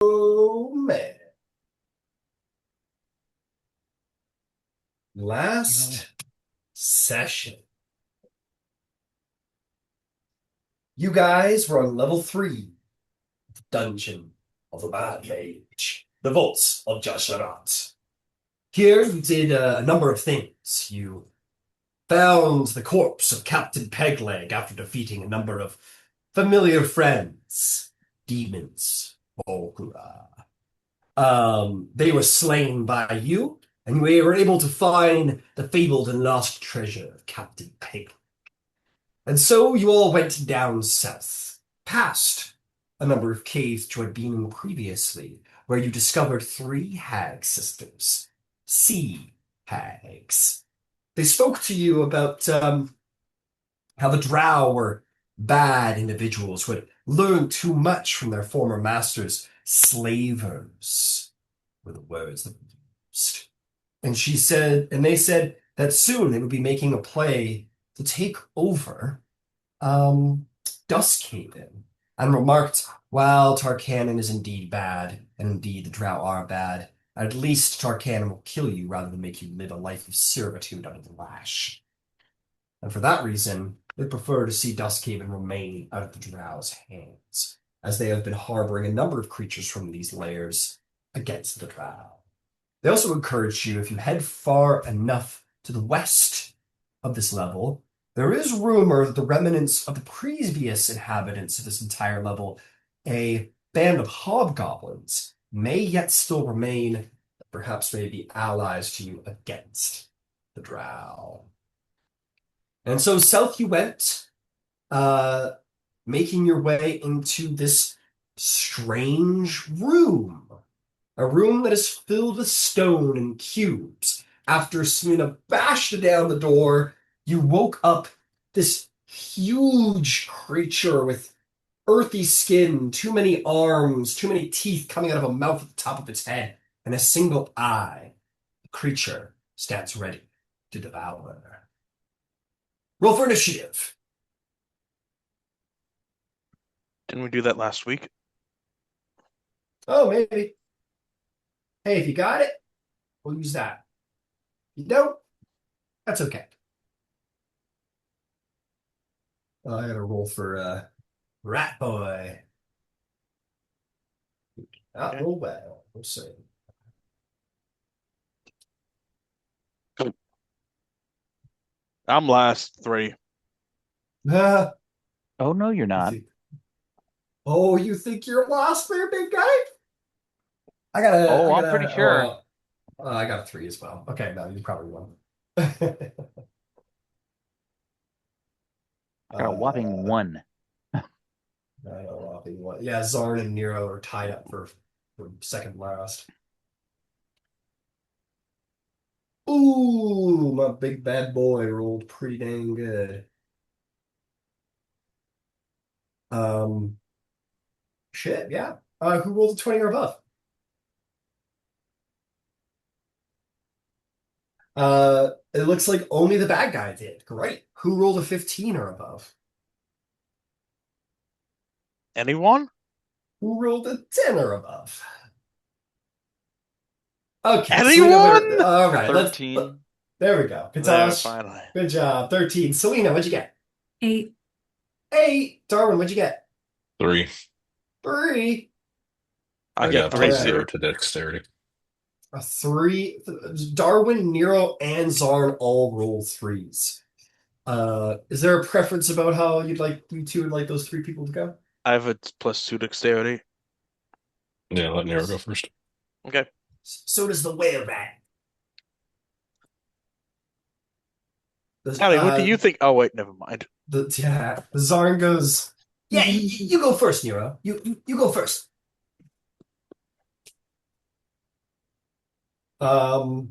Oh man. Last session. You guys were on level 3, the Dungeon of the Mad Mage, the Vaults of Jasharat. Here you did a number of things. You found the corpse of Captain Pegleg after defeating a number of familiar friends, demons, Volkura. They were slain by you, and we were able to find the fabled and lost treasure of Captain Pegleg. And so you all went down south, past a number of caves that you had been in previously, where you discovered 3 hag sisters, sea hags. They spoke to you about how the Drow were bad individuals who had learned too much from their former masters. Slavers were the words that were used. And they said that soon they would be making a play to take over Duskhaven, and remarked, while Tarkanan is indeed bad, and indeed the Drow are bad, at least Tarkanan will kill you rather than make you live a life of servitude under the lash. And for that reason, they prefer to see Duskhaven remain out of the Drow's hands, as they have been harboring a number of creatures from these lairs against the Drow. They also encourage you, if you head far enough to the west of this level, there is rumor that the remnants of the previous inhabitants of this entire level, a band of hobgoblins, may yet still remain, perhaps may be allies to you against the Drow. And so south you went, making your way into this strange room. A room that is filled with stone and cubes. After Selena bashed down the door, you woke up this huge creature with earthy skin, too many arms, too many teeth coming out of a mouth at the top of its head, and a single eye. The creature stands ready to devour. Roll for initiative. Didn't we do that last week? Oh, maybe. Hey, if you got it, we'll use that. You don't? That's okay. I gotta roll for Rat Boy. Not Okay. roll well. We'll see. I'm last 3. Uh, Oh, no, you're not. you think you're lost there, big guy? Oh, I'm pretty sure. I got a 3 as well. Okay, no, you probably won. I got a whopping 1. I know, whopping one. Yeah, Zarn and Nero are tied up for second last. Ooh, my big bad boy rolled pretty dang good. Um, Shit, yeah. Who rolled a 20 or above? It looks like only the bad guy did. Great. Who rolled a 15 or above? Anyone? Who rolled a 10 or above? Okay, Selena, Anyone? all right, 13. there we go. There, Kutash, finally. good job. 13. Selena, what'd you get? 8. 8. Darwin, what'd you get? 3. 3. I I get got 3 plus 0 too. to dexterity. A 3. Darwin, Nero, and Zarn all roll 3s. Is there a preference about how you two would like those 3 people to go? I have a +2 dexterity. Yeah, let Nero go first. Okay. So does the whale rat. Allie, what do you think? Oh, wait, never mind. The Zarn goes, yeah, you go first, Nero. You go first. I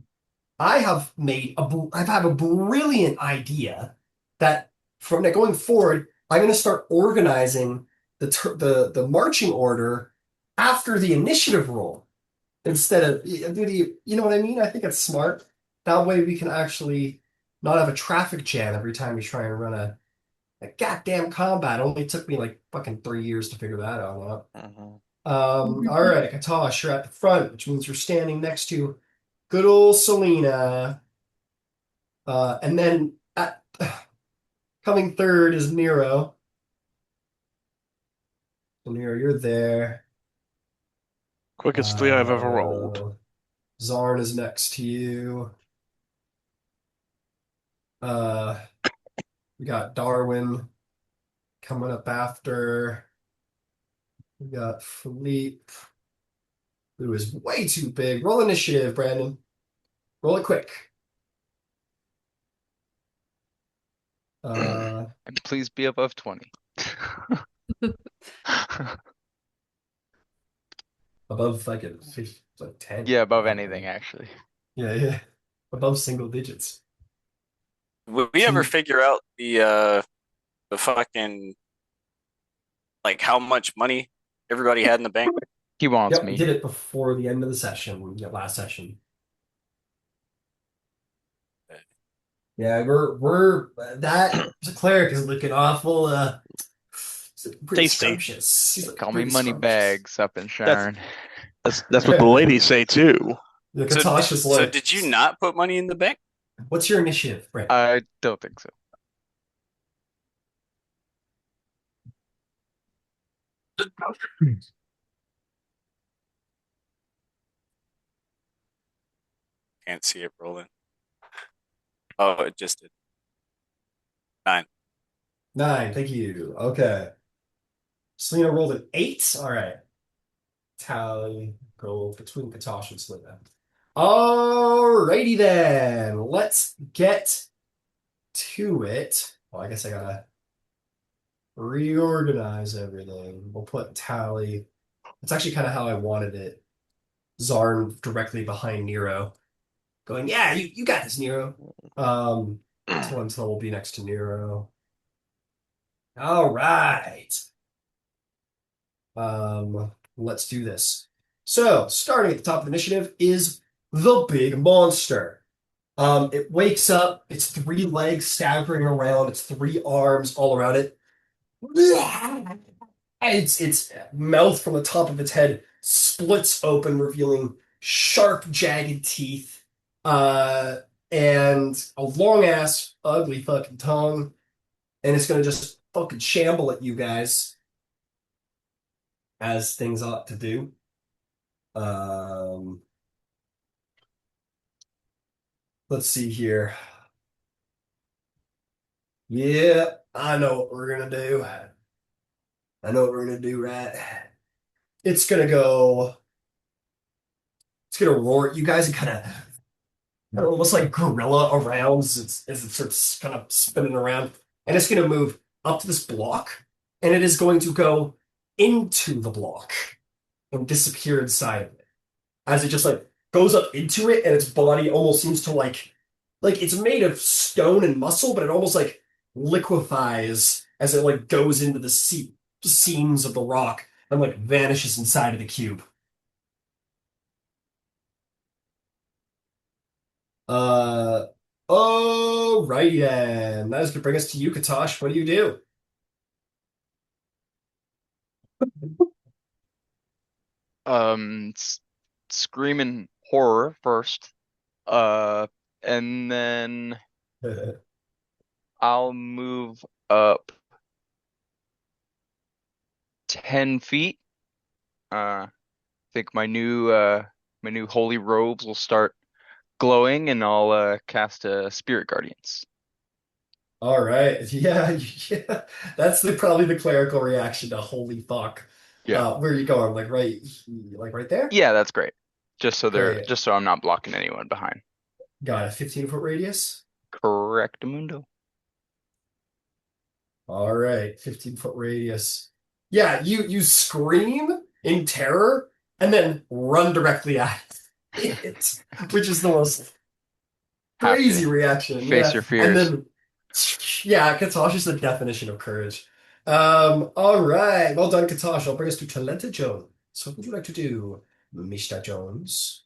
have had a brilliant idea that from going forward, I'm going to start organizing the marching order after the initiative roll instead of you know what I mean? I think it's smart. That way we can actually not have a traffic jam every time we try and run a goddamn combat. It only took me like fucking 3 years to figure that out. Mhm. All right, Katash, you're at the front, which means you're standing next to good old Selena. And then coming third is Nero. So Nero, you're there. Quickest 3 I've ever rolled. Zarn is next to you. We got Darwin coming up after. We got Philippe, who is way too big. Roll initiative, Brandon. Roll it quick. And please be above 20. Above like 10. Yeah, above anything, actually. Yeah. Above single digits. Would we ever figure out the fucking like how much money everybody had in the bank? He wants Yep, we me. did it before the end of the session, last session. Yeah, we're that cleric is looking awful pretty Tasty. scrumptious. He's Call me pretty money scrumptious. bags up in Sharn. That's what the ladies say too. The So, Katash is so like, did you not put money in the bank? what's your initiative, Brent? I don't think so. Can't see it rolling. Oh, it just did. 9. 9, thank you. Okay. Selena rolled an 8. All right. Tally go between Katash and Selena. Alrighty then. Let's get to it. Well, I guess I gotta reorganize everything. We'll put Tally. It's actually kind of how I wanted it. Zarn directly behind Nero. Going, yeah, you got this, Nero. Until will be next to Nero. All right. Let's do this. So, starting at the top of the initiative is the big monster. It wakes up, its 3 legs staggering around, its 3 arms all around it. Its mouth from the top of its head splits open, revealing sharp, jagged teeth, and a long ass, ugly fucking tongue, and it's gonna just fucking shamble at you guys, as things ought to do. Let's see here. Yeah, I know what we're gonna do. I know what we're gonna do, right? It's gonna go. It's gonna roar at you guys and kind of almost like gorilla around as it starts kind of spinning around, and it's gonna move up to this block, and it is going to go into the block and disappear inside of it as it just like goes up into it, and its body almost seems to like it's made of stone and muscle, but it almost like liquefies as it like goes into the seams of the rock and like vanishes inside of the cube. Alrighty then. That is gonna bring us to you, Katash. What do you do? Screaming horror first. And then I'll move up 10 feet. I think my new holy robes will start glowing, and I'll cast a Spirit Guardians. All right. Yeah. That's probably the clerical reaction to holy fuck. Yeah. Where are you going? Like right there? Yeah, that's great. Just so Great. I'm not blocking anyone behind. Got a 15-foot radius. Correctamundo. All right, 15-foot radius. Yeah, you scream in terror and then run directly at it, which is the most crazy reaction. Face your fears. And then, yeah, Katash is the definition of courage. All right, well done, Katash. I'll bring us to Talenta Jones. So what would you like to do, Mr. Jones?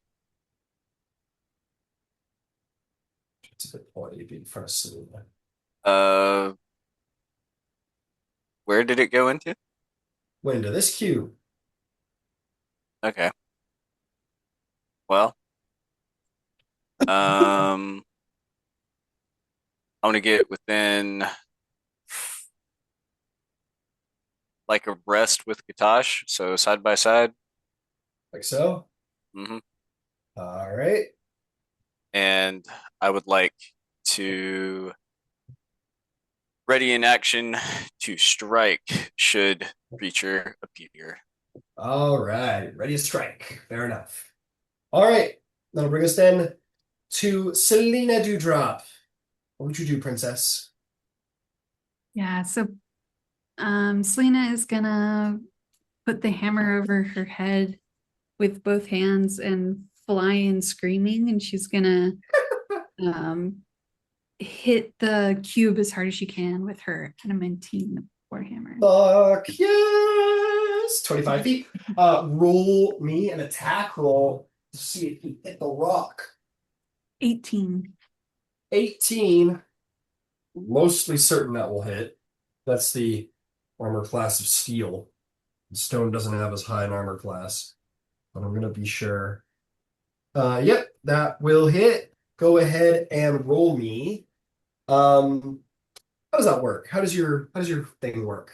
It's a bit poorly being in front of Selena. Where did it go into? Went into this cube. Okay. Well, I'm gonna get within like abreast with Kutash, so side by side. Like so. hmm All right. And I would like to ready in action to strike should creature appear. All right. Ready to strike. Fair enough. All right. That'll bring us then to Selena Dewdrop. What would you do, princess? Yeah, so Selena is gonna put the hammer over her head with both hands and fly in screaming, and she's gonna um hit the cube as hard as she can with her adamantine warhammer. Fuck yes! 25 feet. Roll me an attack roll to see if you hit the rock. 18. 18. Mostly certain that will hit. That's the armor class of steel. Stone doesn't have as high an armor class, but I'm gonna be sure. Yep, that will hit. Go ahead and roll me. How does that work? How does your thing work?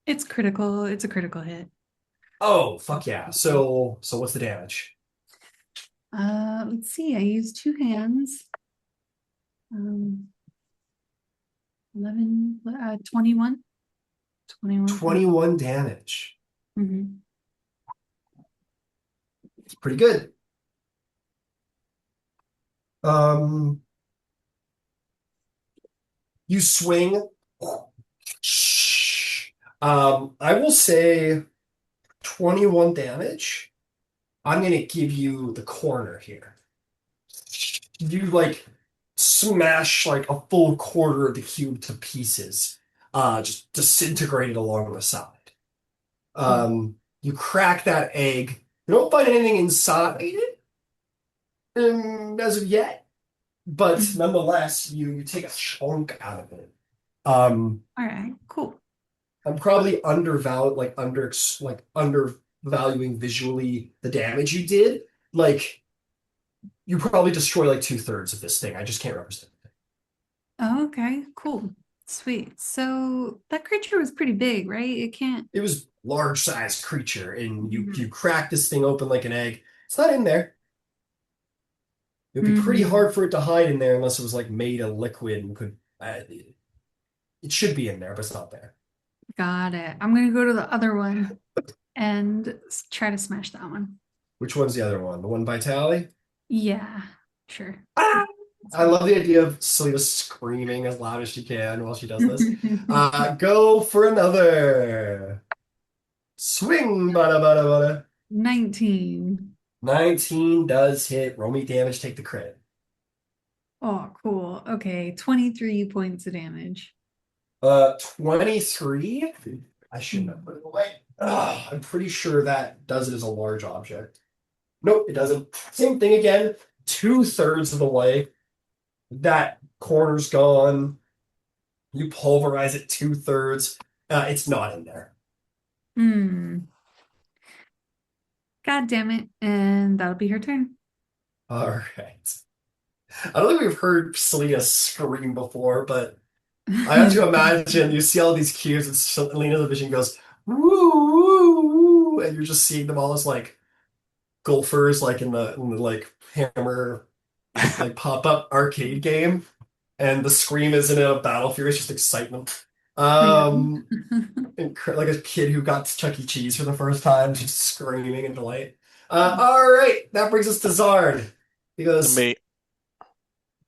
It's critical. It's a critical hit. Oh, fuck yeah. So what's the damage? Let's see. I used two hands. 11, 21. 21. 21 damage. Mhm. It's pretty good. You swing. I will say 21 damage. I'm gonna give you the corner here. You like smash like a full quarter of the cube to pieces. Just disintegrated along the side. You crack that egg. You don't find anything inside it, as of yet, but nonetheless, you take a chunk out of it. All right, cool. I'm probably undervaluing visually the damage you did. Like you probably destroy like 2/3 of this thing. I just can't represent it. Oh, okay, cool. Sweet. So that creature was pretty big, right? It can't. It was large sized creature, and you Mhm. you crack this thing open like an egg. It's not in there. It would be pretty Mhm. hard for it to hide in there unless it was like made of liquid and could. It should be in there, but it's not there. Got it. I'm gonna go to the other one and try to smash that one. Which one's the other one? The one by Tally? Yeah, sure. Ah! I love the idea of Selena screaming as loud as she can while she does this. Go for another. Swing, bada bada bada. 19. 19 does hit. Roll me damage, take the crit. Oh, cool. Okay, 23 points of damage. 23? I shouldn't have put it away. I'm pretty sure that does it as a large object. Nope, it doesn't. Same thing again. 2/3 of the way. That corner's gone. You pulverize it 2/3. It's not in there. Hmm. God damn it. And that'll be her turn. All right. I don't think we've heard Selena scream before, but I have to imagine you see all these cubes and Selena's vision goes woo woo woo, and you're just seeing them all as like golfers, like in the like hammer like pop up arcade game, and the scream isn't a Battle Fury, it's just excitement. Like a kid who got to Chuck E. Cheese for the first time, just screaming in delight. All right, that brings us to Zard. He goes, Me.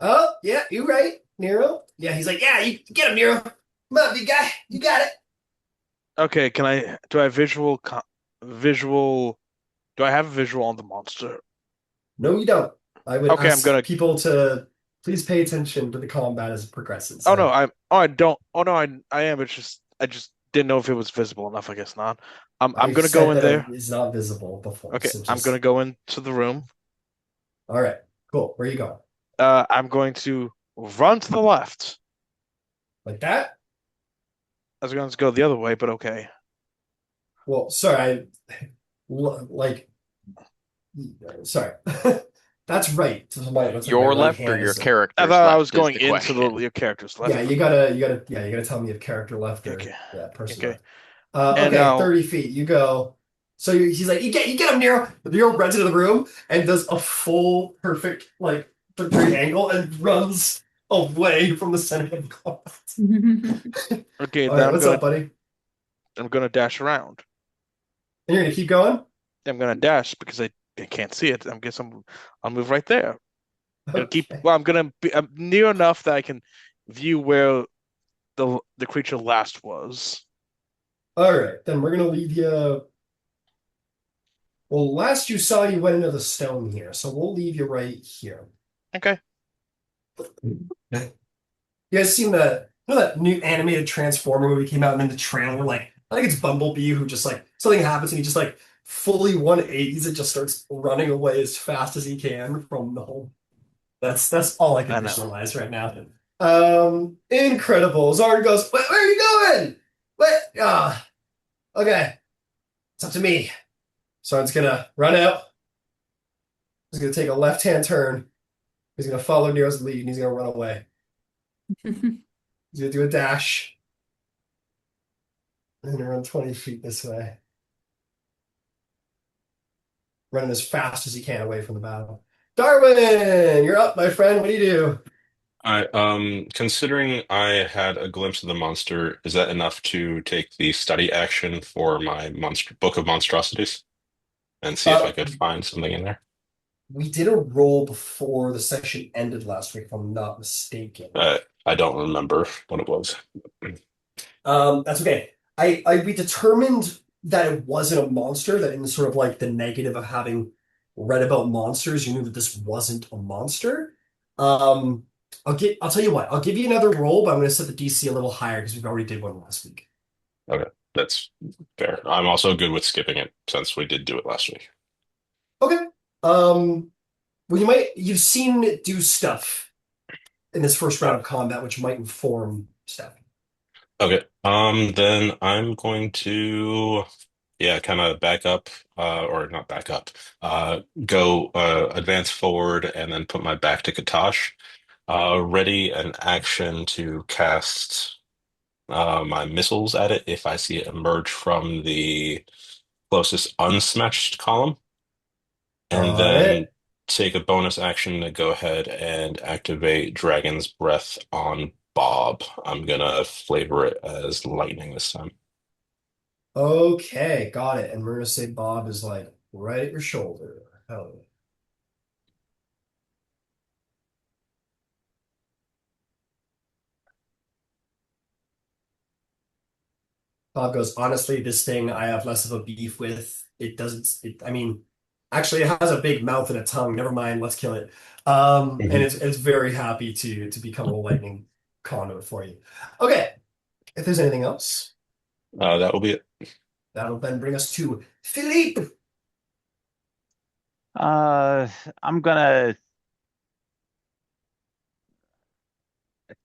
"Oh yeah, you right, Nero." Yeah, he's like, "Yeah, you get him, Nero. Come on, big guy, you got it." Okay, do I have visual do I have a visual on the monster? No, you don't. I would Okay, I'm ask gonna people to please pay attention to the combat as it progresses. Oh no, I don't. Oh no, I am. I just didn't know if it was visible enough. I guess not. I'm I've gonna go said in that there. it is not visible before, Okay, so I'm gonna just go into the room. all right, cool. Where you going? I'm going to run to the left. Like that? I was going to go the other way, but okay. Well, sorry, like Sorry. That's right. That's Your my right left or hand your is character's I thought I left was is going the into question. your character's left. yeah, you gotta tell me if character left or Okay. person Okay. left. And Okay, now 30 feet. You go. So he's like, you get him, Nero. Nero runs into the room and does a full perfect like three angle and runs away from the center of the class. okay, All then right, what's up, buddy? I'm gonna dash around. And you're gonna keep going? I'm gonna dash because I can't see it. I'll move right there. Okay. I'm gonna be near enough that I can view where the creature last was. All right, then we're gonna leave you. Well, last you saw, you went into the stone here, so we'll leave you right here. Okay. You guys seen that new animated Transformer movie came out in the trailer? Like, I think it's Bumblebee who just like something happens and he just like fully 180s and just starts running away as fast as he can from the home. That's all I can I know. visualize right now. Incredible. Zard goes, where are you going? What? Okay. It's up to me. Zard's gonna run out. He's gonna take a left-hand turn. He's gonna follow Nero's lead and he's gonna run away. He's gonna do a dash. And run 20 feet this way. Running as fast as he can away from the battle. Darwin, you're up, my friend. What do you do? Considering I had a glimpse of the monster, is that enough to take the study action for my monster book of monstrosities and see if I could find something in there? We did a roll before the session ended last week, if I'm not mistaken. I don't remember what it was. That's okay. We determined that it wasn't a monster, that in sort of like the negative of having read about monsters, you knew that this wasn't a monster. I'll tell you what, I'll give you another roll, but I'm gonna set the DC a little higher because we've already did one last week. Okay, that's fair. I'm also good with skipping it since we did do it last week. Okay. Well, you've seen it do stuff in this first round of combat, which might inform stuff. Okay. Then I'm going to, yeah, kind of back up, or not back up, go advance forward and then put my back to Kutash. Ready an action to cast my missiles at it if I see it emerge from the closest unsmatched column. And Got then it. take a bonus action to go ahead and activate Dragon's Breath on Bob. I'm gonna flavor it as lightning this time. Okay, got it. And we're gonna say Bob is like right at your shoulder. Hell yeah. Bob goes, honestly, this thing I have less of a beef with. I mean, actually, it has a big mouth and a tongue. Never mind, let's kill it. And it's very happy to become a lightning conduit for you. Okay, if there's anything else, That will be it. that'll then bring us to Philippe. I'm gonna.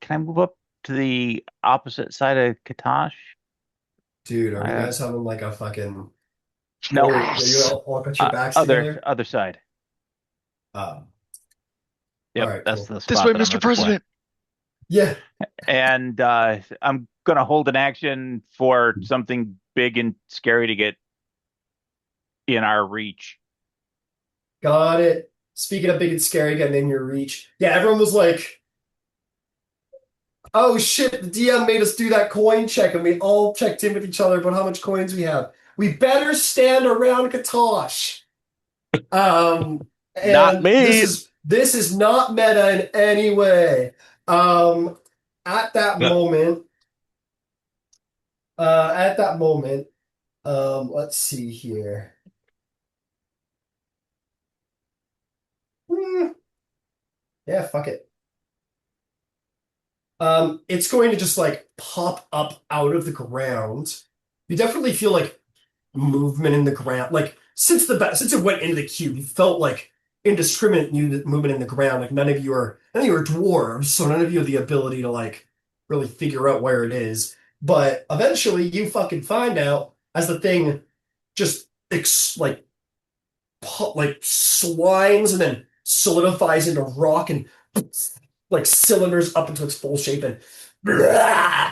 Can I move up to the opposite side of Katash? Dude, are you guys having like a fucking No. Are you all got your backs together? Other side. Yep, Yep, all right, that's cool. the spot This way, that I'm Mr. looking for. President. Yeah. And I'm gonna hold an action for something big and scary to get in our reach. Got it. Speaking of big and scary, getting in your reach. Yeah, everyone was like, oh shit, the DM made us do that coin check, and we all checked in with each other about how much coins we have. We better stand around Katash. And Not me. this is not meta in any way. At that No. moment, let's see here. Yeah, fuck it. It's going to just like pop up out of the ground. You definitely feel like movement in the ground. Like since it went into the cube, you felt like indiscriminate movement in the ground. Like none of you are dwarves, so none of you have the ability to like really figure out where it is. But eventually, you fucking find out as the thing just like like slimes and then solidifies into rock and like cylinders up into its full shape and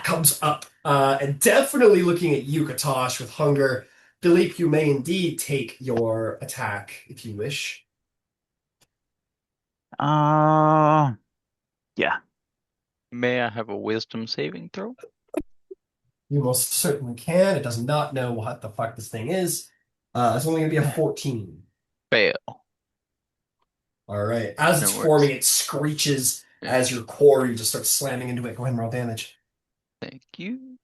comes up. And definitely looking at you, Kutash, with hunger. Philippe, you may indeed take your attack if you wish. Yeah. May I have a wisdom saving throw? You most certainly can. It does not know what the fuck this thing is. It's only going to be a 14. Fail. All right. As it's No forming, worries. it screeches Yeah. as your quarry just starts slamming into it. Go ahead and roll damage. Thank you.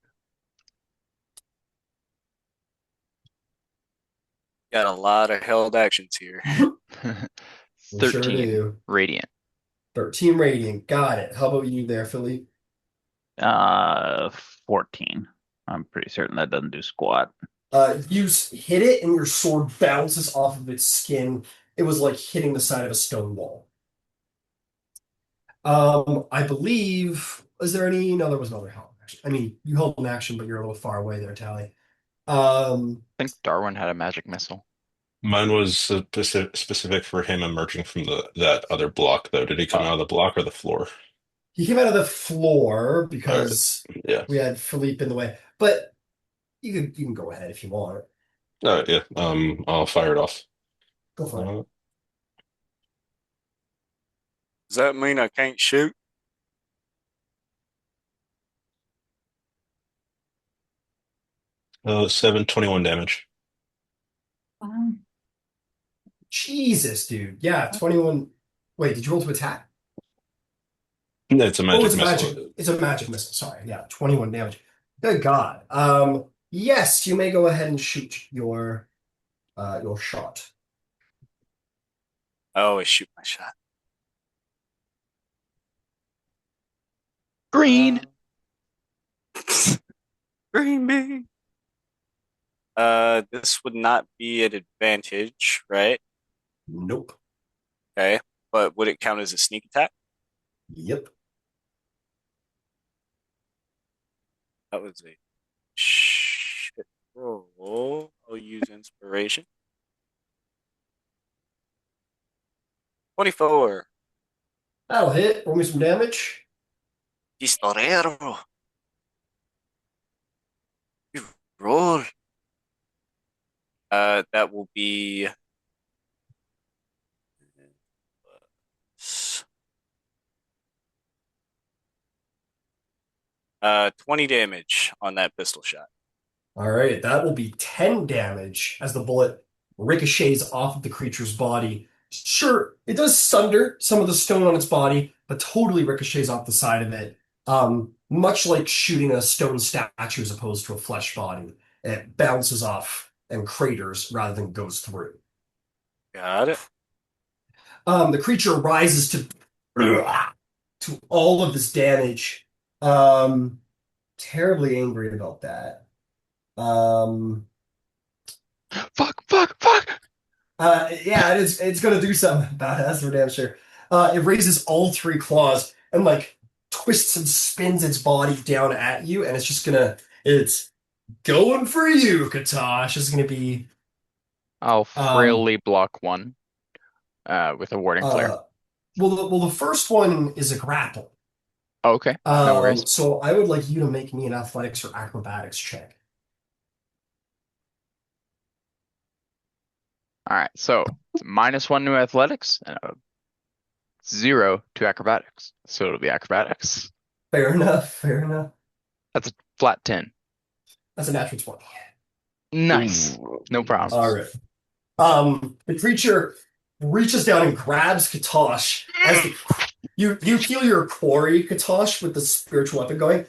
Got a lot of held actions here. We sure 13 do. radiant. 13 radiant. Got it. How about you there, Philly? 14. I'm pretty certain that doesn't do squat. You hit it, and your sword bounces off of its skin. It was like hitting the side of a stone wall. I believe. Is there any? No, there was another held action. I mean, you held an action, but you're a little far away there, Tally. I think Darwin had a magic missile. Mine was specific for him emerging from that other block, though. Did he come out of the block or the floor? He came out of the floor All right. because Yeah. we had Philippe in the way. But you can go ahead if you want. All right. Yeah. I'll fire it off. Go for it. Does that mean I can't shoot? Seven, 21 damage. Wow. Jesus, dude. Yeah, 21. Wait, did you roll to attack? It's a Oh, magic it's a missile. magic. It's a magic missile. Sorry. Yeah, 21 damage. Good God. Yes, you may go ahead and shoot your shot. I always shoot my shot. Green. Green bean. This would not be an advantage, right? Nope. Okay, but would it count as a sneak attack? Yep. That was a shit roll. I'll use inspiration. 24. That'll hit. Roll me some damage. Pistolero. You roll. That will be 20 damage on that pistol shot. All right, that will be 10 damage as the bullet ricochets off of the creature's body. Sure, it does sunder some of the stone on its body, but totally ricochets off the side of it. Much like shooting a stone statue as opposed to a flesh body. It bounces off and craters rather than goes through. Got it. The creature rises to all of this damage. Terribly angry about that. Fuck. Yeah, it's gonna do something about it, that's for damn sure. It raises all three claws and like twists and spins its body down at you, and it's going for you, Kutash. It's gonna be I'll frailly block one with a warding flare. well the first one is a grapple. Okay, no worries. So I would like you to make me an athletics or acrobatics check. All right, so -1 to athletics and a 0 to acrobatics. So it'll be acrobatics. Fair enough. That's a flat 10. That's a natural 20. Nice. No problem. All right. The creature reaches down and grabs Kutash as you feel your quarry, Kutash, with the spiritual weapon going.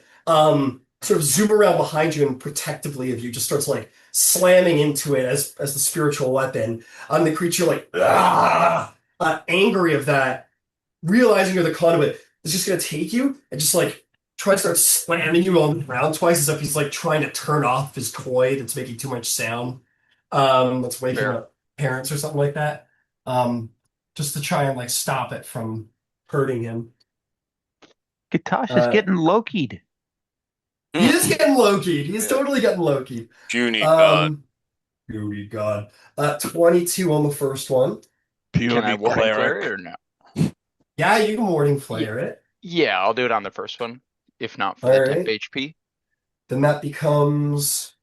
Sort of zoom around behind you and protectively of you just starts like slamming into it as the spiritual weapon. The creature like angry of that, realizing you're the conduit, is just gonna take you and just like try to start slamming you on the ground twice as if he's like trying to turn off his toy that's making too much sound. That's waking up parents or something like that. Just to try and like stop it from hurting him. Kutash is getting Loki'd. He is getting Loki'd. He is totally getting Loki'd. Junie God. Beauty God. 22 on the first one. Can I Beauty Warding Flare cleric. it or no? Yeah, you can Warding Flare it. Yeah, I'll do it on the first one, if not for All the right. temp HP. Then that becomes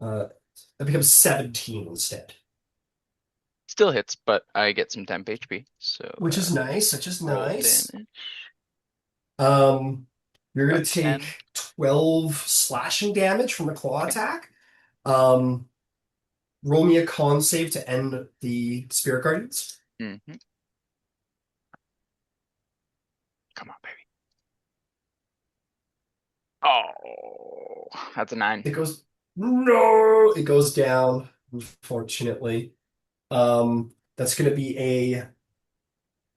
17 instead. Still hits, but I get some temp HP. So Which is nice. Which is roll nice. damage. You're gonna Got 10. take 12 slashing damage from the claw Okay. attack. Roll me a con save to end the Spirit Guardians. Mm-hmm. Come on, baby. Oh, that's a 9. It goes down, unfortunately. That's gonna be a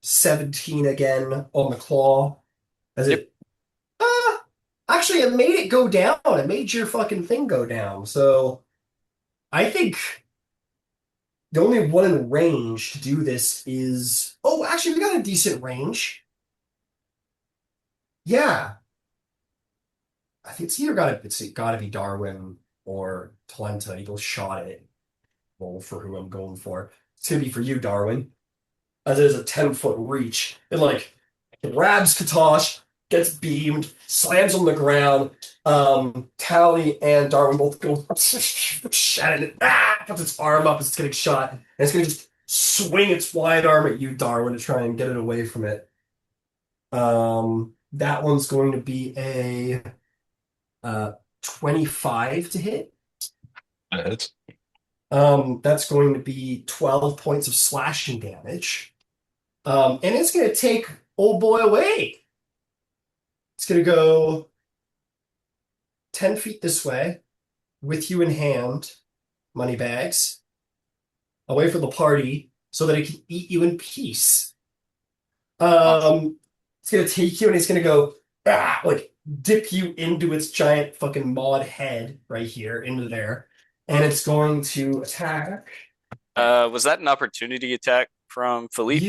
17 again on the claw. As Yep. it actually it made it go down. It made your fucking thing go down. So I think the only one in range to do this is actually we got a decent range. Yeah. I think it's gotta be Darwin or Talenta. You both shot it. Roll for who I'm going for. It's gonna be for you, Darwin. As it is a 10-foot reach. It like grabs Kutash, gets beamed, slams on the ground. Tally and Darwin both go at it. Puts its arm up as it's getting shot. And it's gonna just swing its wide arm at you, Darwin, to try and get it away from it. That one's going to be a 25 to hit. That hits. That's going to be 12 points of slashing damage. And it's going to take old boy away. It's going to go 10 feet this way, with you in hand, moneybags, away from the party, so that it can eat you in peace. It's going to take you and it's going to go, like, dip you into its giant fucking maud head right here, into there. And it's going to attack. Was that an opportunity attack from Philippe?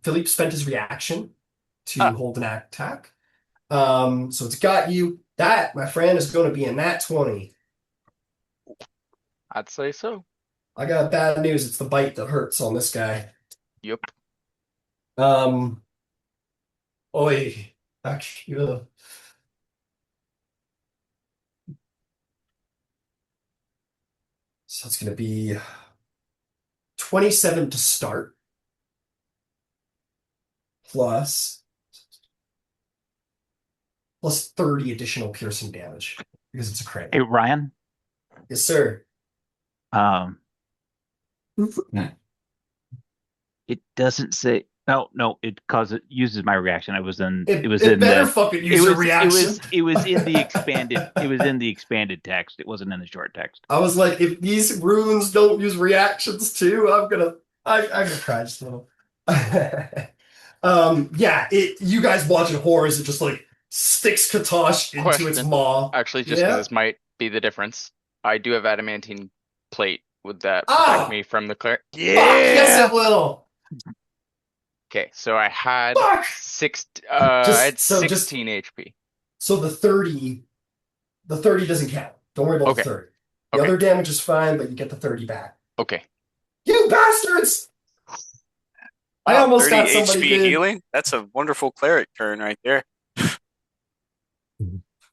Philippe spent his reaction to hold an attack. So it's got you. That, my friend, is going to be a nat 20. I'd say so. I got bad news. It's the bite that hurts on this guy. Yep. Oi. Actually, so it's going to be 27 to start. Plus 30 additional piercing damage because it's a crit. Hey, Ryan. Yes, sir. It doesn't say. No, it uses my reaction. It It better fucking use your reaction. It was in the expanded. It was in the expanded text. It wasn't in the short text. I was like, if these runes don't use reactions too, I'm gonna cry just a little. Yeah, you guys watching horror as it just like sticks Katash into its Question. maw. Actually, just Yeah. this might be the difference. I do have adamantine plate. Would that protect me from the cleric? Fuck, yes, it will. Okay, so I had Fuck. I had 16 HP. So the 30 doesn't count. Don't worry about Okay. the 30. The Okay. other damage is fine, but you get the 30 back. Okay. You bastards! I Wow, almost 30 got somebody HP good. healing? That's a wonderful cleric turn right there.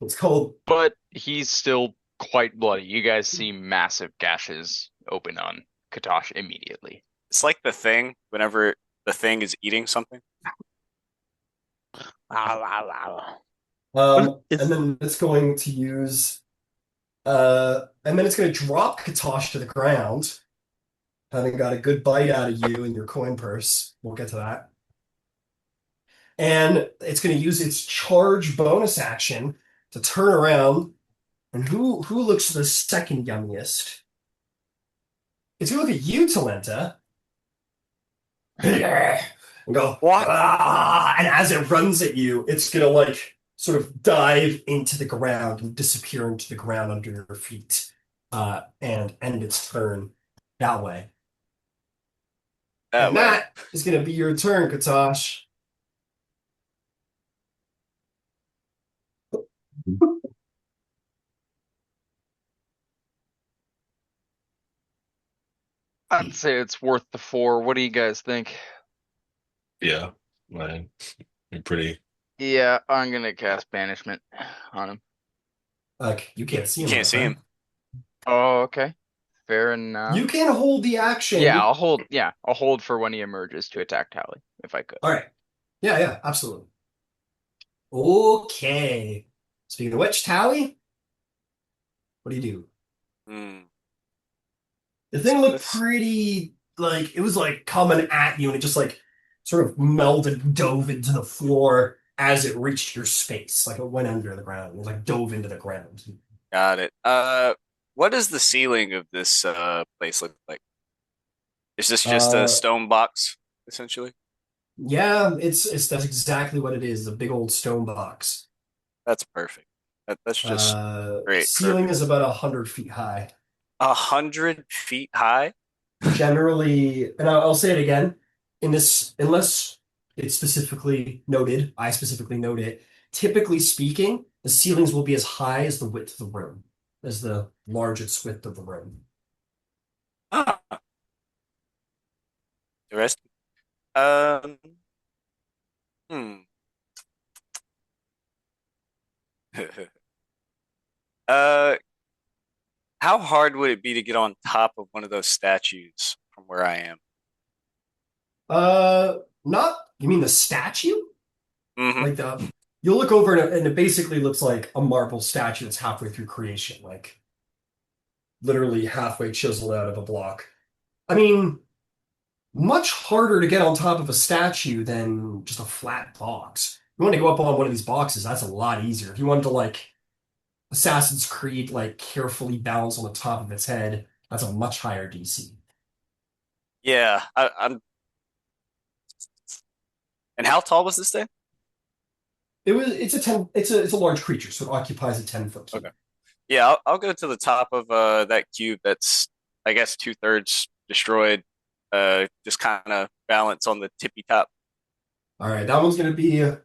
It's called. But he's still quite bloody. You guys see massive gashes open on Katash immediately. It's like the thing whenever the thing is eating something. And then it's going to use. And then it's going to drop Katash to the ground, having got a good bite out of you in your coin purse. We'll get to that. And it's going to use its charge bonus action to turn around. And who looks the second yummiest? It's going to look at you, Talenta. And go, What? And as it runs at you, it's going to like sort of dive into the ground and disappear into the ground under your feet and end its turn that way. That is going to be your turn, Katash. I'd say it's worth the 4. What do you guys think? Yeah, man, you're pretty. Yeah, I'm gonna cast banishment on him. You can't see You him, can't my see friend. him. Oh, okay. Fair enough. You can hold the action. Yeah, I'll hold. Yeah, I'll hold for when he emerges to attack Tally, if I could. All right. Yeah, absolutely. Okay. Speaking of which, Tally, what do you do? Hmm. The thing looked This- pretty like it was like coming at you, and it just like sort of melded, dove into the floor as it reached your space. Like it went under the ground. It was like dove into the ground. Got it. What does the ceiling of this place look like? Is this just a Uh, stone box, essentially? yeah, it's that's exactly what it is. A big old stone box. That's perfect. That's just great for Ceiling is everyone. about 100 feet high. 100 feet high? Generally, and I'll say it again, in this, unless it's specifically noted, I specifically note it, typically speaking, the ceilings will be as high as the width of the room, as the largest width of the room. Ah, the rest. Um. Hmm. uh, how hard would it be to get on top of one of those statues from where I am? Not, you mean the statue? Mm-hmm. Like you'll look over and it basically looks like a marble statue that's halfway through creation, like literally halfway chiseled out of a block. I mean, much harder to get on top of a statue than just a flat box. If you want to go up on one of these boxes, that's a lot easier. If you wanted to like Assassin's Creed, like carefully balance on the top of its head, that's a much higher DC. Yeah, I'm. And how tall was this thing? It's a large creature, so it occupies a 10-foot cube. Okay. Yeah, I'll go to the top of that cube that's, I guess, 2/3 destroyed. Just kind of balance on the tippy top. All right, that one's gonna be a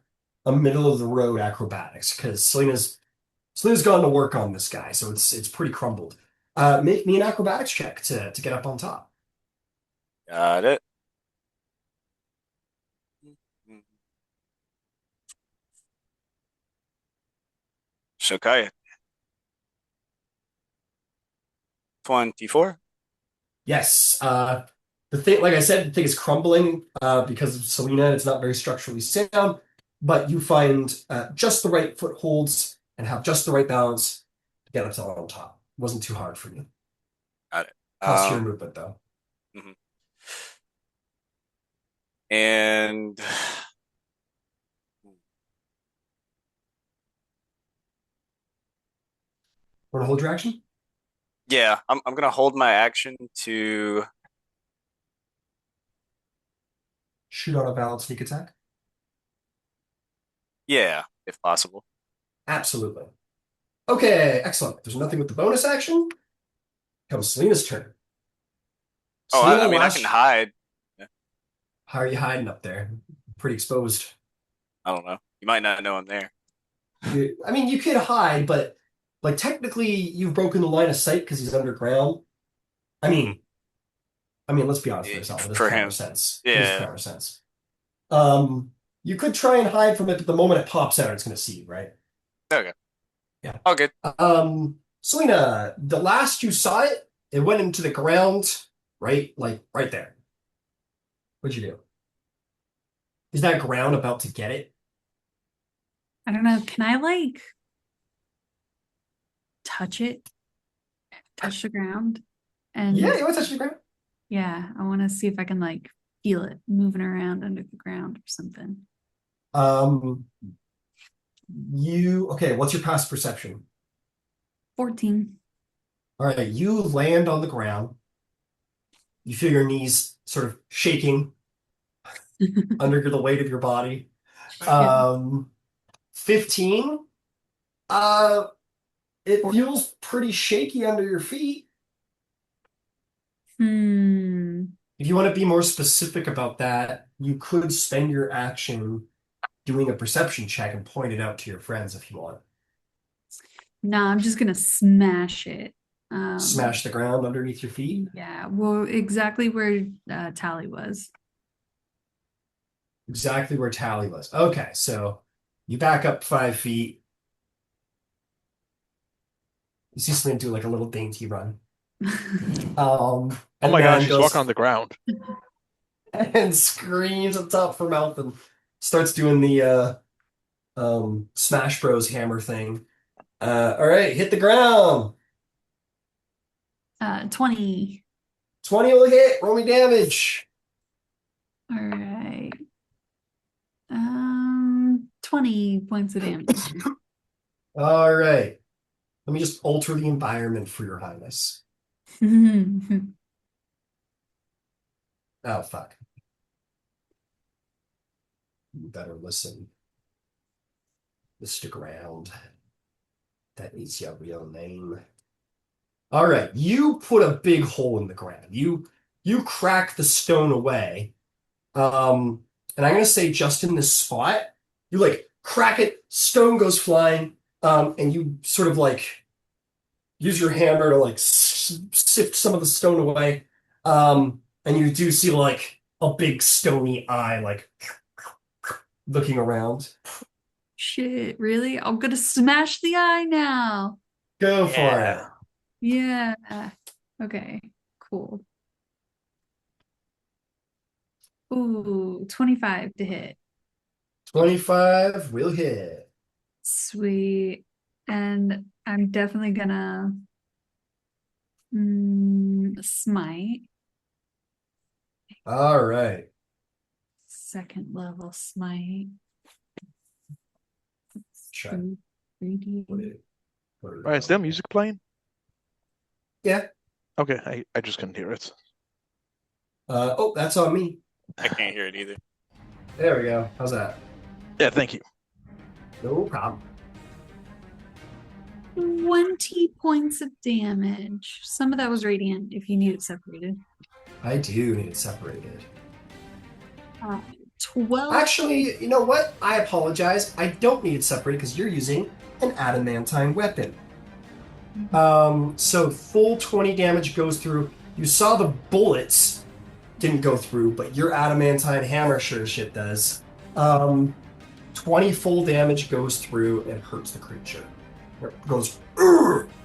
middle of the road acrobatics because Selena's gone to work on this guy, so it's pretty crumbled. Make me an acrobatics check to get up on top. Got it. Shokai. 24. Yes. The thing, like I said, the thing is crumbling because of Selena. It's not very structurally sound, but you find just the right footholds and have just the right balance to get up to on top. It wasn't too hard for you. Got it. Costs your movement though. Mhm. And Want to hold your action? yeah, I'm gonna hold my action to. Shoot on a valid sneak attack? Yeah, if possible. Absolutely. Okay, excellent. If there's nothing with the bonus action, comes Selena's turn. Oh, Selena, I mean, I can hide. Yeah, how are you hiding up there? Pretty exposed. I don't know. You might not know I'm there. I mean, you could hide, but like technically, you've broken the line of sight because he's underground. I mean, let's be honest for yourself. It does For common him. sense. It does Yeah. common sense. You could try and hide from it, but the moment it pops out, it's going to see you, right? Okay. Yeah. All good. Selena, the last you saw it, it went into the ground, right? Like right there. What'd you do? Is that ground about to get it? I don't know. Can I like touch it? Touch the ground? And Yeah, you want to touch the ground? yeah, I want to see if I can like feel it moving around under the ground or something. Okay, what's your past perception? 14. All right, you land on the ground. You feel your knees sort of shaking under the weight of your body. 15. It feels pretty shaky under your feet. If you want to be more specific about that, you could spend your action doing a perception check and point it out to your friends if you want. No, I'm just gonna smash it. Smash the ground underneath your feet. Yeah, well, exactly where Tally was. Exactly where Tally was. Okay, so you back up 5 feet. You see Selena do like a little dainty run. Oh And my gosh, then she's goes walking on the ground. and screams at the top of her mouth and starts doing the Smash Bros hammer thing. All right, hit the ground. 20. 20 will hit. Roll me damage. All right. 20 points of damage. All right. Let me just alter the environment for your highness. Oh, fuck. You better listen. Mr. Ground. That is your real name. All right. You put a big hole in the ground. You crack the stone away. And I'm gonna say just in this spot, you like crack it, stone goes flying, and you sort of like use your hammer to like sift some of the stone away. And you do see like a big stony eye like looking around. Shit, really? I'm gonna smash the eye now. Go for it. Yeah. Okay, cool. Ooh, 25 to hit. 25 will hit. Sweet. And I'm definitely gonna smite. All right. Second level smite. Check. 3D. Right, is there music playing? Yeah. Okay, I just couldn't hear it. Oh, that's on me. I can't hear it either. There we go. How's that? Yeah, thank you. No problem. 20 points of damage. Some of that was radiant if you need it separated. I do need it separated. 12. Actually, you know what? I apologize. I don't need it separated because you're using an adamantine weapon. So full 20 damage goes through. You saw the bullets didn't go through, but your adamantine hammer sure as shit does. 20 full damage goes through and hurts the creature. It goes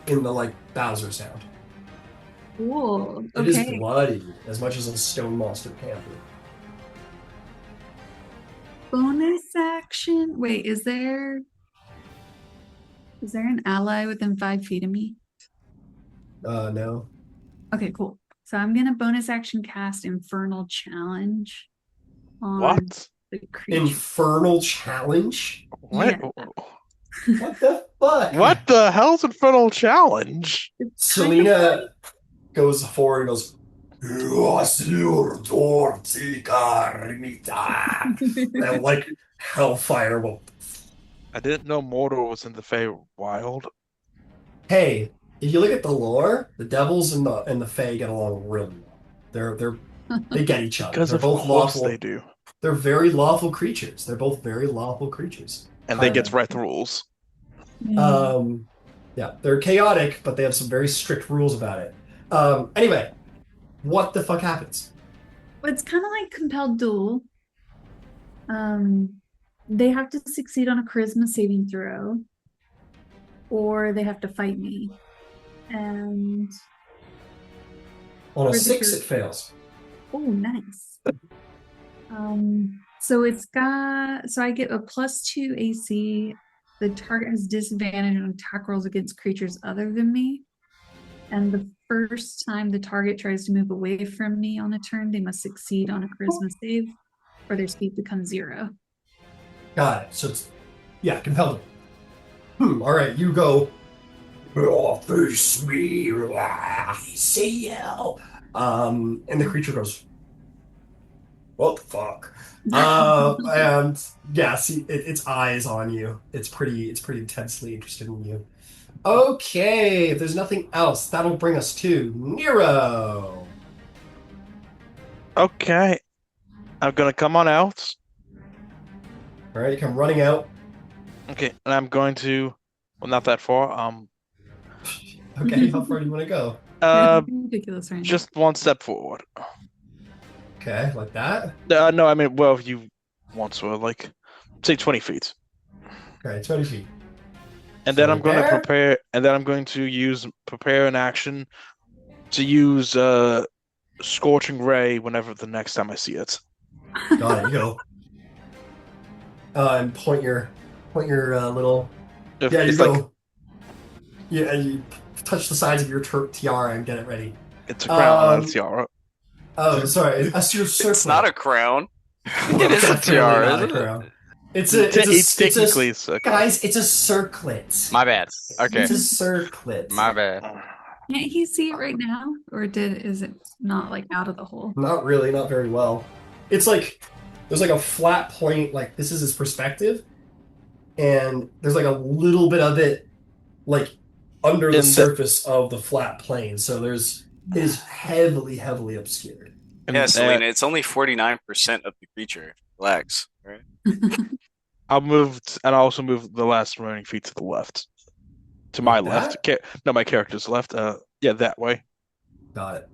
in the like Bowser sound. Cool. It is Okay. bloody as much as a stone monster can be. Bonus action. Wait, is there an ally within 5 feet of me? No. Okay, cool. So I'm gonna bonus action cast Infernal Challenge on What? the creature. Infernal challenge? What? Yeah. What the fuck? What the hell's Infernal Challenge? It's kind of Selena goes forward and goes, and like hellfire will. I didn't know Mordor was in the Feywild. Hey, if you look at the lore, the devils and the Fae get along really well. They get each other. Because They're of both course lawful. they do. They're very lawful creatures. They're both very lawful creatures. And they get Kinda. right the rules. Yeah, they're chaotic, but they have some very strict rules about it. Anyway, what the fuck happens? It's kind of like compelled duel. They have to succeed on a charisma saving throw, or they have to fight me. And On a Where's the 6, cur- it fails. oh, nice. So I get a +2 AC. The target has disadvantage on attack rolls against creatures other than me. And the first time the target tries to move away from me on a turn, they must succeed on a charisma save, or their speed becomes 0. Got it. So it's, yeah, compelled. All right, you go. Face me, I see you. And the creature goes, what the fuck? And yeah, see, its eye is on you. It's pretty intensely interested in you. Okay, if there's nothing else, that'll bring us to Nero. Okay. I'm gonna come on out. All right, you come running out. Okay, and I'm going to, well, not that far. Okay, how far do you want to go? Ridiculous, right? Just one step forward. Okay, like that. No, I mean, well, if you want to, like, say 20 feet. Okay, 20 feet. And So then I'm right going to there? prepare, and then I'm going to prepare an action to use Scorching Ray whenever the next time I see it. Got it. You go. And point your little. If Yeah, you it's like go. Yeah, and you touch the sides of your tiara and get it ready. it's a crown, not a Um, tiara. Oh, sorry. A circlet. It's not a crown. It is a Definitely tiara, not a isn't it? crown. It's Technically, a it's a guys. It's a circlet. My bad. Okay. It's a circlet. My bad. Can't he see it right now? Or is it not like out of the hole? Not really. Not very well. It's like there's like a flat point. Like this is his perspective, and there's like a little bit of it, like under the In the- surface of the flat plane. So it is heavily obscured. Yeah, Selena, it's only 49% of the creature. Relax, right? I'll also move the last remaining feet to the left. To my left. No, my character's left. Yeah, that way. Got it.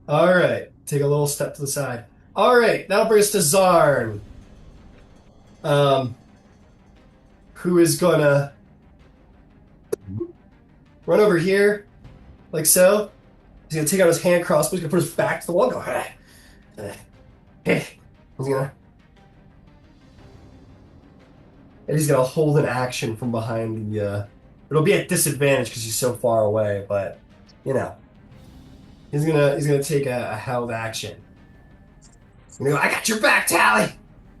All right. Take a little step to the side. All right. That'll bring us to Zarn. Who is gonna run over here, like so. He's gonna take out his hand crossbow. He's gonna put his back to the wall. And go. He's gonna hold an action from behind the. It'll be at disadvantage because he's so far away, but you know. He's gonna take a held action. He's gonna go, I got your back, Tally!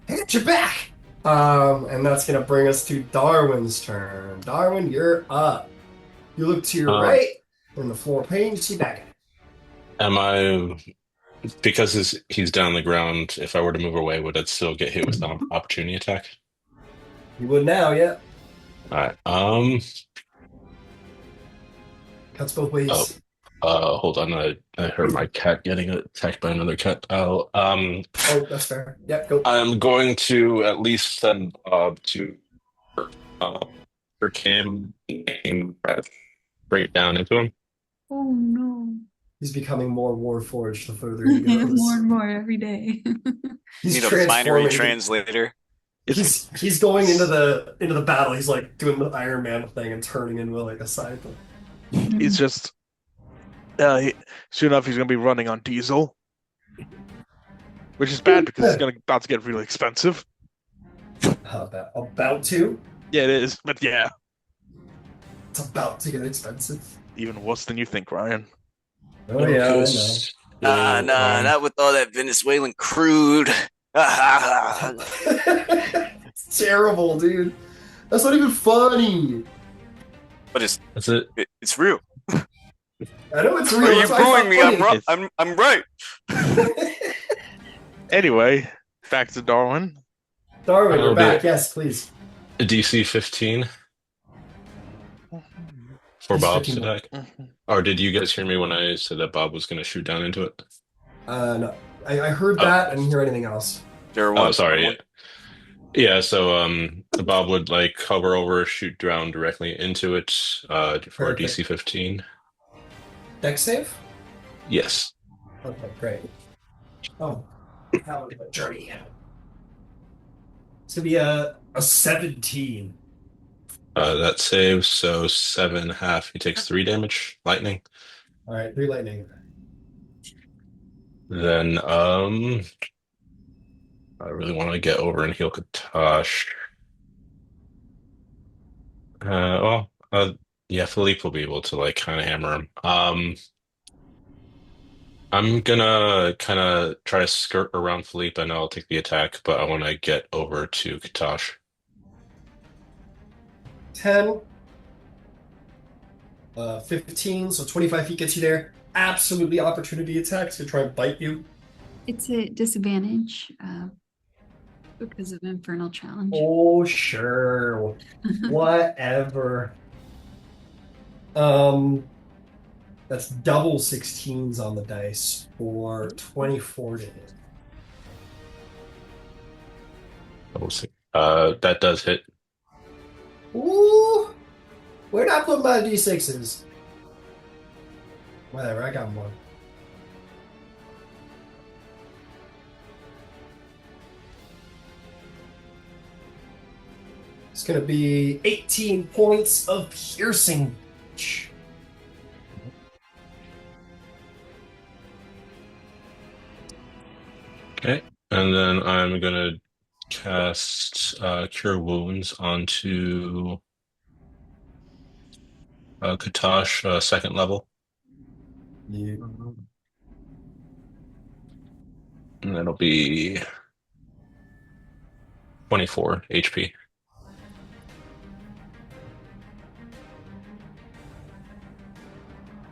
I got your back! And that's gonna bring us to Darwin's turn. Darwin, you're up. You look to your right, in the floor pane, you see that guy. Am I, because he's down on the ground, if I were to move away, would I still get hit with an opportunity attack? You would now, yeah. Alright, Cuts both ways. hold on, I heard my cat getting attacked by another cat. Oh, that's fair. Yep, go. I'm going to at least send to for Cam and break down into him. Oh no. He's becoming more warforged the further he goes. More and more every day. He's Need a binary transforming. translator. He's going into the battle. He's like doing the Iron Man thing and turning into like a cycle. He's just soon enough he's gonna be running on diesel. Which is bad because it's about to get really expensive. About to? Yeah, it is, but yeah. It's about to get expensive. Even worse than you think, Ryan. Oh yeah, I know. Nah, not with all that Venezuelan crude. It's terrible, dude. That's not even funny. But That's it. it's real. I know it's real. Are you that's why booing me? it's not I'm right. funny. Anyway, back to Darwin. Darwin, you're I'll back. be- Yes, please. A DC 15 for DC Bob's 15. attack. Or did you guys hear me when I said that Bob was going to shoot down into it? No, I heard that. I didn't hear anything else. Oh, sorry. Yeah, so Bob would like hover over, shoot down directly into it for Perfect. DC 15. Dex save? Yes. Okay, great. Oh, how was my journey? It's gonna be a 17. That saves, so 7.5. He takes 3 damage, lightning. All right, 3 lightning. Then I really want to get over and heal Kutash. Yeah, Philippe will be able to like kind of hammer him. I'm gonna kind of try to skirt around Philippe. I know I'll take the attack, but I want to get over to Kutash. 10. 15, so 25 feet gets you there. Absolutely opportunity attacks to try and bite you. It's a disadvantage because of Infernal Challenge. Oh, sure. Whatever. That's double 16s on the dice for 24 to hit. That does hit. Ooh! Where'd I put my d6s? Whatever, I got one. It's gonna be 18 points of piercing. Okay. And then I'm gonna cast Cure Wounds onto Kutash, second level. You. And that'll be 24 HP.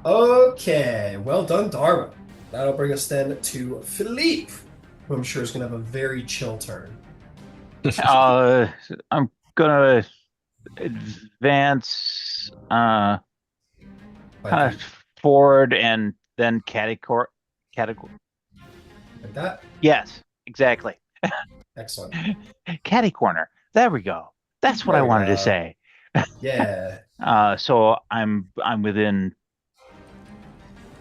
Okay, well done, Dharma. That'll bring us then to Philippe, who I'm sure is gonna have a very chill turn. I'm gonna advance kind of forward and then category. Like that? Yes, exactly. Excellent. Catty corner. There we go. That's what There I we wanted to go. say. Yeah. So I'm within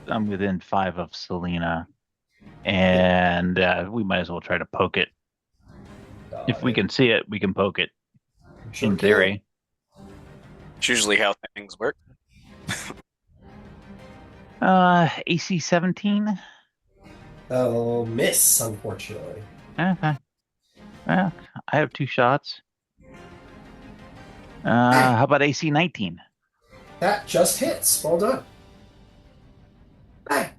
5 of Selena, and we might as well try to poke it. If we can see it, we can poke it. Sure In can. theory. It's usually how things work. AC 17. Oh, miss, unfortunately. Okay. Well, I have 2 shots. How about AC 19? That just hits. Well done. Hey.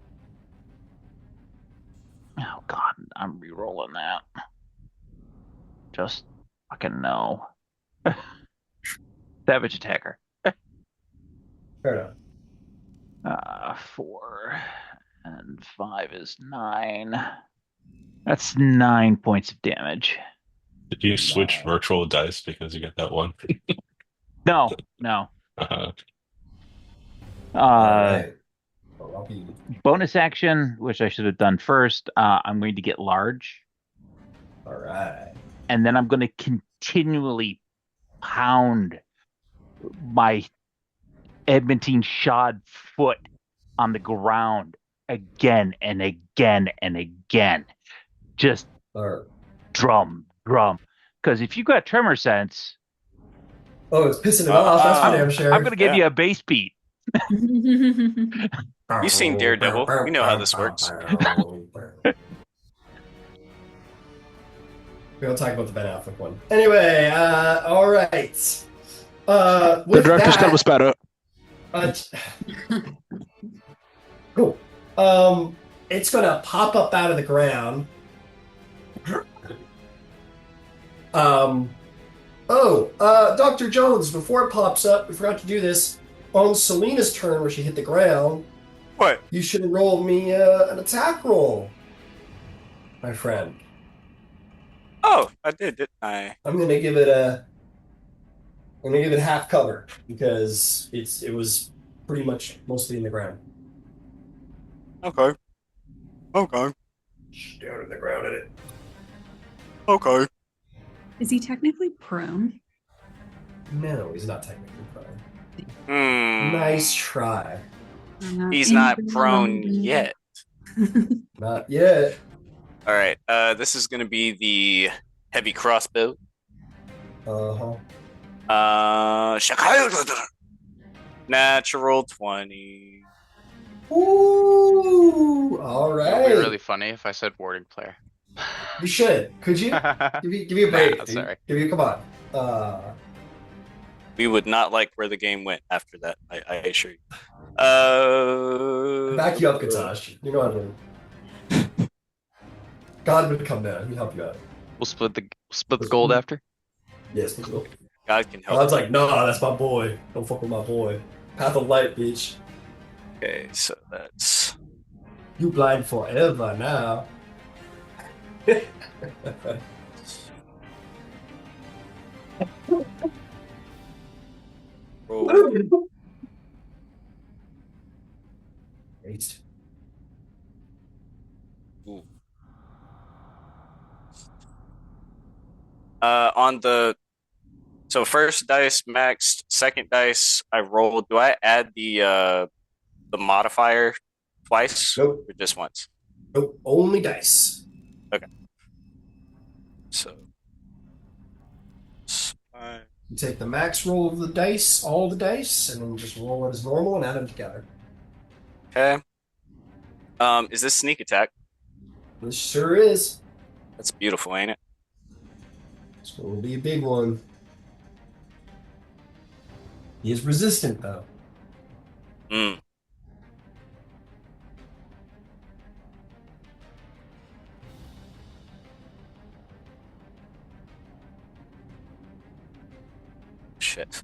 Oh God, I'm re-rolling that. Just fucking no. Savage attacker. Fair enough. 4 and 5 is 9. That's 9 points of damage. Did you switch virtual dice because you got that one? No. All right. Well, I'll be... Bonus action, which I should have done first. I'm going to get large. All right. And then I'm going to continually pound my adamantine shod foot on the ground again and again and again. Just drum. Because if you got tremor sense, oh, it's pissing it off. That's for damn sure. I'm going to give you a bass beat. You've seen Daredevil. We know how this works. We don't talk about the Ben Affleck one. Anyway, all right. The With director's that, cut was better. Cool. It's gonna pop up out of the ground. Dr. Jones, before it pops up, we forgot to do this. On Selena's turn where she hit the ground, What? you should roll me an attack roll, my friend. Oh, I did, didn't I? I'm gonna give it half cover because it was pretty much mostly in the ground. Okay. Down in the ground in it. Okay. Is he technically prone? No, he's not technically prone. Hmm. Nice try. He's not prone yet. Not yet. All right. This is gonna be the heavy crossbow. Uh-huh. Natural 20. Ooh, all It would right. be really funny if I said warding player. You should. Could you? Give me a break. Nah, dude. sorry. Come on. We would not like where the game went after that. I assure you. Back you up, Kutash. You know what I mean. God would come down. He'd help you out. We'll split the gold after. Yes, we will. God can help. God's like, nah, that's my boy. Don't fuck with my boy. Path of light, bitch. Okay, so that's You blind forever now. roll. Great. Ooh. On the first dice maxed, second dice I rolled. Do I add the modifier Twice Nope. or just once? Nope. Only dice. So. You take the max roll of the dice, all the dice, and then just roll it as normal and add them together. Okay. Is this sneak attack? This sure is. That's beautiful, ain't it? It's going to be a big one. He is resistant, though. Mm. Shit.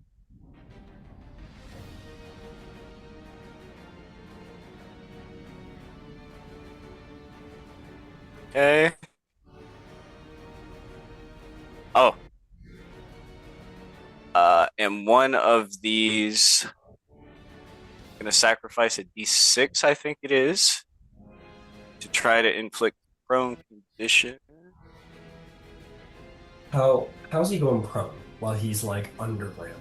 Okay. Oh. And one of these, I'm gonna sacrifice a d6, I think it is, to try to inflict prone condition. How's he going prone while he's like underground?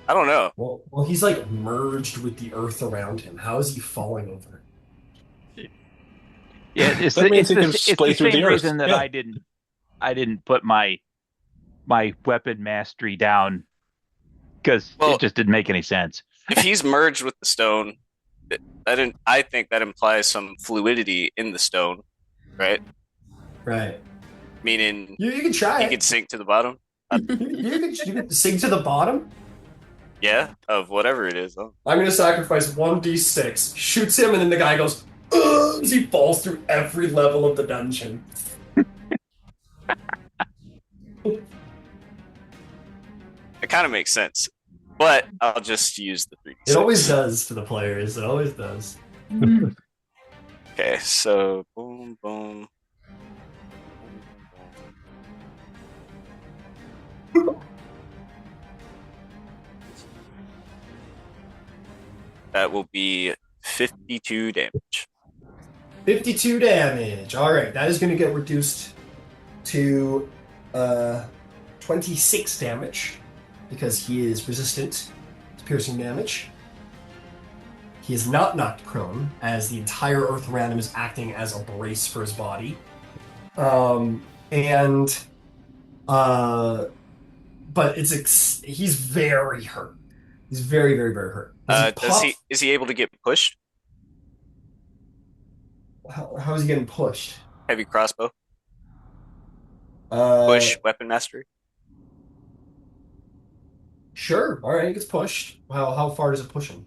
I don't know. Well, he's like merged with the earth around him. How is he falling over? Yeah, it's That the, means it's he can the, it's splay the through the same earth. reason that Yeah. I didn't put my weapon mastery down because Well- it just didn't make any sense. If he's merged with the stone, I think that implies some fluidity in the stone, right? Right. Meaning You can try he it. could sink to the bottom. You can sink to the bottom. Yeah, of whatever it is. Oh. I'm going to sacrifice 1d6, shoots him, and then the guy goes, ugh, as he falls through every level of the dungeon. It kind of makes sense, but I'll just use the 3d6. It always does to the players. It always does. Mm. Okay, so boom, boom. That will be 52 damage. 52 damage. All right, that is going to get reduced to 26 damage because he is resistant to piercing damage. He is not knocked prone, as the entire earth around him is acting as a brace for his body. But he's very hurt. He's very, very, very hurt. Is he able to get pushed? How is he getting pushed? Heavy crossbow? Uh, Push, weapon mastery? Sure. All right, he gets pushed. How far does it push him?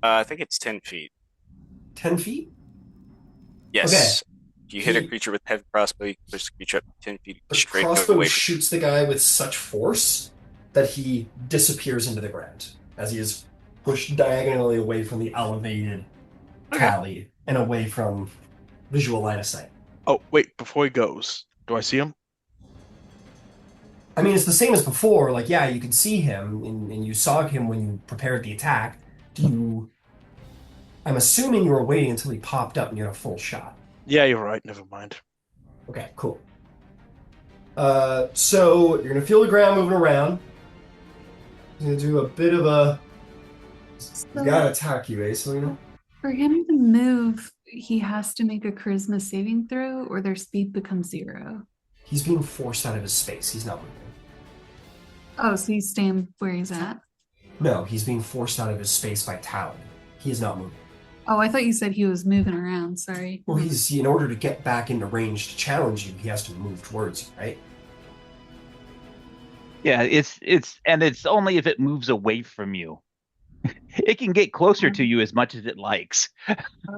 I think it's 10 feet. 10 feet? Yes. If you hit a He- creature with heavy crossbow, you can push the creature up to 10 feet The straight crossbow away. shoots the guy with such force that he disappears into the ground as he is pushed diagonally away from the elevated tally and away from visual line of sight. Oh, wait, before he goes, do I see him? I mean, it's the same as before. Like, yeah, you can see him, and you saw him when you prepared the attack. I'm assuming you were waiting until he popped up and you had a full shot. Yeah, you're right. Never mind. Okay, cool. So you're gonna feel the ground moving around. He's gonna do a bit of a. He's gotta attack you, eh, Selena? For him to move, he has to make a charisma saving throw, or their speed becomes 0. He's being forced out of his space. He's not moving. Oh, so he's staying where he's at. No, he's being forced out of his space by Talon. He is not moving. Oh, I thought you said he was moving around. Sorry. Well, in order to get back into range to challenge you, he has to move towards you, right? Yeah, it's only if it moves away from you. It can get closer to you as much as it likes.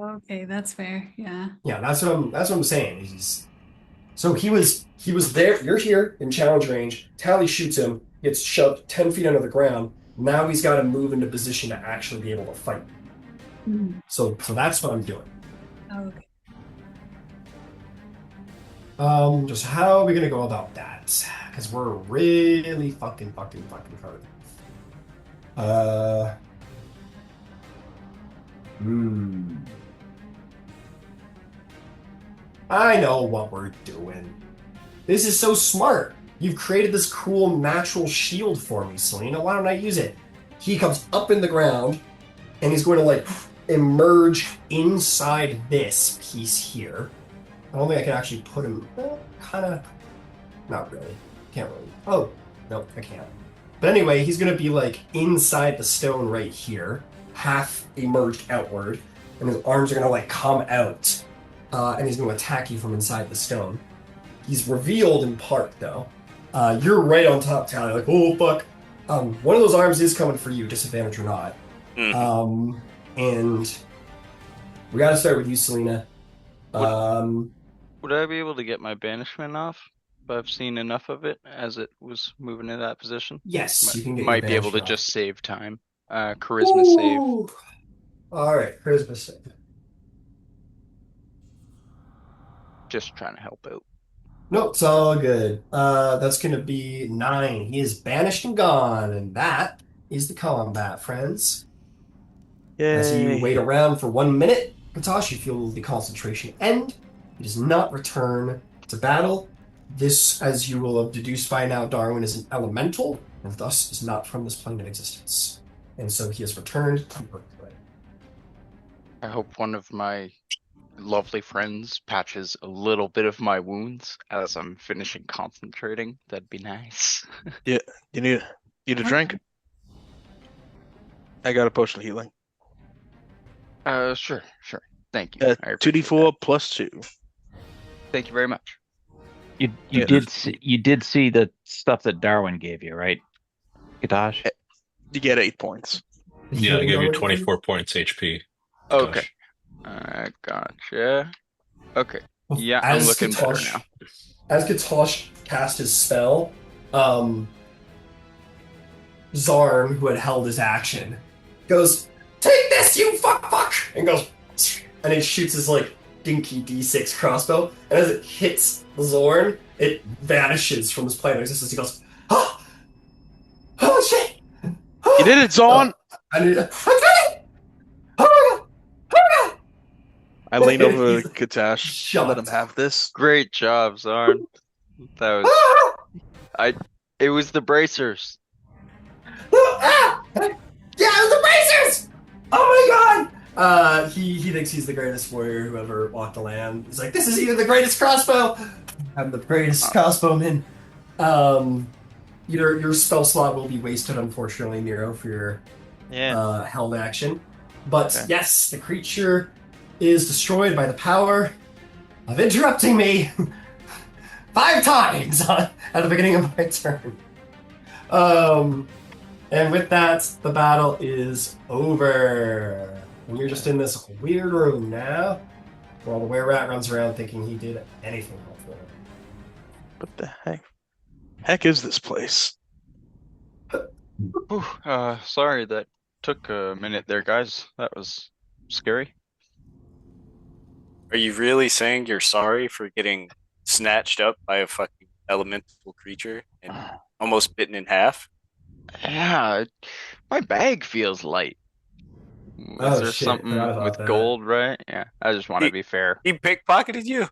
Okay, that's fair. Yeah. Yeah, that's what I'm saying. So he was there. You're here in challenge range. Tally shoots him, gets shoved 10 feet under the ground. Now he's got to move into position to actually be able to fight. Mm. So that's what I'm doing. Okay. Just how are we gonna go about that? Because we're really fucking hard. I know what we're doing. This is so smart. You've created this cool natural shield for me, Selena. Why don't I use it? He comes up in the ground, and he's going to emerge inside this piece here. I don't think I can actually put him. Kind of. Not really. Can't really. Oh, no, I can't. But anyway, he's going to be like inside the stone right here, half emerged outward, and his arms are going to like come out, and he's going to attack you from inside the stone. He's revealed in part, though. You're right on top, Tally, like, oh, fuck. One of those arms is coming for you, disadvantage or not. Mhm. And we got to start with you, Selena. Would I be able to get my banishment off if I've seen enough of it as it was moving in that position? Yes, you can get Might your be able to banishment just off. save time. Charisma save. Ooh. All right, charisma save. Just trying to help out. No, it's all good. That's going to be 9. He is banished and gone, and that is the combat, friends. As you Yay. wait around for 1 minute, Kutash, you feel the concentration end. He does not return to battle. This, as you will have deduced by now, Darwin is an elemental, and thus is not from this plane of existence. And so he has returned to Earth. I hope one of my lovely friends patches a little bit of my wounds as I'm finishing concentrating. That'd be nice. You need a drink? I got a potion of healing. Sure. Thank you. I appreciate 2d4 plus 2. that. Thank you very much. You Yeah. did see the stuff that Darwin gave you, right, Kutash? You get 8 points. Yeah, I gave you 24 points HP. Okay. Gosh. I gotcha. Okay. Well, Yeah, as I'm looking better Kutash- now. As Kutash cast his spell, Zarn, who had held his action, goes, "Take this, you fuck!" and goes, and he shoots his like dinky D6 crossbow, and as it hits Zorn, it vanishes from his plane of existence. He goes, "Oh, oh shit! You did it, Zorn! I did it! Oh my god! Oh my god!" I lean over He's to Kutash. Let him shocked. have this. Great job, Zarn. That was Ah! it was the bracers. Ah! Yeah, it was the bracers! Oh my god! He thinks he's the greatest warrior who ever walked the land. He's like, this is even the greatest crossbow! I'm the greatest crossbowman. Your spell slot will be wasted, unfortunately, Nero, for your held action. But Okay. yes, the creature is destroyed by the power of interrupting me 5 times at the beginning of my turn. And with that, the battle is over. And you're just in this weird room now, while the were-rat runs around thinking he did anything helpful. What the heck is this place? Whew, sorry that took a minute there, guys. That was scary. Are you really saying you're sorry for getting snatched up by a fucking elemental creature and almost bitten in half? Yeah, my bag feels light. Oh, Is there shit, something forgot about with that. gold, right? Yeah, I just want to be fair. He pickpocketed you.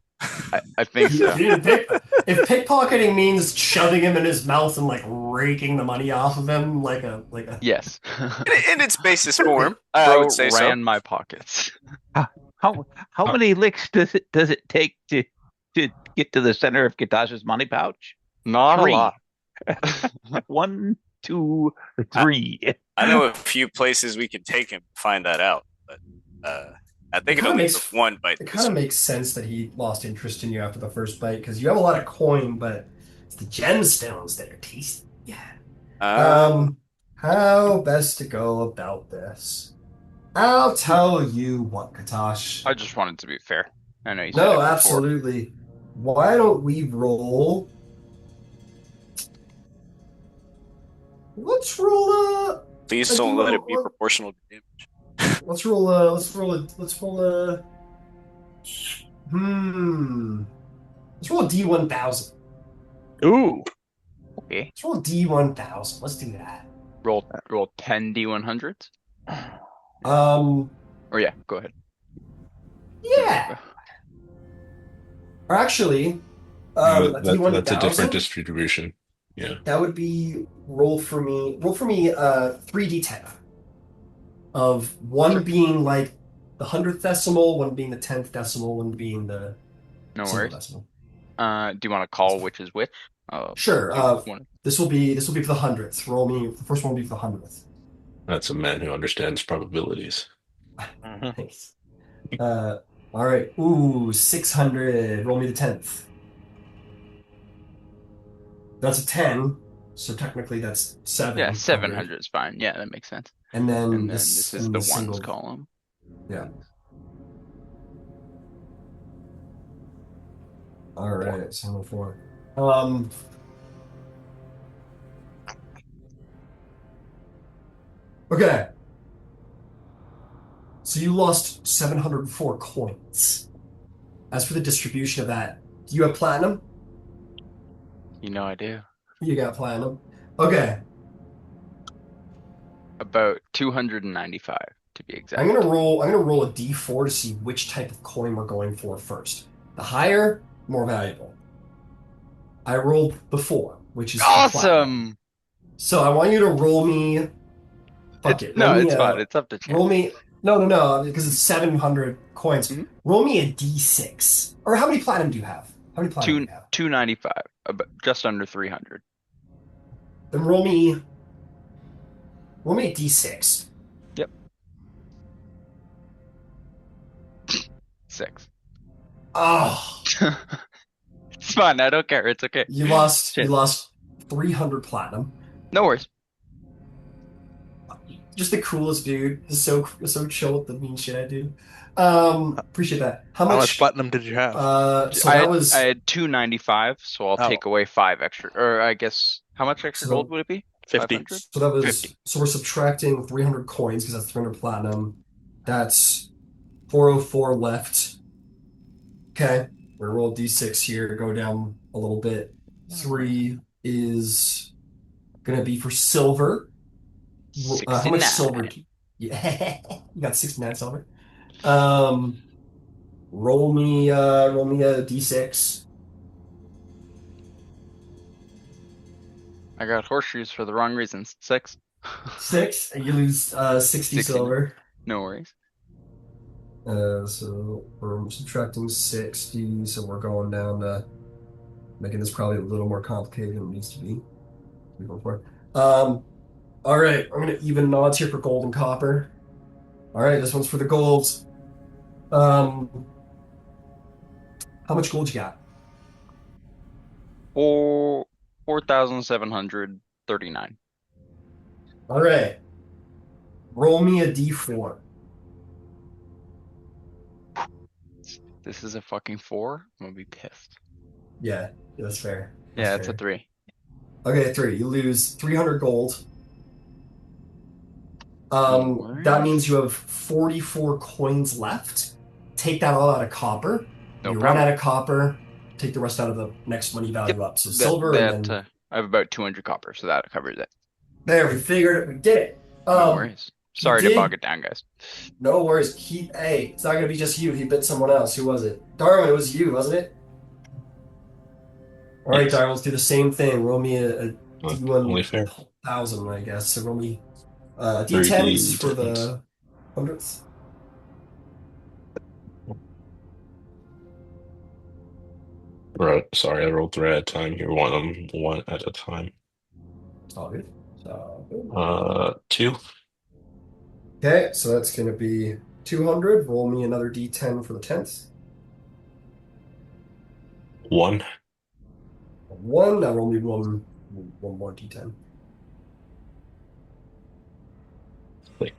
I think so. If pickpocketing means shoving him in his mouth and like raking the money off of him like a Yes. In its basest form, I Bro would say so. ran my pockets. How many licks does it take to get to the center of Kitash's money pouch? Not 3. a lot. 1, 2, 3. I know a few places we could take him to find that out, but I think it kinda only makes- took one bite. It kind of makes sense that he lost interest in you after the first bite, because you have a lot of coin, but it's the gemstones that are tasty. Yeah. How best to go about this? I'll tell you what, Kutash. I just wanted to be fair. I know you said it No, before. absolutely. Why don't we roll? Let's roll Please I don't do let it want- be proportional to damage. let's roll let's roll a let's roll a D1000. Ooh. Okay. Let's roll a D1000. Let's do that. Roll 10 D100s. Or yeah, go ahead. Yeah. Or actually, a That's a D1000, different distribution. Yeah. that would be roll for me 3d10 of one Sure. being like the 100th decimal, one being the 10th decimal, one being the No single worries. decimal. Do you want to call which is which? Sure. One. This will be for the 100th. Roll me. The first one will be for the 100th. That's a man who understands probabilities. Mhm. Thanks. All right. Ooh, 600. Roll me the 10th. That's a 10. So technically that's 700. Yeah, 700 is fine. Yeah, that makes sense. And then And then this this is and the the ones single. column. Yeah. All right. 704. Okay. So you lost 704 coins. As for the distribution of that, do you have platinum? You know I do. You got platinum. Okay. About 295 to be exact. I'm gonna roll a d4 to see which type of coin we're going for first. The higher, more valuable. I rolled the 4, which is for platinum. Awesome. So I want you to roll me. Fuck it. Roll No, me it's a. fine. It's up to chance. Roll me. No, because it's 700 coins. Mhm. Roll me a d6. Or how many platinum do you have? How many platinum do you have? 295, about just under 300. Then roll me a d6. Yep. 6. Oh, It's fine. I don't care. It's okay. you lost Shit. 300 platinum. No worries. Just the coolest dude. So chill with the mean shit I do. Appreciate that. How How much much? platinum did you have? So that was I had 295, so I'll Oh. take away 5 extra. Or I guess how much extra So- gold would it be? 50. 500? so that was 50. so we're subtracting 300 coins because that's 300 platinum. That's 404 left. Okay, we're gonna roll a d6 here. Go down a little bit. 3 is gonna be for silver. How much 69. silver? Yeah, you got 69 silver. Roll me a d6. I got horseshoes for the wrong reasons. 6. 6, and you lose 60 60. silver. No worries. So we're subtracting 60, so we're going down to making this probably a little more complicated than it needs to be. We go for it. All right, I'm gonna even odds here for gold and copper. All right, this one's for the golds. How much gold you got? 4,739. All right, roll me a d4. This is a fucking 4. I'm gonna be pissed. Yeah, that's fair. Yeah, That's it's a fair. 3. Okay, 3. You lose 300 gold. No That worries. means you have 44 coins left. Take that all out of copper. No You problem. run out of copper. Take the rest out of the next money value up. So silver, and then I have about 200 copper, so that covers it. there, we figured it. We did it. No worries. Sorry to did- bog it down, guys. No worries. Hey, it's not gonna be just you. He bit someone else. Who was it? Darwin, it was you, wasn't it? All right, Yes. Darwin, let's do the same thing. Roll me a Well, D1 only fair. 1,000, I guess. So roll me Three D10s for D10s. the 100th. Right. Sorry, I rolled 3 at a time here. One at a time. It's all good. So good. 2. Okay, so that's gonna be 200. Roll me another D10 for the 10th. 1. 1. Now roll me one more D10. 6.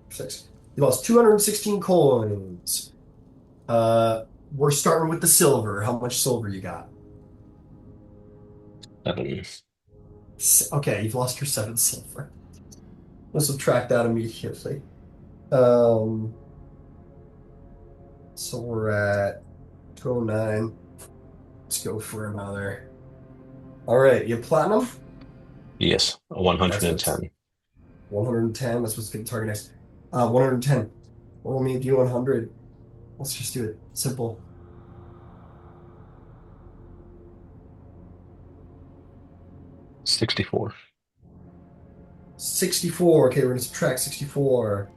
6. You lost 216 coins. We're starting with the silver. How much silver you got? 7. Okay, you've lost your 7 silver. Let's subtract that immediately. So we're at 209. Let's go for another. All right, you have platinum? Yes. 110. 110. That's what's going to target next. 110. Roll me a D100. Let's just do it. Simple. $64. 64. Okay, we're going to subtract 64.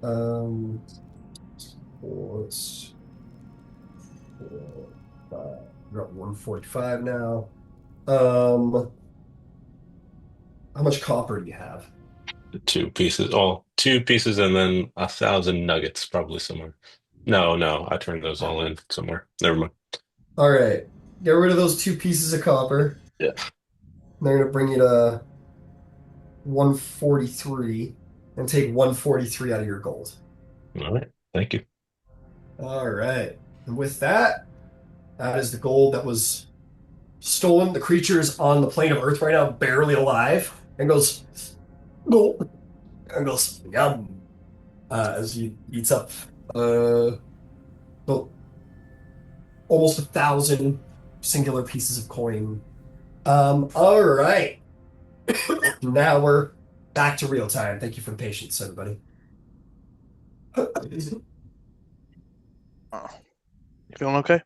Um, let's we're at 145 now. How much copper do you have? 2 pieces. Oh, 2 pieces and then 1,000 nuggets, probably somewhere. No, I turned those all in somewhere. Never mind. All right, get rid of those 2 pieces of copper. Yeah. They're gonna bring you to 143 and take 143 out of your gold. All right. Thank you. All right. And with that, that is the gold that was stolen. The creature's on the plane of Earth right now, barely alive, and goes, gold, and goes, yum, as he eats up well, almost 1,000 singular pieces of coin. All right. Now we're back to real time. Thank you for the patience, everybody. Oh. You feeling okay?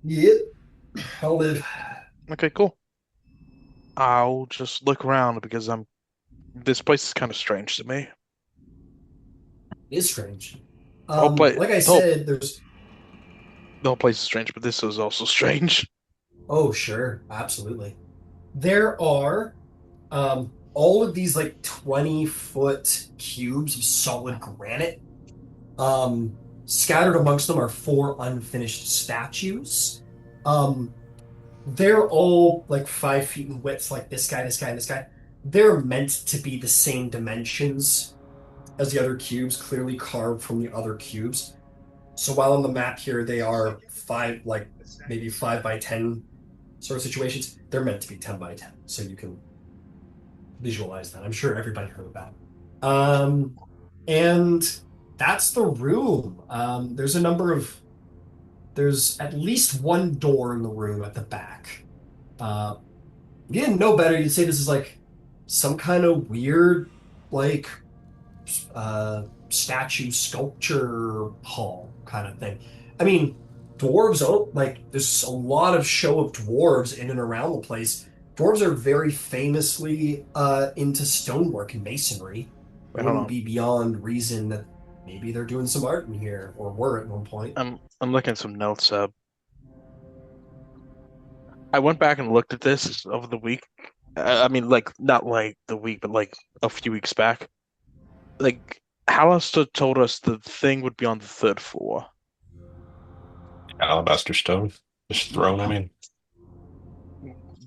Yep. I'll live. Okay, cool. I'll just look around because this place is kind of strange to me. It is strange. Like I The said, there's whole place is strange, but this is also strange. oh sure, absolutely. There are all of these like 20-foot cubes of solid granite. Scattered amongst them are 4 unfinished statues. Um, they're all like 5 feet in width, like this guy, this guy, and this guy. They're meant to be the same dimensions as the other cubes, clearly carved from the other cubes. So while on the map here they are like maybe 5 by 10 sort of situations, they're meant to be 10 by 10. So you can visualize that. I'm sure everybody heard of that. And that's the room. There's at least one door in the room at the back. You didn't know better. You'd say this is like some kind of weird, like, statue sculpture hall kind of thing. I mean, dwarves, oh, like, there's a lot of show of dwarves in and around the place. Dwarves are very famously into stonework and masonry. It Wait, hold wouldn't on. be beyond reason that maybe they're doing some art in here, or were at one point. I'm looking at some notes. I went back and looked at this over the week. I mean, like not like the week, but like a few weeks back. Like Alistair told us the thing would be on the 3rd floor. Alabaster stone. This throne, I mean.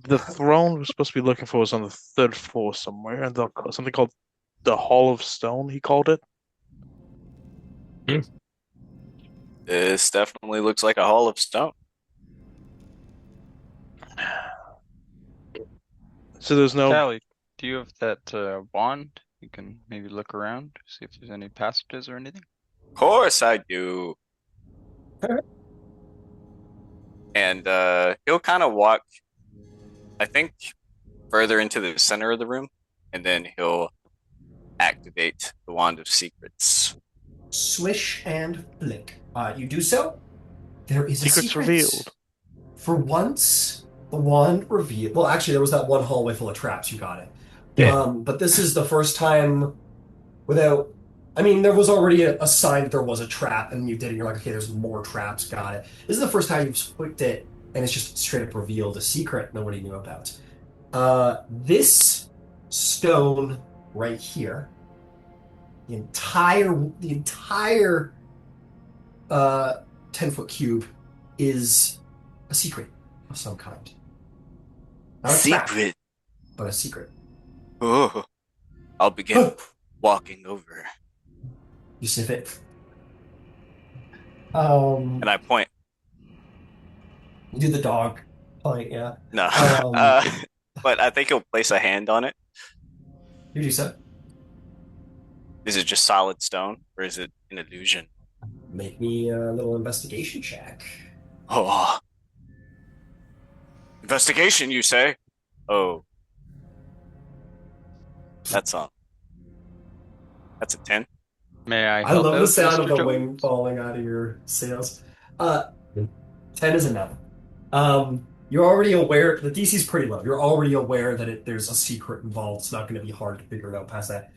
The throne we're supposed to be looking for was on the 3rd floor somewhere, and something called the Hall of Stone. He called it. This definitely looks like a hall of stone. So there's no. Callie, do you have that wand? You can maybe look around, see if there's any passages or anything. Of course I do. And he'll kind of walk, I think, further into the center of the room, and then he'll activate the Wand of Secrets. Swish and flick. You do so. There is a Secrets secret. revealed. For once, the wand revealed. Well, actually, there was that one hallway full of traps. You got it. Yeah. But this is the first time without. I mean, there was already a sign that there was a trap, and you did it. You're like, okay, there's more traps. Got it. This is the first time you've clicked it, and it's just straight up revealed a secret nobody knew about. This stone right here, the entire 10-foot cube is a secret of some kind. Not a trap, Secret. but a secret. Oh, I'll begin walking over, You sniff it. and I point. You do the dog point, yeah. No, Um, but I think he'll place a hand on it. You do so. Is it just solid stone, or is it an illusion? Make me a little investigation check. Oh, investigation, you say? Oh, that's a 10. May I I help love the out, sound of Mr. the wing Jones? falling out of your sails. 10 is enough. You're already aware, the DC's pretty low. You're already aware that there's a secret involved. It's not going to be hard to figure it out past that.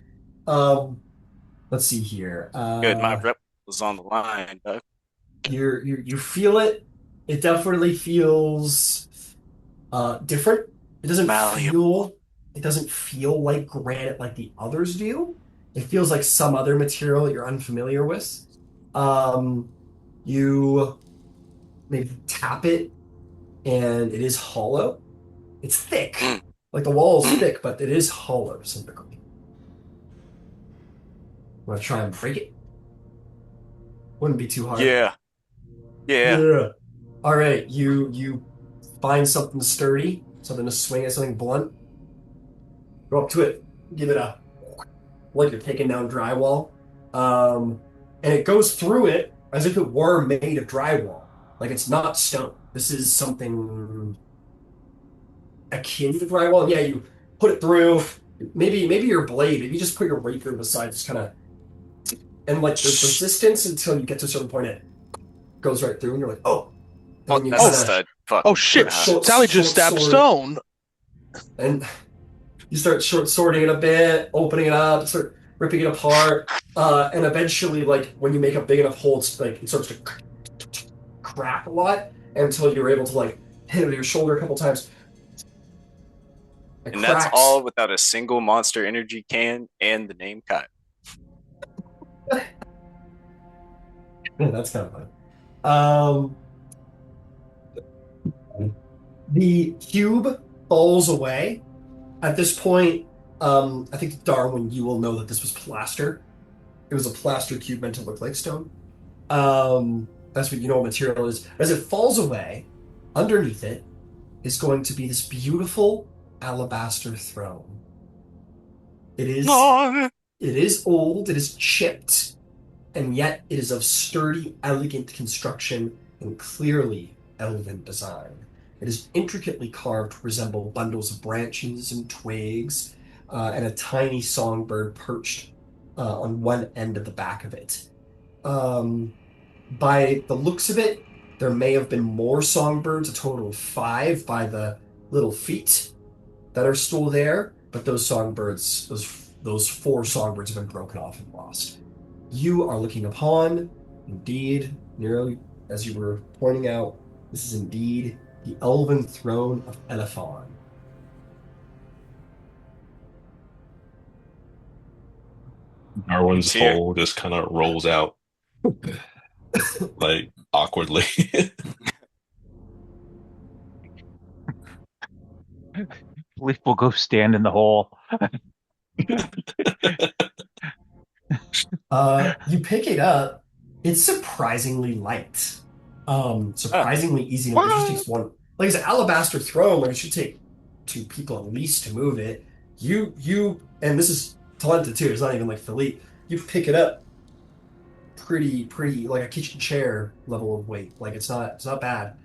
let's see here. Good, my rep was on the line, Doug. You feel it. It definitely feels different. It doesn't Malleable. feel it doesn't feel like granite like the others do. It feels like some other material that you're unfamiliar with. You maybe tap it, and it is hollow. It's thick. Mm. Like the wall is thick, but it is hollow to some degree. Want to try and break it? Wouldn't be too hard. Yeah. Yeah. Yeah. All right, you find something sturdy, something to swing at, something blunt. Go up to it, give it a like you're taking down drywall, and it goes through it as if it were made of drywall. Like it's not stone. This is something akin to drywall. Yeah, you put it through. Maybe your blade. Maybe you just put your rapier beside, just kind of, and like there's resistance until you get to a certain point. It goes right through, and you're like, oh. Oh, And you that's a kinda- stud. Fuck. Oh shit! Short- Sally just short stabbed sword. stone. And you start short sorting it a bit, opening it up, start ripping it apart, and eventually, like when you make a big enough hole, it's like it starts to crack a lot until you're able to like hit it with your shoulder a couple times. It And that's cracks. all without a single monster energy can and the name Kyle. Yeah, that's kind of fun. The cube falls away. At this point, I think Darwin, you will know that this was plaster. It was a plaster cube meant to look like stone. That's what you know what material is. As it falls away, underneath it is going to be this beautiful alabaster throne. It is old, it is chipped, and yet it is of sturdy, elegant construction and clearly elven design. It is intricately carved to resemble bundles of branches and twigs, and a tiny songbird perched on one end of the back of it. By the looks of it, there may have been more songbirds, a total of 5 by the little feet that are still there, but those songbirds, those 4 songbirds have been broken off and lost. You are looking upon, indeed, Nero, as you were pointing out, this is indeed the elven throne of Elephon. Darwin's It's here. hole just kind of rolls out, like awkwardly. Phillip will go stand in the hole. You pick it up. It's surprisingly light. Surprisingly easy. It just takes one. Like it's an alabaster throne. Like it should take 2 people at least to move it. You, and this is talented too. It's not even like Philippe. You pick it up. Pretty like a kitchen chair level of weight. Like it's not bad.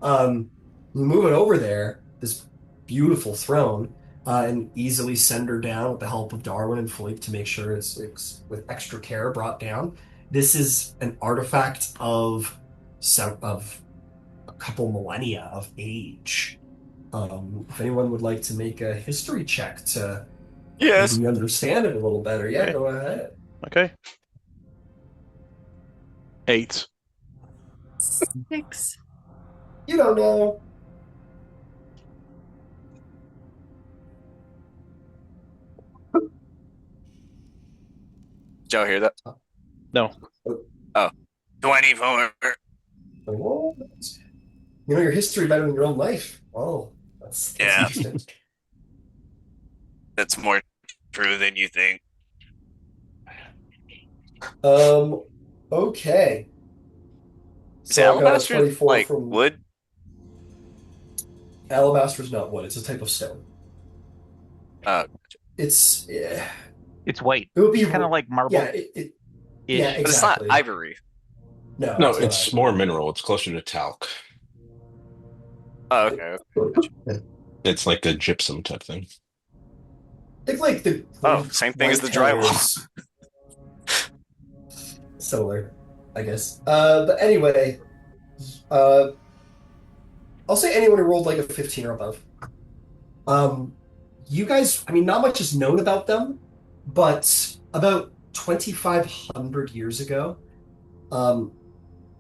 You move it over there. This beautiful throne. And easily send her down with the help of Darwin and Philippe to make sure it's with extra care brought down. This is an artifact of a couple millennia of age. If anyone would like to make a history check to Yes. maybe understand it a little better, yeah, Okay. go ahead. Okay. 8. 6. You don't know. Did y'all hear that? No. Oh. 24. Well, you know your history better than your own life. Oh, that's Yeah. interesting. That's more true than you think. Okay. Is So I got a alabaster 24 like from wood? Alabaster is not wood. It's a type of stone. Uh, It's It's white. it would be It's kind of like marble. yeah, yeah, but it's not exactly. ivory. No, No, not it's ivory. more mineral. It's closer to talc. Oh, okay. It's like a gypsum type thing. It's like the Oh, same thing as the drywall. Similar, I guess. But anyway, I'll say anyone who rolled like a 15 or above. You guys, I mean, not much is known about them, but about 2,500 years ago, um,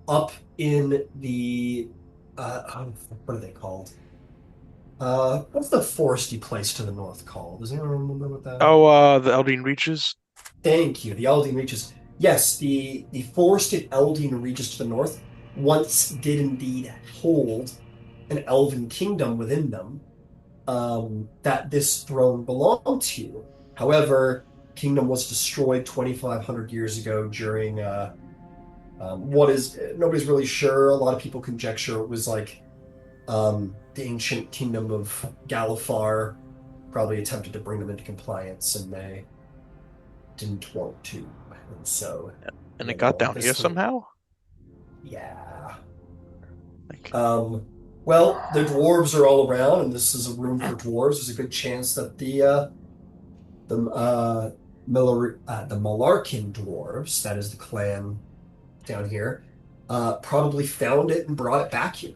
up in the what are they called? What's the foresty place to the north called? Does anyone remember what that? Oh, the Eldeen Reaches. Thank you. The Eldeen Reaches. Yes, the forested Eldeen Reaches to the north once did indeed hold an elven kingdom within them that this throne belonged to. However, kingdom was destroyed 2,500 years ago during what is nobody's really sure. A lot of people conjecture it was like the ancient kingdom of Galifar probably attempted to bring them into compliance, and they didn't want to, and so And you it got know down here this thing. somehow? Yeah. Like, Well, the dwarves are all around, and this is a room for dwarves. There's a good chance that the Malarkin dwarves, that is the clan down here, probably found it and brought it back here.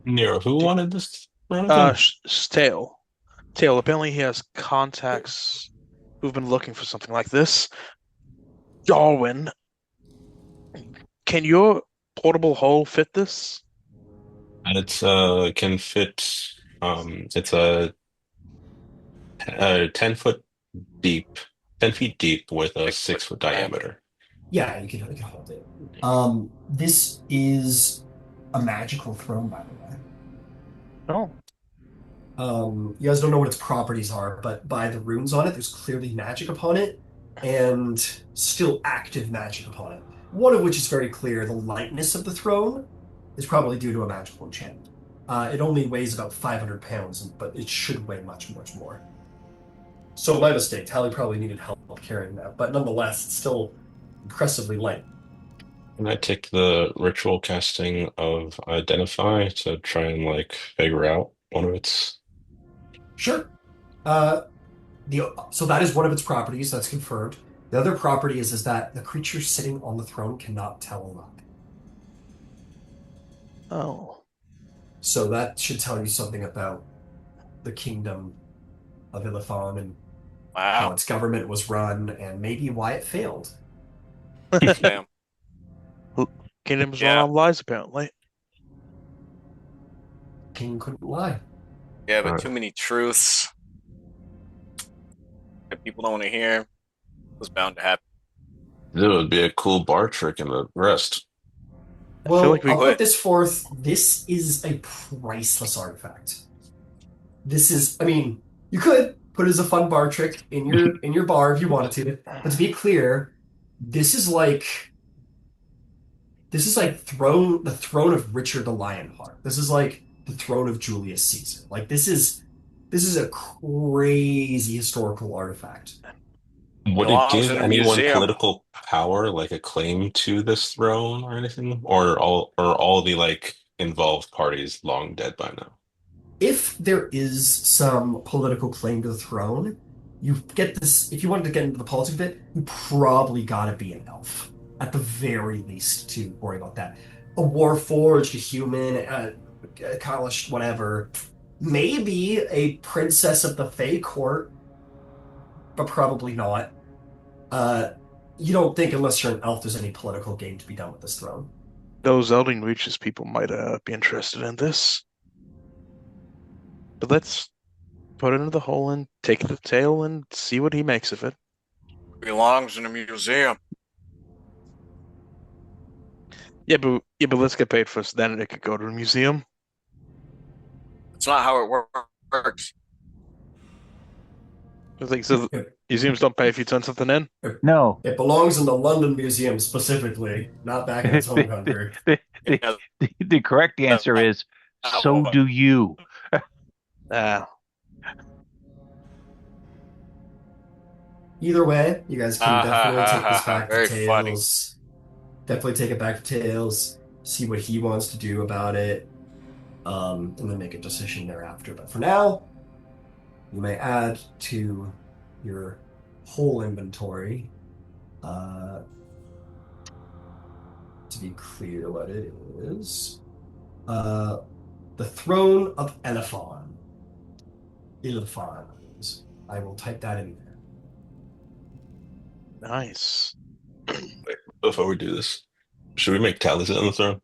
Nero, who wanted this run again? Tail. Tail, apparently he has contacts who've been looking for something like this. Darwin, can your portable hole fit this? And it's can fit it's a 10 foot deep, 10 feet deep with a 6 foot diameter. Yeah, you can hold it. This is a magical throne, by the way. Oh, You guys don't know what its properties are, but by the runes on it, there's clearly magic upon it, and still active magic upon it. One of which is very clear: the lightness of the throne is probably due to a magical enchantment. It only weighs about 500 pounds, but it should weigh much, much more. So my mistake. Tally probably needed help carrying that, but nonetheless, it's still impressively light. And I take the ritual casting of Identify to try and like figure out one of its. Sure. So that is one of its properties. That's confirmed. The other property is that the creature sitting on the throne cannot tell a lie. oh. So that should tell you something about the kingdom of Ilithon and how Wow. its government was run and maybe why it failed. Damn. Kingdoms run Yeah. on lies, apparently. King couldn't lie. Yeah, but Right. too many truths that people don't want to hear was bound to happen. It would be a cool bar trick in the rest. I feel like Well, we I'll Would. put this forth. This is a priceless artifact. This is, I mean, you could put it as a fun bar trick in your bar if you wanted to, but to be clear, this is like the throne of Richard the Lionheart. This is like the throne of Julius Caesar. Like this is a crazy historical artifact. Would it Belongs give in a anyone museum. political power, like a claim to this throne or anything? Or all the like involved parties long dead by now? If there is some political claim to the throne, you get this. If you wanted to get into the politics of it, you probably gotta be an elf at the very least to worry about that. A warforged, a human, a college, whatever. Maybe a princess of the Fae court, but probably not. Uh, you don't think unless you're an elf, there's any political game to be done with this throne. those Eldeen Reaches people might be interested in this. But let's put it in the hole and take the tail and see what he makes of it. Belongs in a museum. Yeah, but let's get paid first. Then it could go to a museum. It's not how it works. It's like so. Museums don't pay if you turn something in. No. It belongs in the London Museum specifically, not back in its home country. Yeah, The correct answer is so do you. Ah, Either way, you guys can definitely take this back to Very funny. Tails. Definitely take it back to Tails, see what he wants to do about it, and then make a decision thereafter. But for now, you may add to your whole inventory. To be clear what it is. The Throne of Elephon. Ilfon. I will type that in there. Nice. Before we do this, should we make Tally sit on the throne?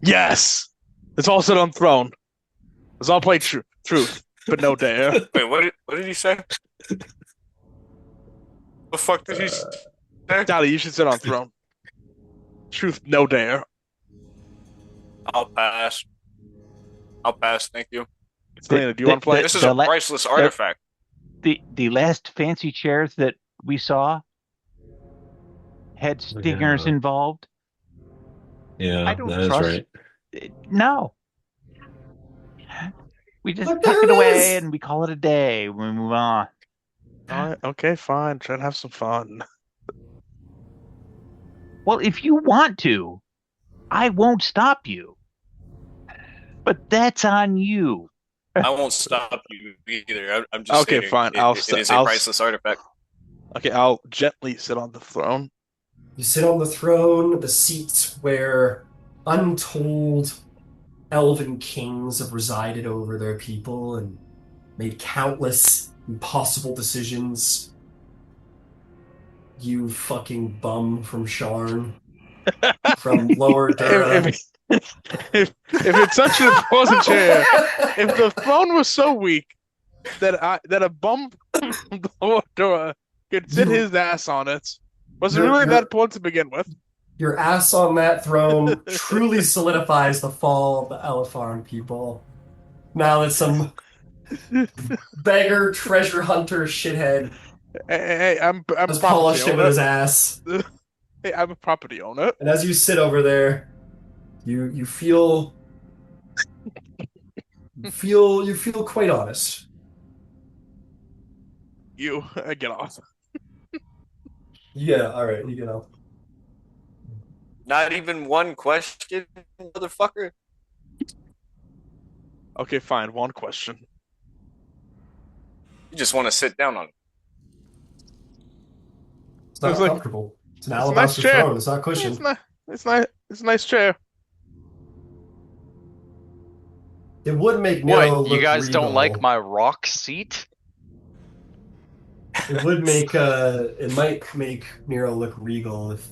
Yes. It's all sit on throne. Let's all play truth, but no dare. Wait, what did he say? The fuck did he say? Daddy, you should sit on throne. Truth, no dare. I'll pass. I'll pass, thank you. Selena, do you want to play? This is a priceless artifact. The last fancy chairs that we saw had stingers Yeah. involved. Yeah, I don't that is trust. right. No. We just Look, tuck there it it away is! and we call it a day. We move on. All right, okay, fine. Try to have some fun. Well, if you want to, I won't stop you. But that's on you. I won't stop you either. I'm just Okay, stating fine. it is a priceless artifact. Okay, I'll gently sit on the throne. You sit on the throne, the seats where untold elven kings have resided over their people and made countless impossible decisions. You fucking bum from Sharn, from Lower Dura. If it's such an important chair, if the throne was so weak that a bum from the Lower Dura could sit his ass on it, was it really that important to begin with? Your ass on that throne truly solidifies the fall of the Elefarn people. Now that some beggar treasure hunter shithead Hey, I'm has property polished it with owner. his ass. Hey, I'm a property owner. And as you sit over there, you feel quite honest. You get off. Yeah, all right, you get off. Not even one question, motherfucker. Okay, fine. One question. You just want to sit down on it. It's not It's like- comfortable. It's an it's a nice alabaster chair. throne. It's not cushioned. It's nice. It's nice. It's a nice chair. It would make Nero What? You look guys regal. don't like my rock seat? It would make it might make Nero look regal if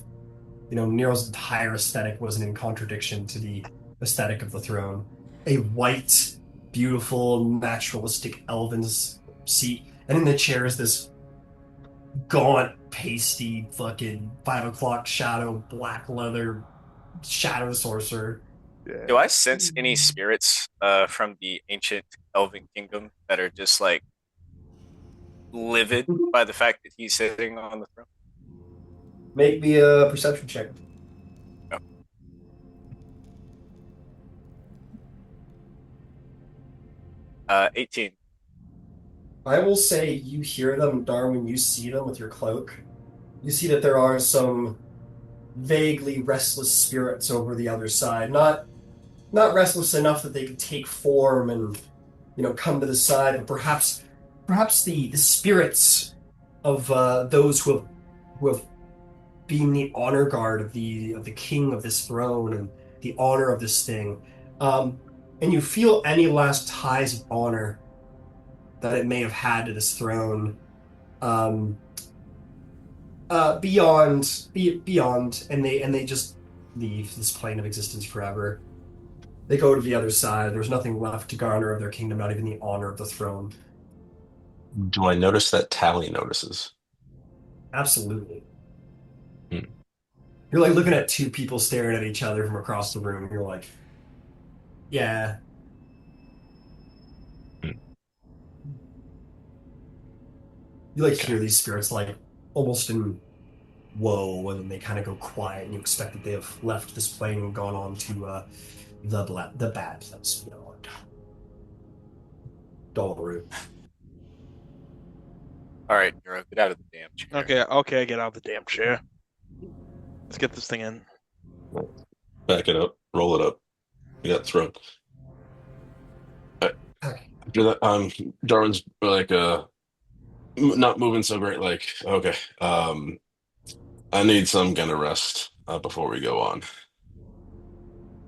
Nero's entire aesthetic wasn't in contradiction to the aesthetic of the throne. A white, beautiful, naturalistic elven seat, and in the chair is this gaunt, pasty, fucking 5 o'clock shadow, black leather shadow sorcerer. Yeah. Do I sense any spirits from the ancient elven kingdom that are just like livid by the fact that he's sitting on the throne? Make me a perception check. 18. I will say you hear them, Darwin. You see them with your cloak. You see that there are some vaguely restless spirits over the other side. Not restless enough that they could take form and come to the side, but perhaps the spirits of those who have been the honor guard of the king of this throne and the honor of this thing. And you feel any last ties of honor that it may have had to this throne beyond, and they just leave this plane of existence forever. They go to the other side. There's nothing left to garner of their kingdom, not even the honor of the throne. Do I notice that Tally notices? Absolutely. Hmm. You're like looking at two people staring at each other from across the room. You're like, yeah. You hear these spirits almost in woe, and then they kind of go quiet, and you expect that they have left this plane and gone on to the bad place beyond. Tal'Dorei. All right, Nero, get out of the damn chair. Okay, get out of the damn chair. Let's get this thing in. Back it up, roll it up. We got thrown. After that, Darwin's like not moving so great. Like, okay, I need some kind of rest before we go on.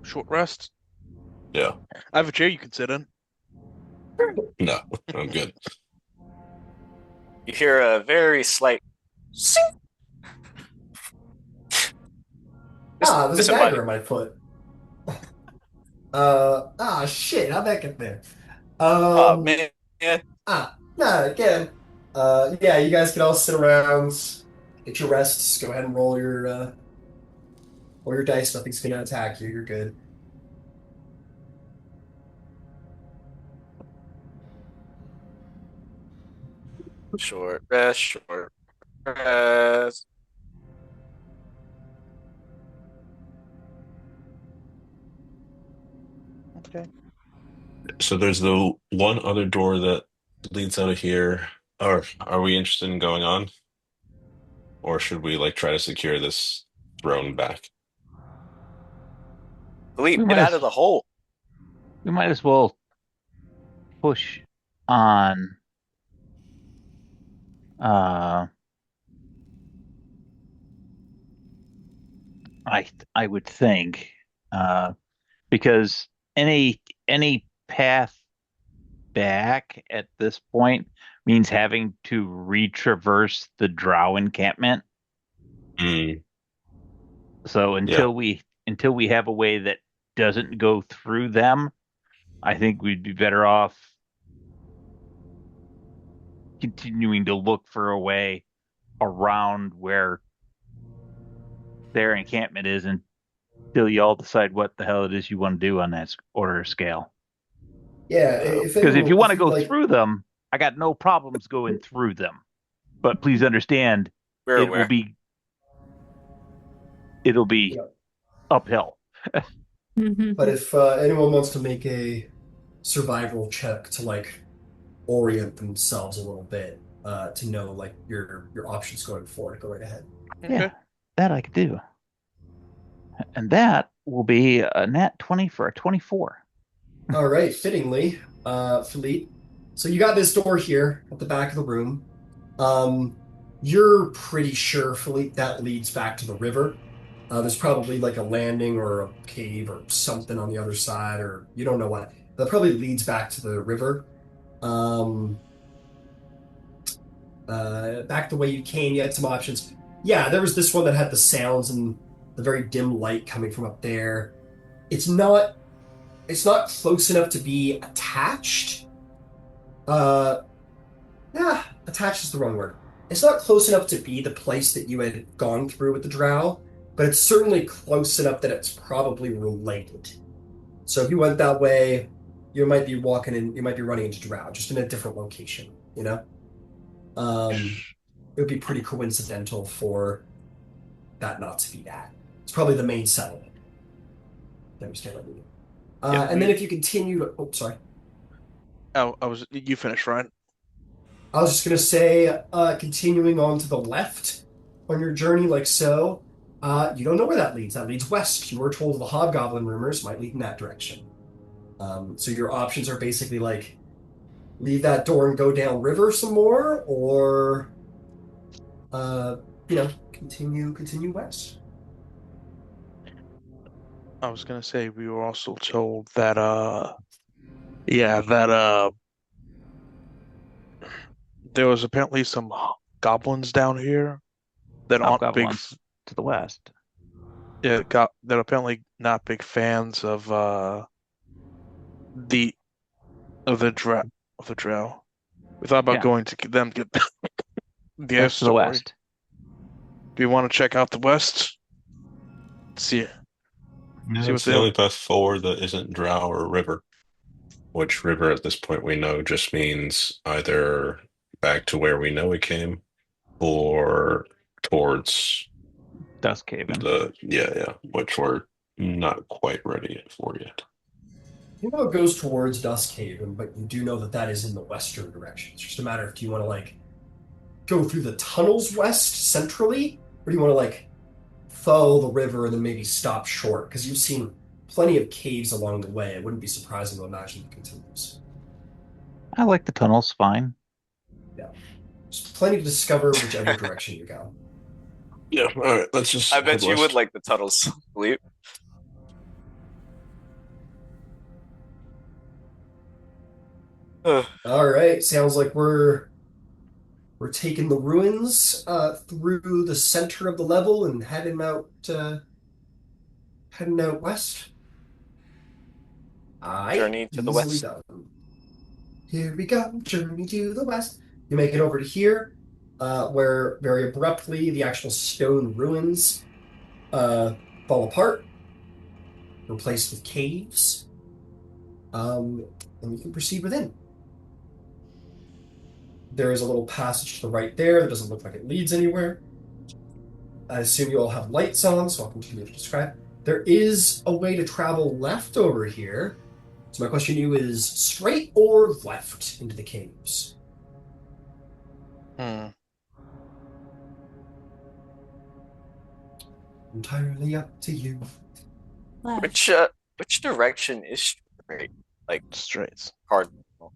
Short rest. Yeah. I have a chair you can sit in. No, I'm good. You hear a very slight sing. There's a Somebody. dagger in my foot. Shit, how'd that get there? Oh Um, man. nah, again. Yeah, you guys can all sit around, get your rests, go ahead and roll your dice. Nothing's gonna attack you. You're good. Short rest, short rest. Okay. So there's the one other door that leads out of here. Are we interested in going on? Or should we like try to secure this throne back? Philippe, We get might out as of the hole. we might as well push on. Uh, I would think, because any path back at this point means having to retraverse the Drow encampment. Hmm. So Yeah. until we have a way that doesn't go through them, I think we'd be better off continuing to look for a way around where their encampment is until you all decide what the hell it is you want to do on that order scale. Yeah, if Because if you anyone, want if to you go like, through them, I got no problems going through them. But please understand, We're it will aware. be it'll you be know, uphill. but if anyone wants to make a survival check to like orient themselves a little bit, to know like your options going forward, go right ahead. Okay. Yeah, that I could do. And that will be a nat 20 for a 24. All right, fittingly, Philippe. So you got this door here at the back of the room. Um, you're pretty sure, Philippe, that leads back to the river. There's probably like a landing or a cave or something on the other side, or you don't know what. That probably leads back to the river. Um, back the way you came, you had some options. Yeah, there was this one that had the sounds and the very dim light coming from up there. It's not it's not close enough to be attached. Uh, Attached is the wrong word. It's not close enough to be the place that you had gone through with the Drow, but it's certainly close enough that it's probably related. So if you went that way, you might be you might be running into Drow, just in a different location, you know? Um, it would be pretty coincidental for that not to be that. It's probably the main settlement. You understand what I mean? Yeah, And then if you continue to, oh, sorry. I was you finished, right? I was just gonna say, continuing on to the left on your journey, like so. You don't know where that leads. That leads west. You were told the Hobgoblin rumors might lead in that direction. So your options are basically like leave that door and go down river some more, or uh, continue west. I was gonna say we were also told that yeah, that there was apparently some goblins down here that aren't big Hobgoblins to the west. yeah, got that are apparently not big fans the of the drow of the drow. We thought about Yeah, going to get their that's to the story. west. Do you want to check out the west? See Yeah, see it's what's the there. only path forward that isn't drow or river. Which river at this point we know just means either back to where we know we came or towards Dust Cave-in. which we're not quite ready for yet. You know it goes towards Duskhaven, but you do know that that is in the western direction. It's just a matter of do you want to like go through the tunnels west centrally, or do you want to like follow the river and then maybe stop short? Because you've seen plenty of caves along the way. It wouldn't be surprising to imagine it continues. I like the tunnels fine. Yeah, there's plenty to discover whichever direction you go. Yeah, all right, let's just I head bet you would west. like the tunnels, Philippe. Ugh. All right, sounds like we're We're taking the ruins through the center of the level and heading out west. Aye, Journey to the easily west. done. Here we go, journey to the west. You make it over to here, where very abruptly the actual stone ruins fall apart, replaced with caves. And you can proceed within. There is a little passage to the right there that doesn't look like it leads anywhere. I assume you all have lights on, so I'll continue to describe. There is a way to travel left over here. So my question to you is straight or left into the caves? Entirely up to you. Left. Which direction is straight? Like Straight. cardinal.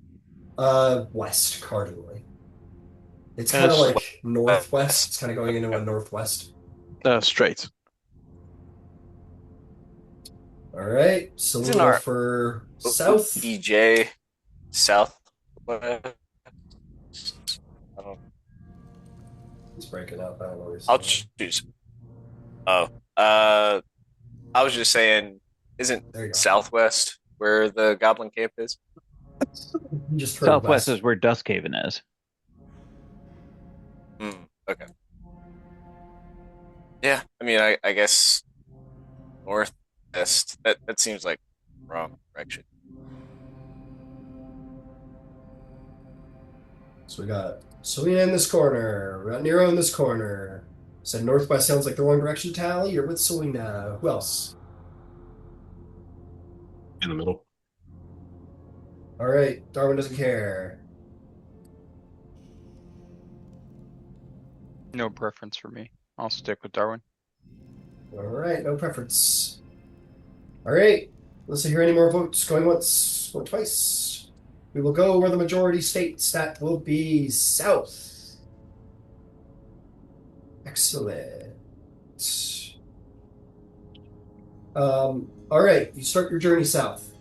West, cardinally. It's Yeah, kind of it's like northwest. It's kind of going into a northwest. Straight. All right, Isn't Selena our for south. EJ southwest? I don't. He's breaking up. I don't know what he's I'll saying. choose. Oh, I was just saying, isn't There you go. southwest where the goblin camp is? You just heard Southwest west. is where Duskhaven is. Okay. Yeah, I mean, I guess northwest. That seems like wrong direction. So we got Selena in this corner. We got Nero in this corner. Said northwest sounds like the wrong direction, Tally. You're with Selena. Who else? In the middle. All right, Darwin doesn't care. No preference for me. I'll stick with Darwin. All right, no preference. All right, let's hear any more votes going once, going twice. We will go where the majority states that will be south. Excellent. All right, you start your journey south.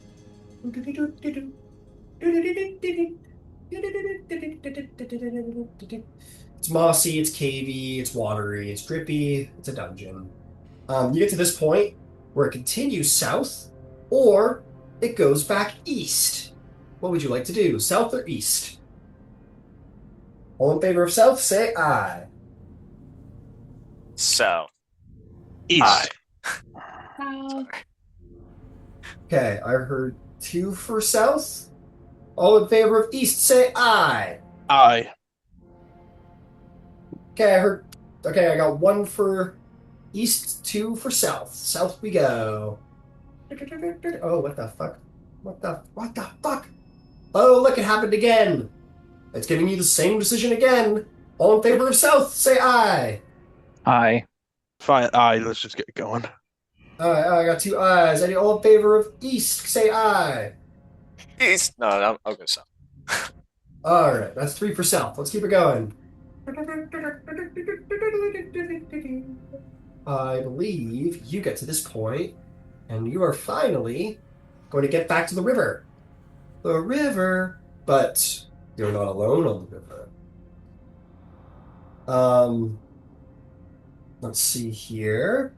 It's mossy, it's cavey, it's watery, it's drippy, it's a dungeon. You get to this point where it continues south, or it goes back east. What would you like to do, south or east? All in favor of south, say aye. South. East. South. Okay, I heard 2 for south. All in favor of east, say aye. Aye. Okay, I got 1 for east, 2 for south. South we go. Oh, what the fuck? What the fuck? Oh, look, it happened again. It's giving you the same decision again. All in favor of south, say aye. Aye. Fine. Aye. Let's just get going. I got 2 ayes. Any all in favor of east, say aye. East. No, I'll go south. All right, that's 3 for south. Let's keep it going. I believe you get to this point, and you are finally going to get back to the river. The river, but you're not alone on the river. Let's see here.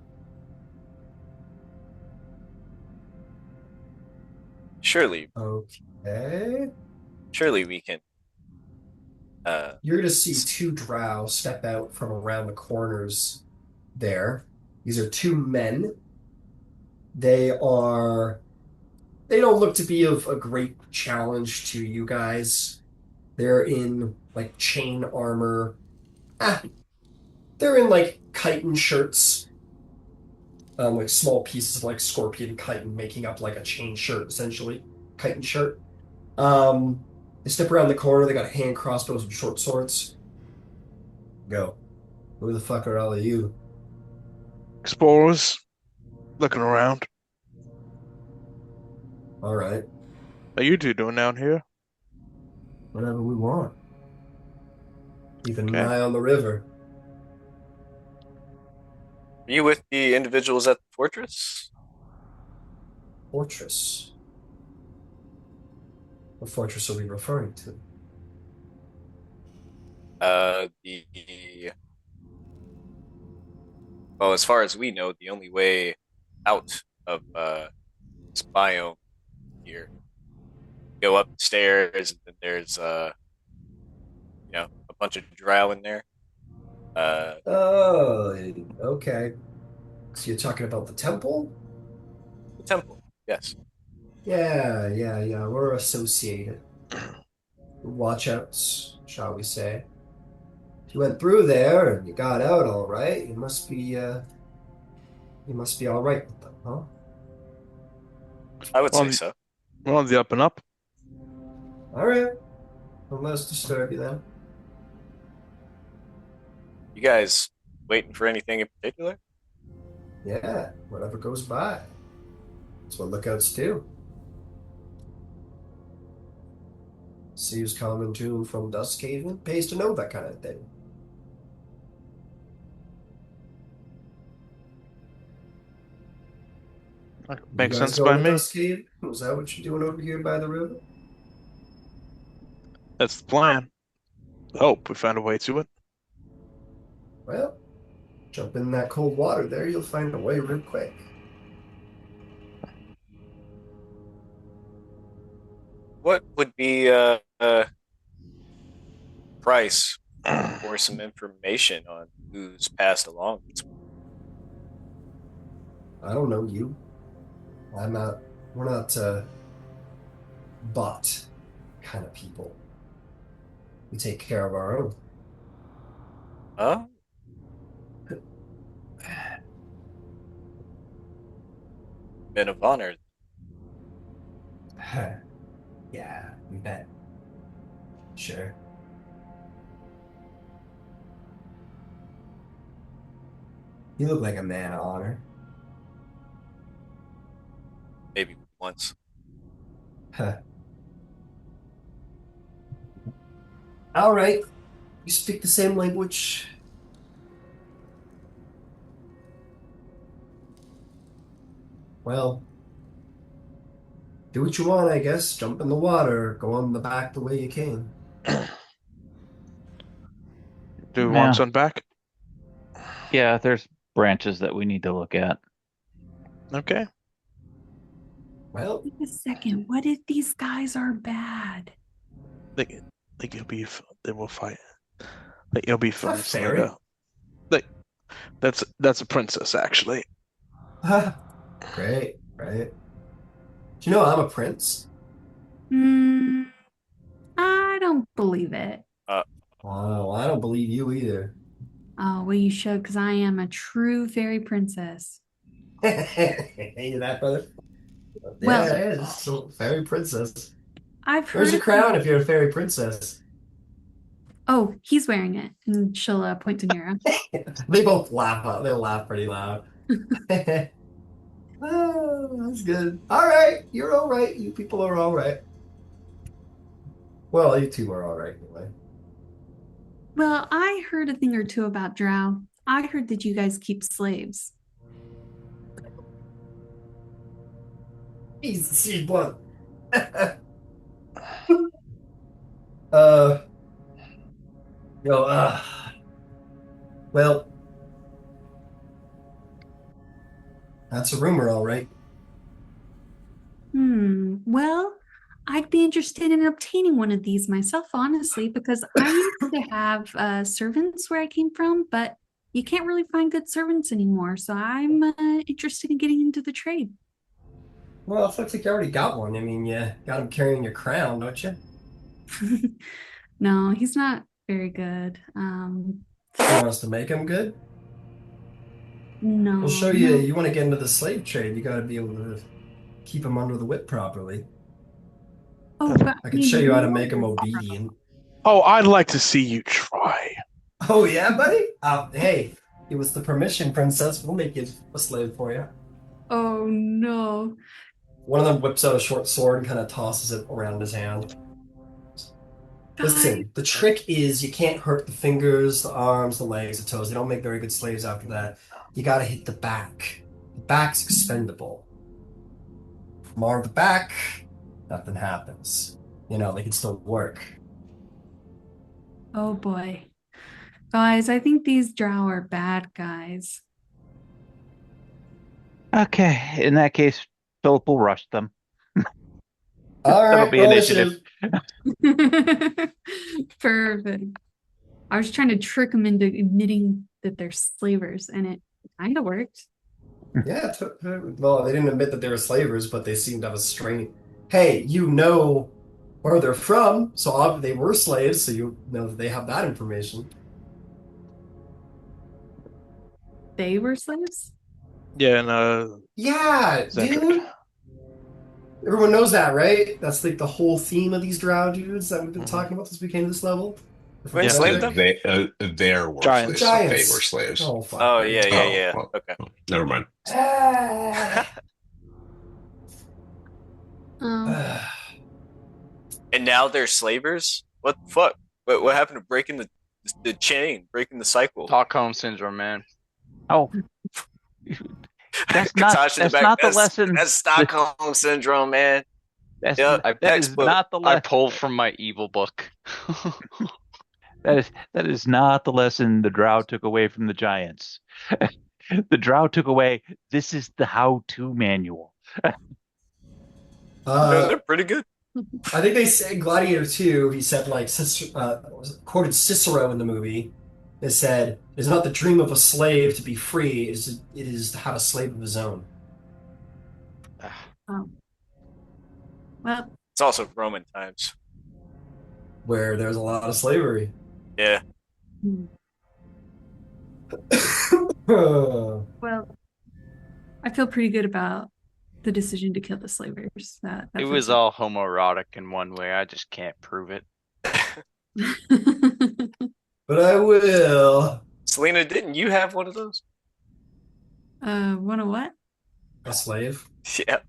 Surely Okay. we can. You're going to see 2 drow step out from around the corners there. These are 2 men. They don't look to be of a great challenge to you guys. They're in like chain armor. They're in like chitin shirts. Like small pieces of like scorpion chitin making up like a chain shirt, essentially. Chitin shirt. They step around the corner, they got hand crossbows and short swords. Go. Who the fuck are all of you? Explorers. Looking around. All right. What are you two doing down here? Whatever we want. Keeping an Okay. eye on the river. Are you with the individuals at the fortress? Fortress. What fortress are we referring to? The well, as far as we know, the only way out of this biome here, go upstairs, and then there's a bunch of drow in there. Uh, Oh, okay. So you're talking about the temple? the temple, yes. Yeah. We're associated. Watchouts, shall we say. If you went through there and you got out all right, you must be all right with them, huh? I would We're on say the, so. we're on the up and up. All right. Well, let's disturb you then. You guys waiting for anything in particular? Yeah, whatever goes by. That's what lookouts do. See who's coming to and from Duskhaven, pays to know that kind of thing. You Makes guys sense by going to me. Duskhaven? Is that what you're doing over here by the river? That's the plan. Hope we find a way to it. Well, jump in that cold water there, you'll find a way real quick. What would be price for some information on who's passed along? I don't know you. We're not bought kind of people. We take care of our own. Huh? Men of honor. Yeah, we bet. Sure. You look like a man of honor. Maybe once. Huh. All right. You speak the same language. Well, do what you want, I guess. Jump in the water, go on the back the way you came. Do we want Yeah. sun back? Yeah, there's branches that we need to look at. Okay. Well, Wait a second. What if these guys are bad? Like they will fight. Like it'll be fun, not fairy. Selena. Like that's a princess actually. Great, right? Do you know I'm a prince? Hmm, I don't believe it. Oh, I don't believe you either. Oh, well, you should, because I am a true fairy princess. Hey, that brother. Well, Yeah, it is. So, fairy princess. I've Where's heard your of crown if you're a fairy princess? Oh, he's wearing it. And she'll point to Nero. They both laugh out. They'll laugh pretty loud. Oh, that's good. All right, you're all right. You people are all right. Well, you two are all right anyway. Well, I heard a thing or two about Drow. I heard that you guys keep slaves. She's blunt. uh, yo, well, that's a rumor, all right. Well, I'd be interested in obtaining one of these myself, honestly, because I used to have servants where I came from, but you can't really find good servants anymore. So I'm interested in getting into the trade. Well, it looks like you already got one. I mean, you got him carrying your crown, don't you? No, he's not very good. You want us to make him good? No. We'll show you. You want to get into the slave trade, you got to be able to keep him under the whip properly. Oh, but I can show you how to make him obedient. Oh, I'd like to see you try. Oh, yeah, buddy? Hey, it was the permission, princess. We'll make you a slave for you. Oh no. One of them whips out a short sword and kind of tosses it around his hand. Listen, the trick is you can't hurt the fingers, the arms, the legs, the toes. They don't make very good slaves after that. You gotta hit the back. The back's expendable. More of the back, nothing happens. You know, they can still work. Oh boy. Guys, I think these drow are bad guys. Okay, in that case, Philip will rush them. All That'll right, be roll initiative. Perfect. I was trying to trick them into admitting that they're slavers, and it kind of worked. Yeah, well, they didn't admit that they were slavers, but they seemed to have a strain. Hey, you know where they're from, so they were slaves, so you know that they have that information. They were slaves? Yeah, and Yeah, Zendrick. dude. Everyone knows that, right? That's like the whole theme of these drow dudes that we've been talking about since we came to this level. Who Yeah. enslaved them? There were Giants. slaves. They Giants. were slaves. Oh, fuck. Oh yeah, yeah, Oh, yeah. well, Okay. never mind. Oh, And now they're slavers? What the fuck? What happened to breaking the chain, breaking the cycle? Stockholm syndrome, man. Oh, that's not Kutash in the that's back. not the lesson. That's Stockholm syndrome, man. That's Yep, that is textbook. not the I lesson. pulled from my evil book. That is not the lesson the Drow took away from the Giants. The Drow took away, this is the how-to manual. They're pretty good. I think they said Gladiator 2, he said, like, quoted Cicero in the movie. It said, "It's not the dream of a slave to be free, it is to have a slave of his own." oh. Well, It's also Roman times. Where there's a lot of slavery. Yeah. Oh, well, I feel pretty good about the decision to kill the slavers. That It feels was all homoerotic in one way. I just can't prove it. but I will. Selena, didn't you have one of those? One of what? A slave? Yeah.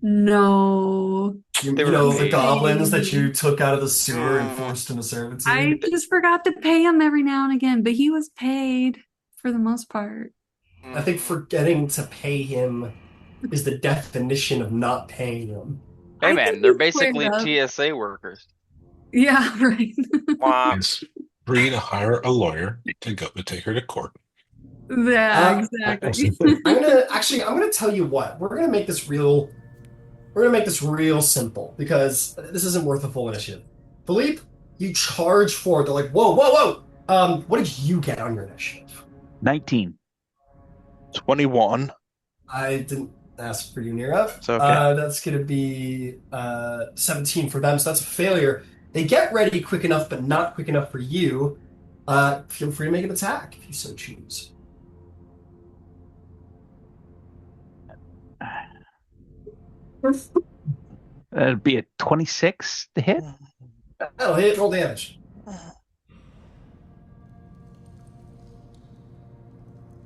No. You They were know the paid. goblins that you took out of the sewer and forced into servitude? I just forgot to pay him every now and again, but he was paid for the most part. I think forgetting to pay him is the definition of not paying him. Hey I man, think they're he squared basically up. TSA workers. Yeah, right. Wah. It's free to hire a lawyer to go to take her to court. Yeah, exactly. I'm gonna tell you what. We're gonna make this real simple because this isn't worth a full initiative. Philippe, you charge forward. They're like, whoa, whoa, whoa. What did you get on your initiative? 19. 21. I didn't ask for you, Nira. It's okay. That's gonna be 17 for them, so that's a failure. They get ready quick enough, but not quick enough for you. Feel free to make an attack if you so choose. That'd be a 26 to hit. That'll hit. Roll damage.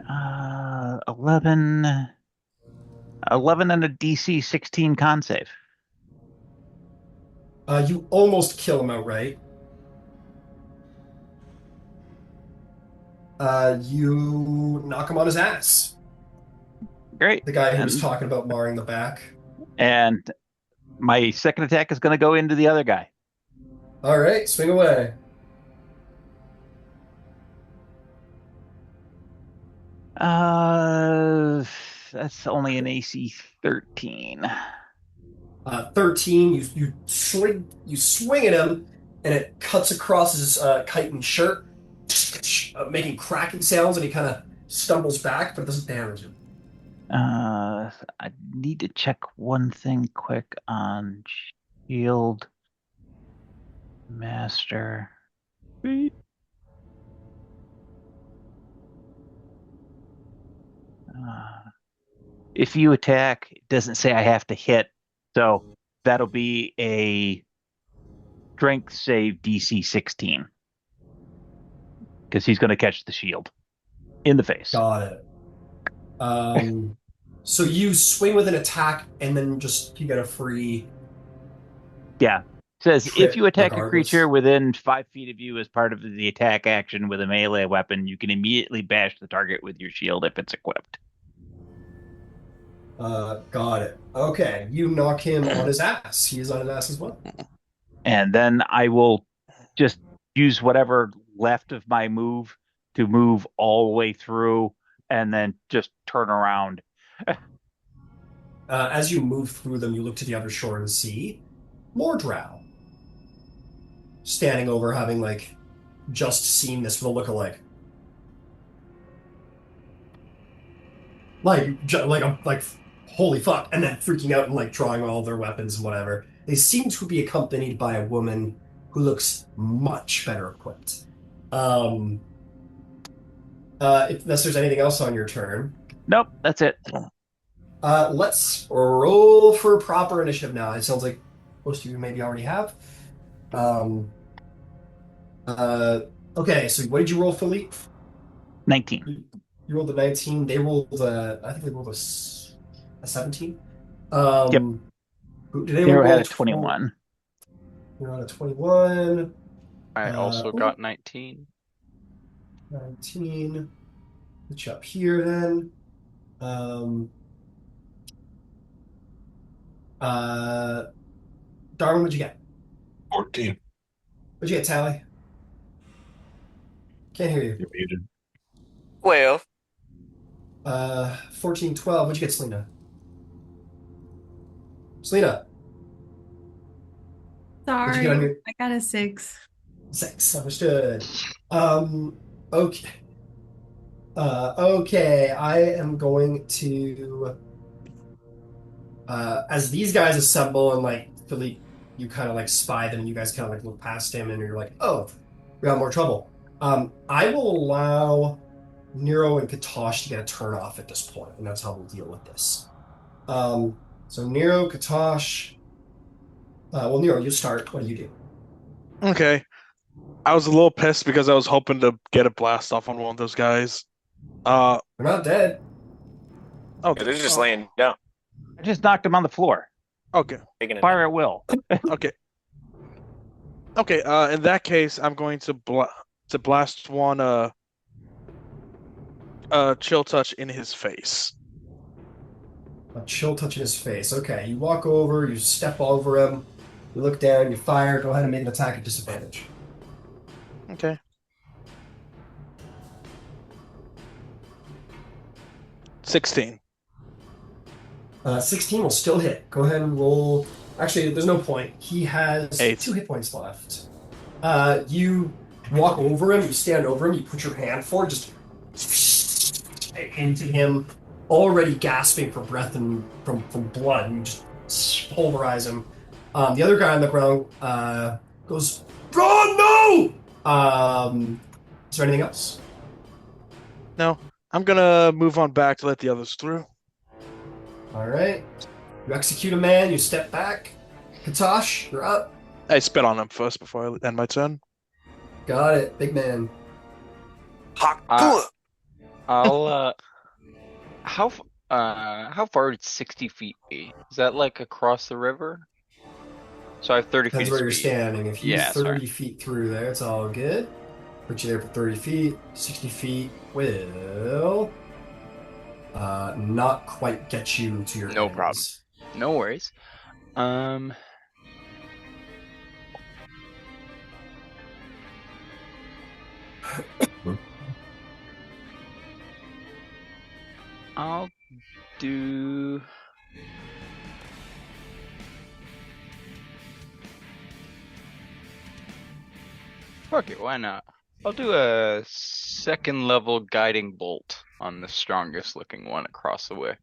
11 and a DC 16 con save. You almost kill him outright. You knock him on his ass. Great. The guy who was talking about marring the back. And my second attack is going to go into the other guy. All right, swing away. That's only an AC 13. 13. You swing at him, and it cuts across his chitin shirt, making cracking sounds, and he kind of stumbles back, but it doesn't damage him. I need to check one thing quick on shield master. If you attack, it doesn't say I have to hit, so that'll be a strength save DC 16 because he's going to catch the shield in the face. Got it. So you swing with an attack, and then you get a free. Yeah. It says Crit, if you attack regardless. a creature within 5 feet of you as part of the attack action with a melee weapon, you can immediately bash the target with your shield if it's equipped. Got it. Okay, you knock him on his ass. He is on his ass as well. And then I will just use whatever left of my move to move all the way through and then just turn around. As you move through them, you look to the other shore and see more Drow standing over, having like just seen this with a lookalike. Like holy fuck, and then freaking out and like drawing all their weapons and whatever. They seem to be accompanied by a woman who looks much better equipped. Unless there's anything else on your turn, Nope, that's it. let's roll for proper initiative now. It sounds like most of you maybe already have. Okay, so what did you roll, Philippe? 19. You rolled a 19. They rolled I think they rolled a 17. Yep. Did they Hero roll had a a 21. You're on a 21. I also got 19. 19. Put you up here then. Darwin, what'd you get? 14. What'd you get, Tally? Can't hear you. You're muted. 12. 14, 12. What'd you get, Selena? Selena, what'd you get on Sorry, your I got a 6. 6? Understood. Okay. Okay, I am going to as these guys assemble and like Philippe, you kind of like spy them and you guys kind of like look past him and you're like, oh, we got more trouble. I will allow Nero and Kutash to get a turn off at this point, and that's how we'll deal with this. So Nero, Kutash, well, Nero, you start. What do you do? Okay. I was a little pissed because I was hoping to get a blast off on one of those guys. They're not dead. Oh, Yeah, they're just laying down. I just knocked him on the floor. Okay. Taking it Fire at will. Okay. Okay. In that case, I'm going to blast one chill touch in his face. A chill touch in his face. Okay, you walk over, you step over him, you look down, you fire. Go ahead and make an attack at disadvantage. Okay. $16. 16 will still hit. Go ahead and roll. Actually, there's no point. He has 8. 2 hit points left. You walk over him, you stand over him, you put your hand forward, just into him, already gasping for breath and from blood. You just pulverize him. The other guy on the ground goes, "Oh no!" Is there anything else? No, I'm gonna move on back to let the others through. All right. You execute a man. You step back. Kutash, you're up. I spit on him first before I end my turn. Got it, big man. I'll how far would 60 feet be? Is that like across the river? So I have 30 Depends feet where of you're speed. standing. If you're Yeah, 30 sorry. feet through there, it's all good. Put you there for 30 feet. 60 feet will not quite get you to your No ends. problem. No worries. I'll do. Fuck it, why not? I'll do a second level guiding bolt on the strongest looking one across the way.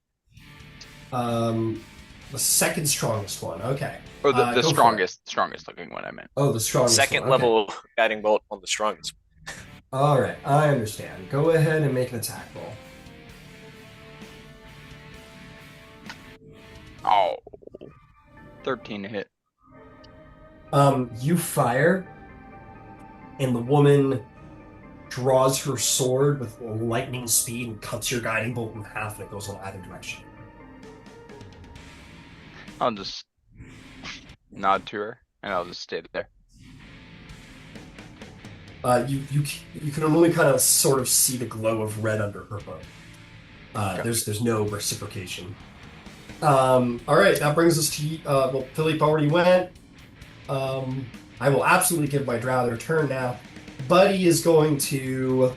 The second strongest one. Okay. Or the Go for strongest looking one I meant. Oh, the strongest Second one. Okay. level guiding bolt on the strongest. All right, I understand. Go ahead and make an attack roll. Oh. 13 to hit. You fire, and the woman draws her sword with lightning speed and cuts your guiding bolt in half, and it goes in either direction. I'll just nod to her and I'll just stay there. You can only kind of sort of see the glow of red under her bow. There's no reciprocation. All right, that brings us to well, Philippe already went. I will absolutely give my Drow their turn now. Buddy is going to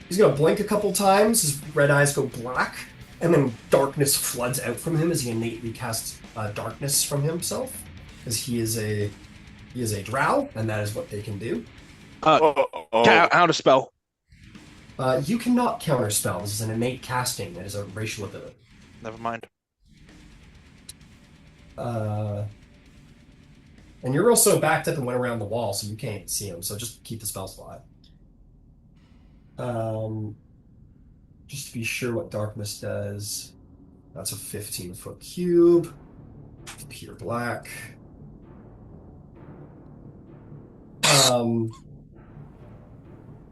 he's gonna blink a couple times, his red eyes go black, and then darkness floods out from him as he innately casts darkness from himself. Because he is a drow, and that is what they can do. Counter spell. You cannot counterspell. This is an innate casting. It is a racial ability. Never mind. And you're also backed up and went around the wall, so you can't even see him. So just keep the spell slot. Just to be sure what darkness does. That's a 15-foot cube. Pure black.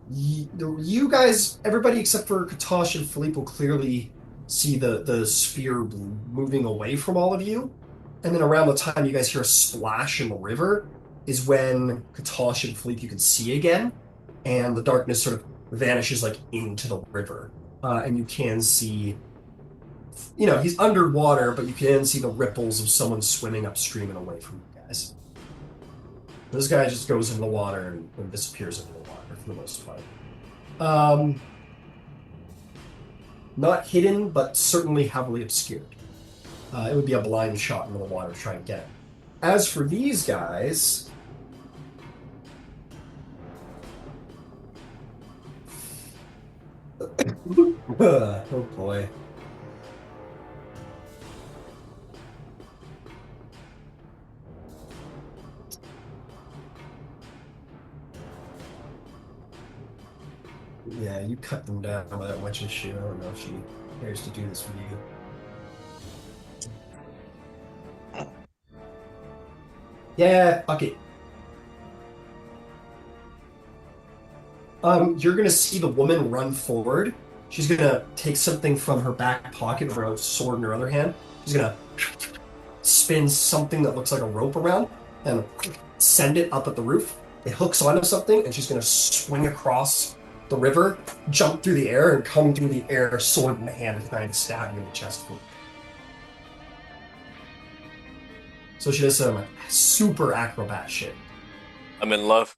You guys, everybody except for Kutash and Phillip will clearly see the spear moving away from all of you. And then around the time you guys hear a splash in the river is when Kutash and Phillip you can see again. And the darkness sort of vanishes like into the river. And you can see, he's underwater, but you can see the ripples of someone swimming upstream and away from you guys. This guy just goes into the water and disappears into the water for the most part. Not hidden, but certainly heavily obscured. It would be a blind shot into the water to try and get it. As for these guys, oh boy. Yeah, you cut them down without much issue. I don't know if she cares to do this for you. Yeah, fuck it. You're gonna see the woman run forward. She's gonna take something from her back pocket with her sword in her other hand. She's gonna spin something that looks like a rope around and send it up at the roof. It hooks onto something, and she's gonna swing across the river, jump through the air, and come through the air, sword in the hand, and trying to stab you in the chest. So she does some super acrobat shit. I'm in love.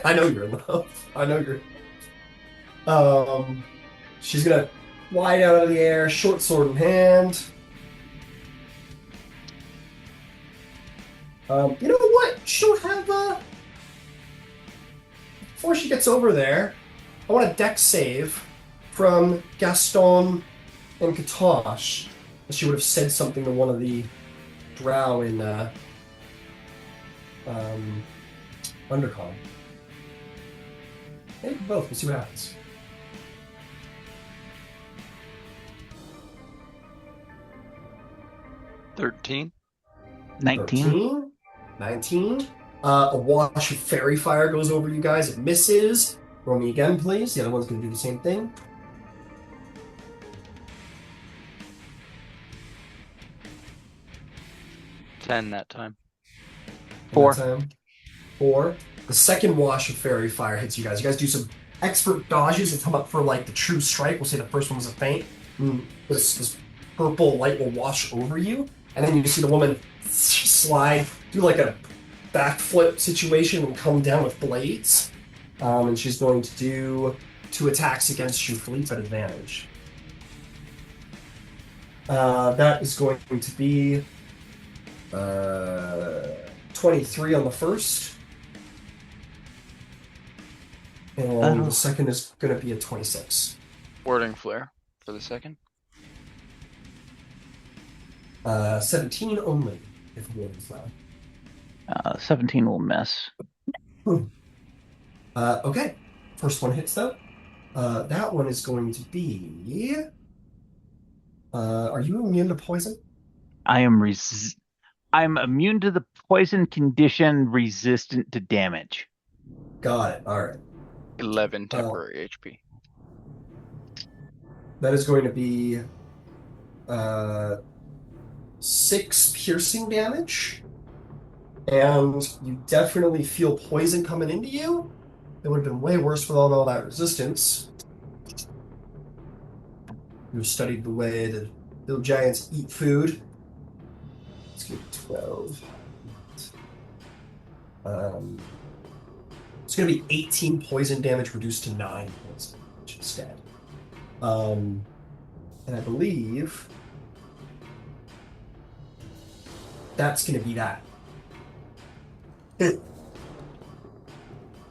I know you're in love. I know you're. She's gonna fly out of the air, short sword in hand. You know what? She'll have before she gets over there, I want a dex save from Gaston and Kutash. She would have said something to one of the Drow in Undercon. Maybe both. We'll see what happens. $13. 19. 19. A wash of fairy fire goes over you guys. It misses. Roll me again, please. The other one's going to do the same thing. $10 that time. 4. That time. 4. The second wash of fairy fire hits you guys. You guys do some expert dodges and come up for like the true strike. We'll say the first one was a feint. This purple light will wash over you, and then you see the woman slide, do like a backflip situation and come down with blades. And she's going to do 2 attacks against you, Phillip, at advantage. That is going to be 23 on the first. And the second is going to be a 26. Warding flare for the second. 17 only, if warding flare. 17 will miss. Okay. First one hits, though. That one is going to be... are you immune to poison? I'm immune to the poison condition, resistant to damage. Got it. All right. 11 temporary HP. That is going to be 6 piercing damage. And you definitely feel poison coming into you. It would have been way worse without all that resistance. You've studied the way that little giants eat food. Let's get 12. It's going to be 18 poison damage reduced to 9 poison damage instead. And I believe that's going to be that.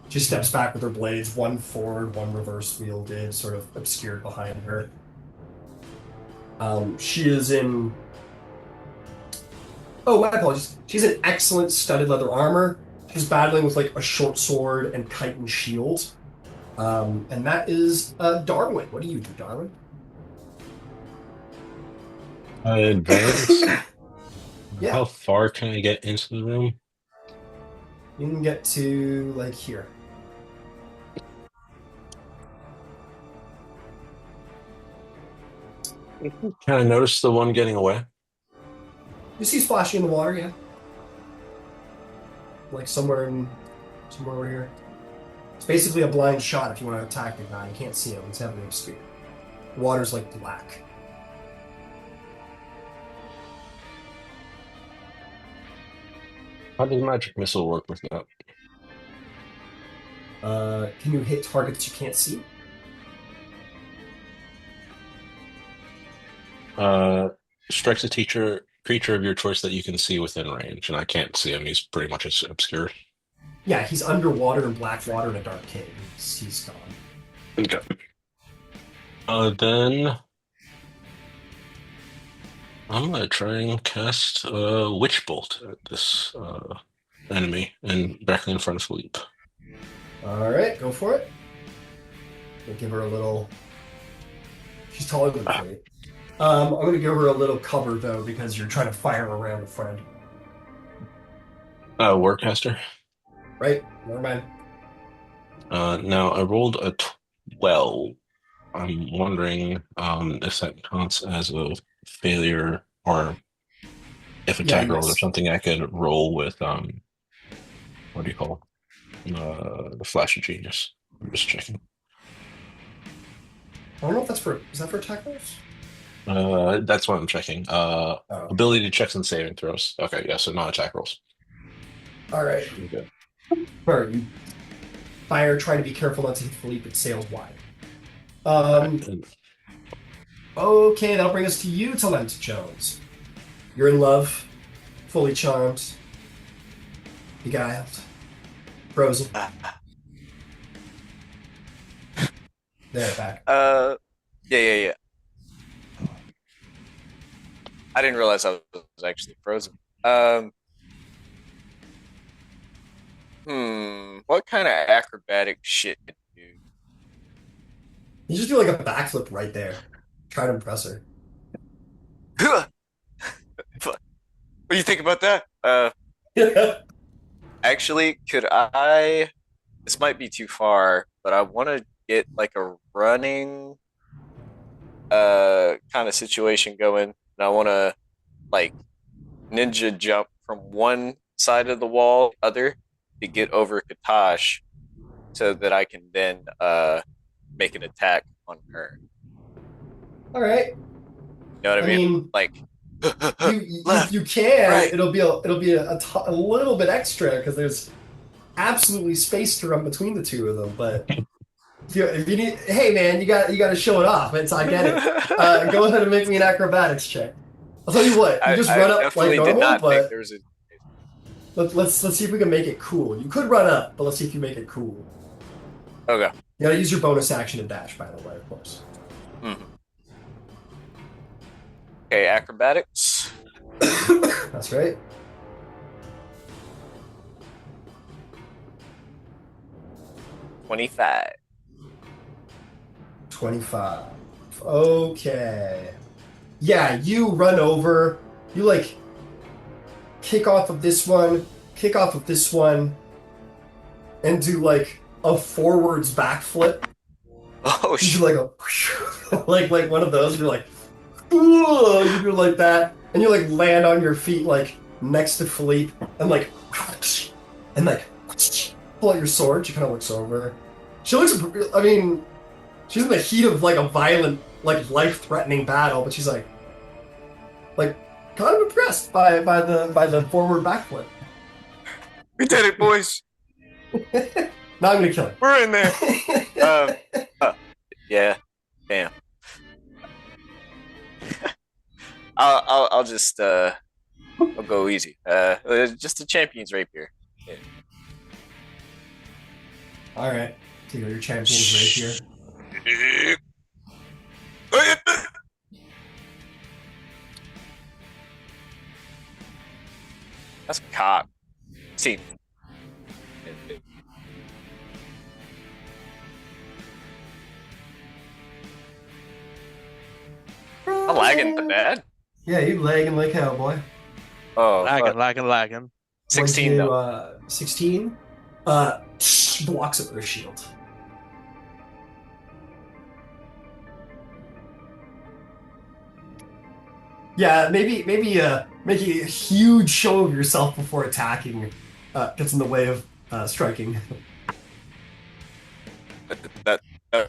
She steps back with her blades, one forward, one reverse wielded, sort of obscured behind her. She is in... Oh, my apologies. She's in excellent studded leather armor. She's battling with like a short sword and chitin shield. And that is Darwin. What do you do, Darwin? I advance. Yeah. How far can I get into the room? You can get to like here. Can I notice the one getting away? You see splashing in the water, yeah. Like somewhere over here. It's basically a blind shot if you want to attack the guy. You can't see him. It's heavily obscured. The water's like black. How does magic missile work with that? Can you hit targets you can't see? Strikes a creature of your choice that you can see within range, and I can't see him. He's pretty much obscure. Yeah, he's underwater in black water in a dark cave. He's gone. Okay. Then I'm gonna try and cast Witch Bolt at this enemy and directly in front of Philippe. All right, go for it. We'll give her a little. She's taller than me. I'm going to give her a little cover though because you're trying to fire around the front. Warcaster. Right. Never mind. Now I rolled a 12. I'm wondering if that counts as a failure or if attack rolls or something I could roll with what do you call the Flash of Genius. I'm just checking. I don't know if that's for. Is that for attack rolls? That's what I'm checking. Ability checks and saving throws. Okay, yeah, so not attack rolls. All right. Okay. All right. You fire. Try to be careful not to hit Philippe. It sails wide. Okay, that'll bring us to you, Talent Jones. You're in love, fully charmed, beguiled, frozen. There, back. Yeah. I didn't realize I was actually frozen. What kind of acrobatic shit do you do? You just do like a backflip right there. Try to impress her. What do you think about that? Actually, could I... This might be too far, but I want to get like a running kind of situation going. And I want to like ninja jump from one side of the wall to the other to get over Kutash so that I can then make an attack on her. All right. You know what I mean? Like you can. Right. It'll be a little bit extra because there's absolutely space to run between the two of them. But if you need, hey man, you got to show it off. I get it. Go ahead and make me an acrobatics check. I'll tell you what. You just run up like normal, but let's see if we can make it cool. You could run up, but let's see if you make it cool. Okay. You gotta use your bonus action and dash, by the way, of course. Okay, acrobatics. That's right. $25. 25. Okay. Yeah, you run over. You like kick off of this one, and do like a forwards backflip. Oh You shit! do like a like one of those. You're like, you do like that, and you like land on your feet like next to Philippe, and like pull out your sword. She kind of looks over. She looks. I mean, she's in the heat of like a violent, like life-threatening battle, but she's like, kind of impressed by the forward backflip. We did it, boys. Now I'm gonna kill him. We're in there. Yeah. Damn. I'll just I'll go easy. Just a champion's rapier. Yeah. All right, take your champion's rapier. That's cock. See. I'm lagging bad. Yeah, you lagging like hell, boy. Oh, Lagging. 16 though. 16. Blocks of Earth Shield. Yeah, maybe making a huge show of yourself before attacking gets in the way of striking. That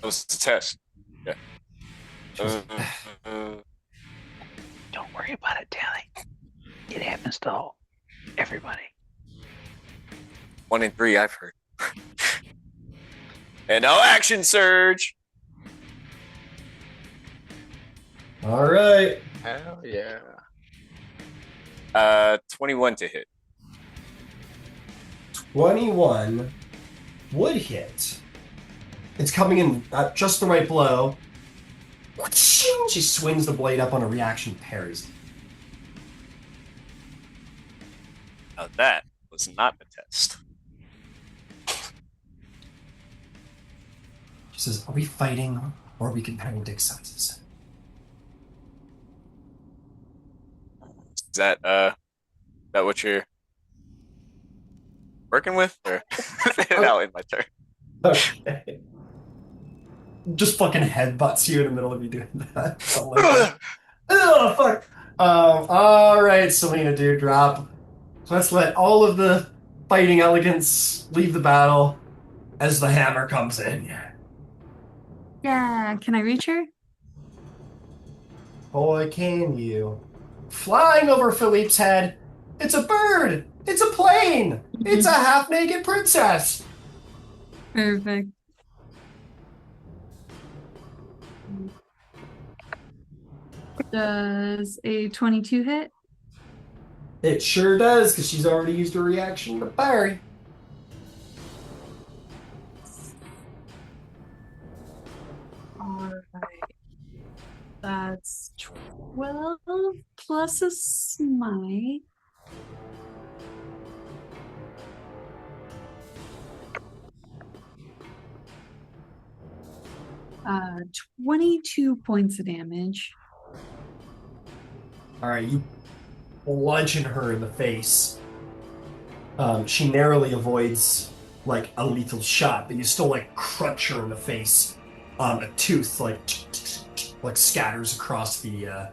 was the test. Yeah. Don't worry about it, Tally. It happens to everybody. 1 in 3, I've heard. And no action surge. All right. Hell yeah. 21 to hit. 21 would hit. It's coming in at just the right blow. She swings the blade up on a reaction, parries. Now that was not the test. She says, "Are we fighting, or are we comparing dick sizes?" Is that what you're working with, or now in my turn? Okay. Just fucking headbutts you in the middle of you doing that. Something like that. Oh, fuck. All right, Selena, drop. Let's let all of the fighting elegance leave the battle as the hammer comes in. Yeah, can I reach her? Boy, can you. Flying over Philippe's head. It's a bird. It's a plane. It's a half-naked princess. Perfect. Does a 22 hit? It sure does, because she's already used her reaction to parry. Alright. That's 12 plus a smite. Uh, 22 points of damage. All right, you bludgeon her in the face. She narrowly avoids like a lethal shot, but you still like crunch her in the face. A tooth like scatters across the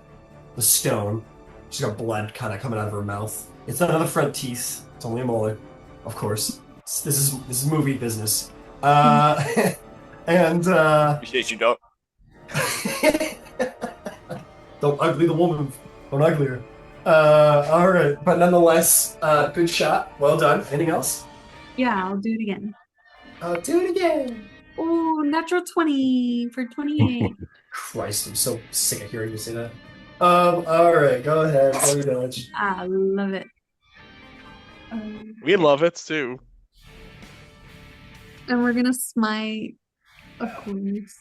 stone. She's got blood kind of coming out of her mouth. It's not on the front teeth. It's only a molar, of course. This is movie business. And Appreciate you, dog. Don't ugly the woman. Don't ugly her. All right, but nonetheless, good shot. Well done. Anything else? Yeah, I'll do it again. Do it again. Oh, natural 20 for 28. Christ, I'm so sick of hearing you say that. All right, go ahead. Roll your damage. I love it. We love it too. And we're gonna smite, of course.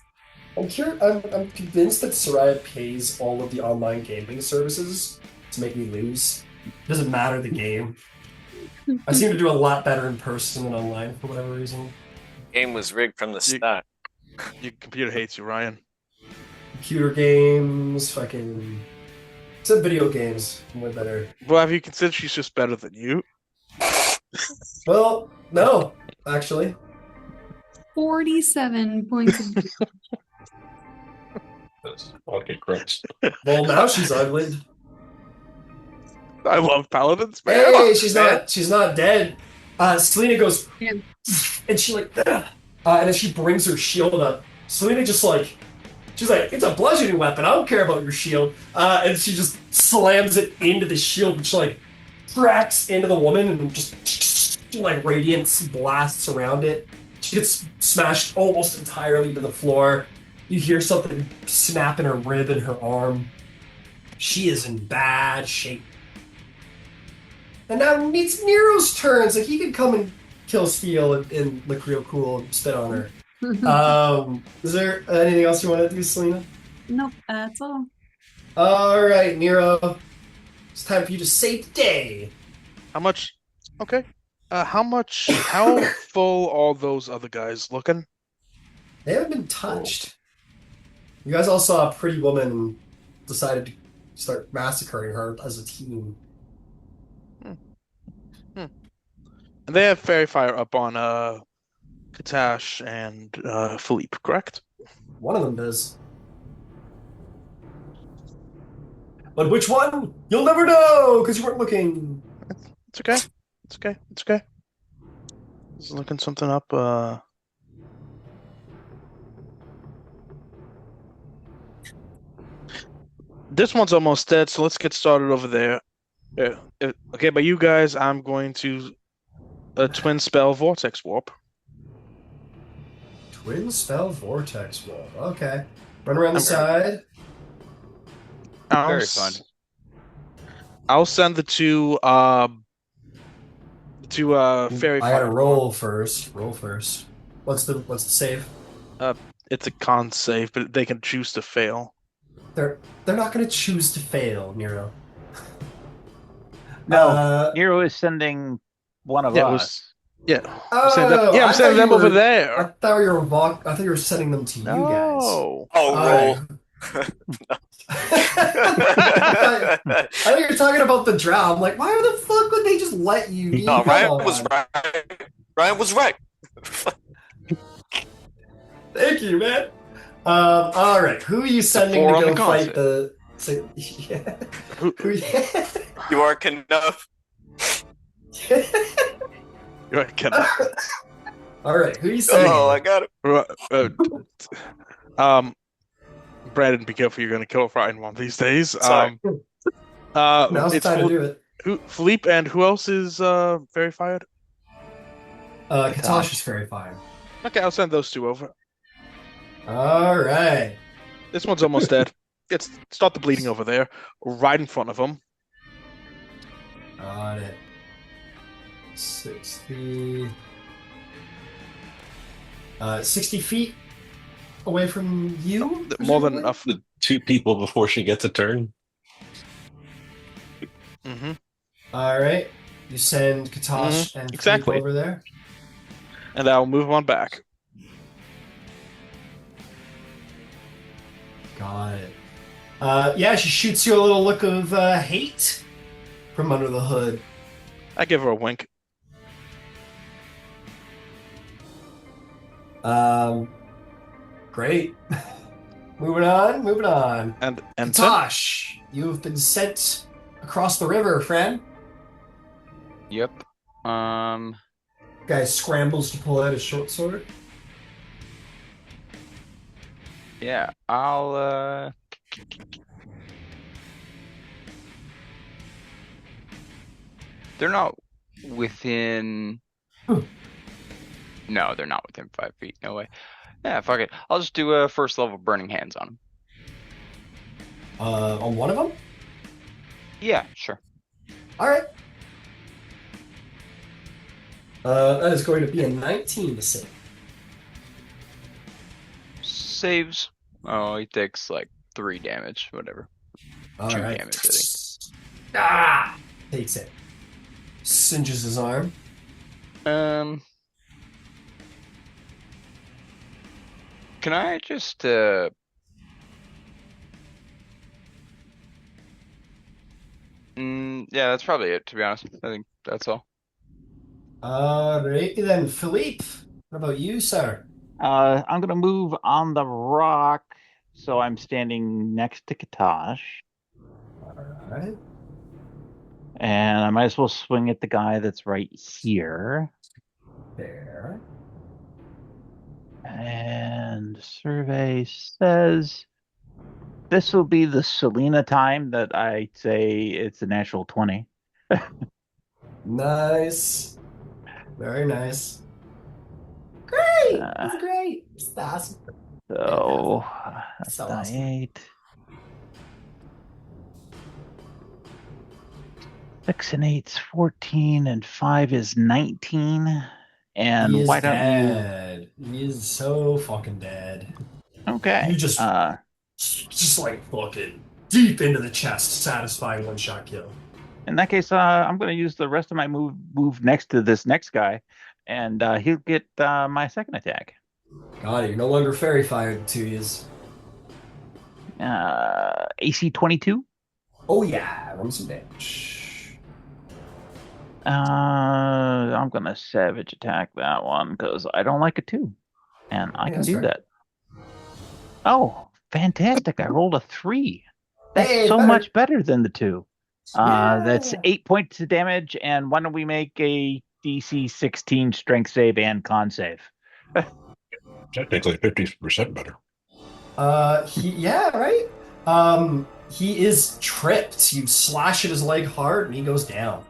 I'm convinced that Soraya pays all of the online gambling services to make me lose. It doesn't matter the game. I seem to do a lot better in person than online for whatever reason. Game was rigged from the start. Your computer hates you, Ryan. Computer games, fucking... Except video games, I'm way better. Well, have you considered she's just better than you? Well, no, actually. 47 points of That's fucking gross. Well, now she's ugly. I love paladins, man. Hey, she's not dead. Selena goes, Yeah. and she like, and as she brings her shield up, Selena just like She's like, it's a bludgeoning weapon. I don't care about your shield. And she just slams it into the shield, which like cracks into the woman and just like radiance blasts around it. She gets smashed almost entirely to the floor. You hear something snap in her rib and her arm. She is in bad shape. And now it's Nero's turn, so he can come and kill Steel and look real cool and spit on her. Is there anything else you want to do, Selena? Nope, that's all. All right, Nero. It's time for you to save the day. How much? Okay. How full all those other guys looking? They haven't been touched. You guys all saw a pretty woman and decided to start massacring her as a team. And they have fairy fire up on Kutash and Philippe, correct? One of them does. But which one? You'll never know because you weren't looking. It's okay. It's okay. It's okay. Just looking something up. This one's almost dead, so let's get started over there. Okay, but you guys, I'm going to twin spell vortex warp. Twin spell vortex wall. Okay. Run around the side. Very fun. I'll send the two fairy I fire. gotta roll first. Roll first. What's the save? It's a con save, but they can choose to fail. They're not gonna choose to fail, Nero. No, Nero is sending one of us. I'm Oh, sending them over there. I thought you were sending them to you guys. No. Oh, roll. I think you're talking about the Drow. I'm like, why the fuck would they just let you? No, Ryan was right. Ryan was right. Thank you, man. All right. Who are you sending four to on go the fight concert. the? Who- You are enough. You're right, Ken. All right. Who are you sending? Oh, I got it. Brandon, be careful. You're going to kill Ryan one of these days. Sorry. Now's the it's time to do it. Philippe, and who else is very fired? Kutash is very fine. Okay, I'll send those two over. All right. This one's almost dead. Start the bleeding over there, right in front of them. Got it. 60. 60 feet away from you? More than presumably? enough. The two people before she gets a turn. Mm-hmm. All right. You send Kutash and exactly. Philippe over there. And I'll move on back. Got it. Yeah, she shoots you a little look of hate from under the hood. I give her a wink. Great. Moving on. And Kutash, you've been sent across the river, friend. Yep. Guy scrambles to pull out his short sword. Yeah, I'll they're not within No, they're not within 5 feet. No way. Yeah, fuck it. I'll just do a first level burning hands on them. On one of them? Yeah, sure. All right. That is going to be a 19 to save. Saves. Oh, he takes like 3 damage, whatever. All 2 right. damage, I think. Ah! Takes it. Singes his arm. Can I just yeah, that's probably it, to be honest. I think that's all. Alrighty then, Philippe. What about you, sir? I'm gonna move on the rock, so I'm standing next to Kutash, Alright. and I might as well swing at the guy that's right here. There. And the survey says This will be the Selena time that I say it's a natural 20. Nice. Very nice. Great. Uh, That's great. It's awesome. so that's So die awesome. 8. 6 and 8's 14, and 5 is 19. And He why is don't you? dead. He is so fucking dead. Okay. You just like fucking deep into the chest, satisfying one-shot kill. In that case, I'm going to use the rest of my move next to this next guy, and he'll get my second attack. Got it. You're no longer fairy fired to his. AC 22. Oh yeah, roll some damage. I'm going to savage attack that one because I don't like a 2, and I Yeah, can that's do fair. that. Oh, fantastic! I rolled a 3. That's Hey, so better. much better than the 2. That's Yeah. 8 points of damage, and why don't we make a DC 16 strength save and con save? Technically 50% better. Yeah, right? He is tripped. You slash at his leg hard and he goes down.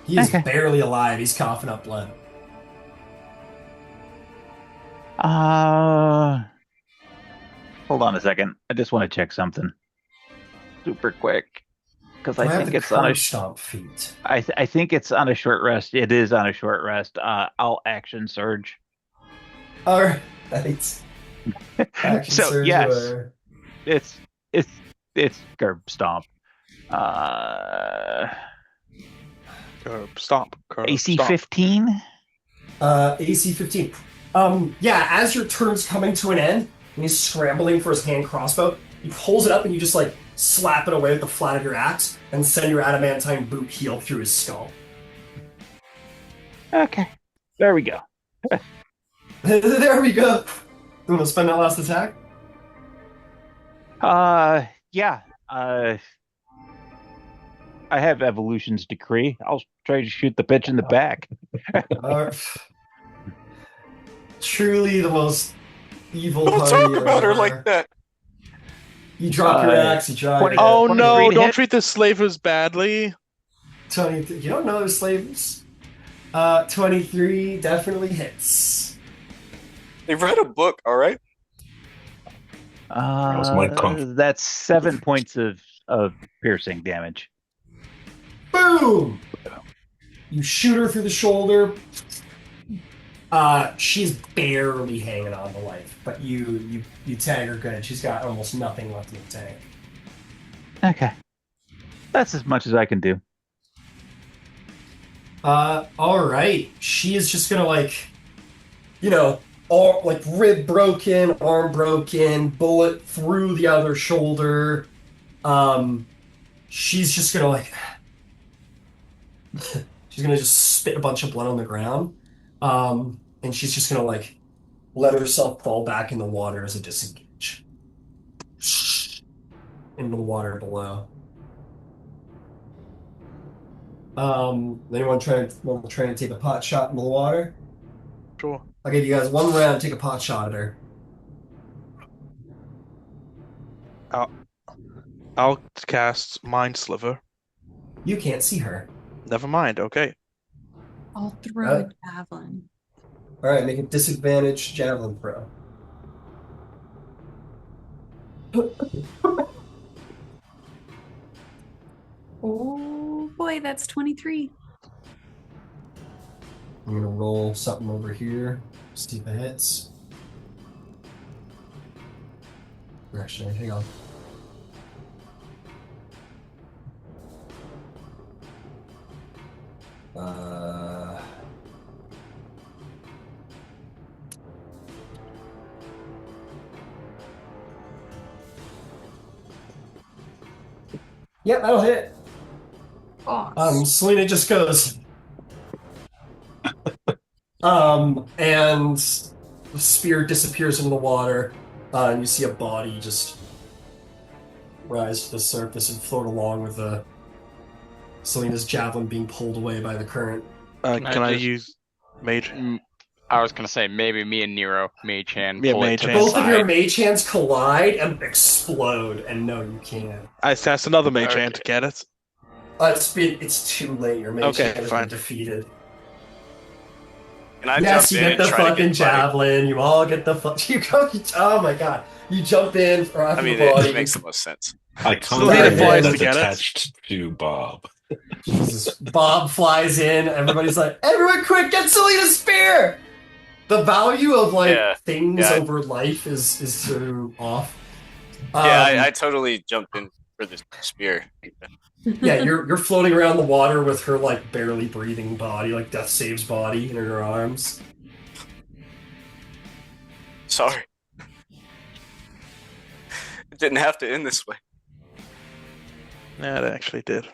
He is Okay. barely alive. He's coughing up blood. Hold on a second. I just want to check something super quick because Do I I have think the it's on a curb stomp feat? I think it's on a short rest. It is on a short rest. I'll action surge. Alright. Action So surge yes, or... it's curb stomp. Uh, Stop. AC Stop. 15. AC 15. Yeah, as your turn's coming to an end, and he's scrambling for his hand crossbow, he pulls it up and you just like slap it away with the flat of your axe and send your adamantine boot heel through his skull. Okay, there we go. There we go. You want to spend that last attack? Yeah. I have Evolution's Decree. I'll try to shoot the bitch in the back. Truly the most evil Don't party talk about her ever. like that. You drop your axe, you try 20 to Oh 23 no! to Don't hit. treat the slavers badly. 20. You don't know those slaves. 23 definitely hits. They've read a book, all right? was my conf. That's 7 points of piercing damage. Boom! You shoot her through the shoulder. She's barely hanging on to life, but you tag her good. She's got almost nothing left in the tank. Okay. That's as much as I can do. Alright. She is just gonna all like rib broken, arm broken, bullet through the other shoulder. She's just gonna she's gonna just spit a bunch of blood on the ground. And she's just gonna let herself fall back in the water as a disengage. Into the water below. Anyone trying to take a pot shot into the water? Sure. I'll give you guys one round to take a pot shot at her. I'll cast Mind Sliver. You can't see her. Never mind. Okay. I'll throw a javelin. Alright, make a disadvantage javelin throw. Oh boy, that's 23. I'm gonna roll something over here. See if it hits. Actually, hang on. Yep, that'll hit. Oh, Selena just goes. And the spear disappears into the water, and you see a body just rise to the surface and float along with Selena's javelin being pulled away by the current. Can I just- use Mage? I was gonna say maybe me and Nero, Mage Hand, Yeah, pull it Mage to the Hand. Both of your side. mage hands collide and explode, and no, you can't. I cast another mage Okay. hand to get it. It's too late. Your mage Okay, hand has fine. been defeated. Can I Yes, jump you in get and the try to fucking get the body? javelin. You all get the fuck. You go. Oh my god! You jump in for I after mean, the body. it makes the most sense. I Selena conjure a flies hand to that's get it. attached to Bob. Jesus. Bob flies in. Everybody's like, "Everyone, quick! Get Selena's spear!" The value of like Yeah. things Yeah. over life is so off. Yeah, I totally jumped in for the spear. Yeah, you're floating around the water with her like barely breathing body, like Death Saves body in her arms. Sorry. It didn't have to end this way. Yeah, it actually did.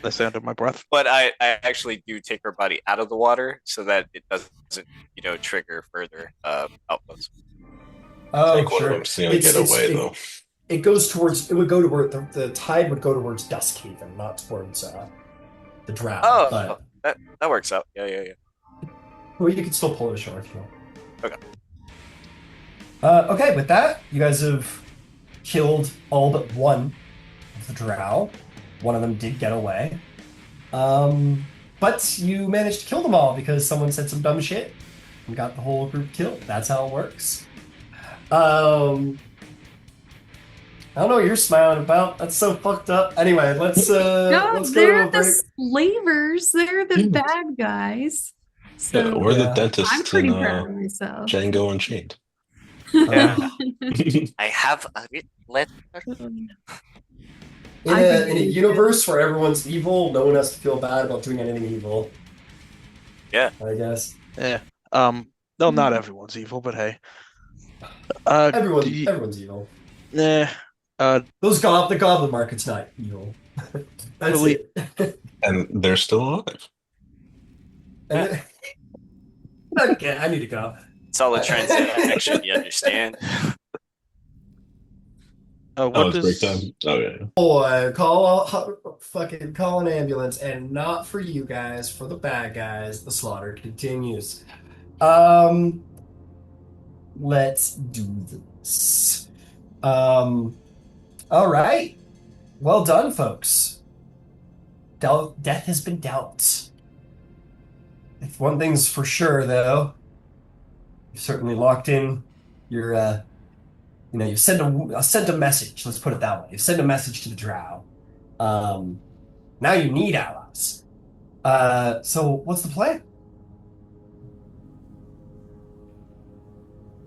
The sound of my breath. But I actually do take her body out of the water so that it doesn't, trigger further outflows. Oh, Think one of sure. them's gonna get away though. It goes towards. It would go toward the tide would go towards Duskhaven, not towards the Drow. Oh, But that works out. Yeah. well, you can still pull it ashore if you want. Okay. Okay, with that, you guys have killed all but one of the Drow. One of them did get away. But you managed to kill them all because someone said some dumb shit and got the whole group killed. That's how it works. I don't know what you're smiling about. That's so fucked up. Anyway, let's No, let's go to they're a break. the slavers. They're the bad guys. So Yeah, we're the Yeah. I'm dentists pretty in proud of myself. Django Unchained. Yeah. I have a letter. In I a, think in a it is universe where everyone's evil, no one has to feel bad about doing anything evil. Yeah. I guess. Yeah. No, not everyone's evil, but hey. Everyone's evil. Nah. The goblin market's not evil. That's Phillip. it. And they're still alive. Okay, I need to go. Solid transaction, you understand? What it's break does time. Oh yeah. Boy, fucking call an ambulance, and not for you guys, for the bad guys. The slaughter continues. Let's do this. All right. Well done, folks. Death has been dealt. If one thing's for sure, though, you've certainly locked in your, you've sent a message. Let's put it that way. You've sent a message to the Drow. Now you need allies. So what's the plan?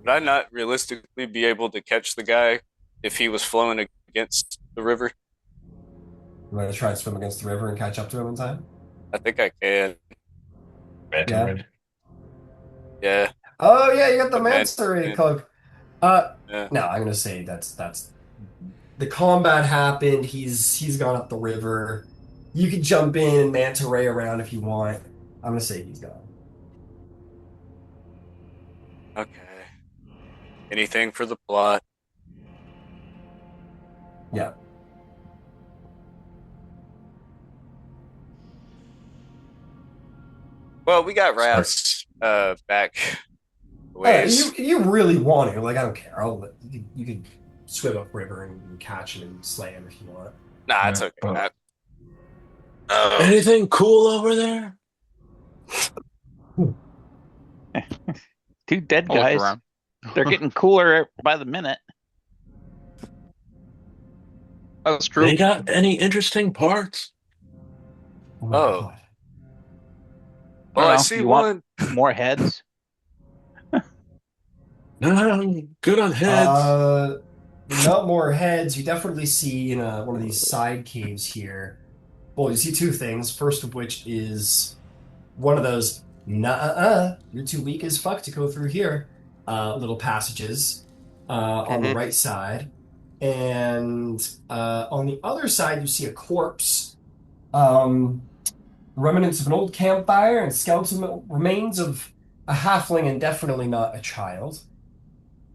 Would I not realistically be able to catch the guy if he was flowing against the river? You want to try and swim against the river and catch up to him in time? I think I can. Manta ray. Yeah. Oh yeah, you got the The Manta Ray man- cloak. Yeah. No, I'm gonna say that's the combat happened. He's gone up the river. You could jump in and Manta Ray around if you want. I'm gonna say he's gone. Okay. Anything for the plot. Yeah. Well, we got rafts back ways. You really want to? Like, I don't care. You can swim upriver and catch him and slay him if you want. Nah, it's okay. Anything cool over there? Two dead I'll look guys. around. They're getting cooler by the minute. That's true. They got any interesting parts? my Oh. God. Oh, I Well, see you one. want more heads? No, I'm good on heads. Not more heads. You definitely see in one of these side caves here. Well, you see two things. First of which is one of those you're too weak as fuck to go through here. Little passages on the right side, and on the other side you see a corpse, remnants of an old campfire and skeletal remains of a halfling, and definitely not a child.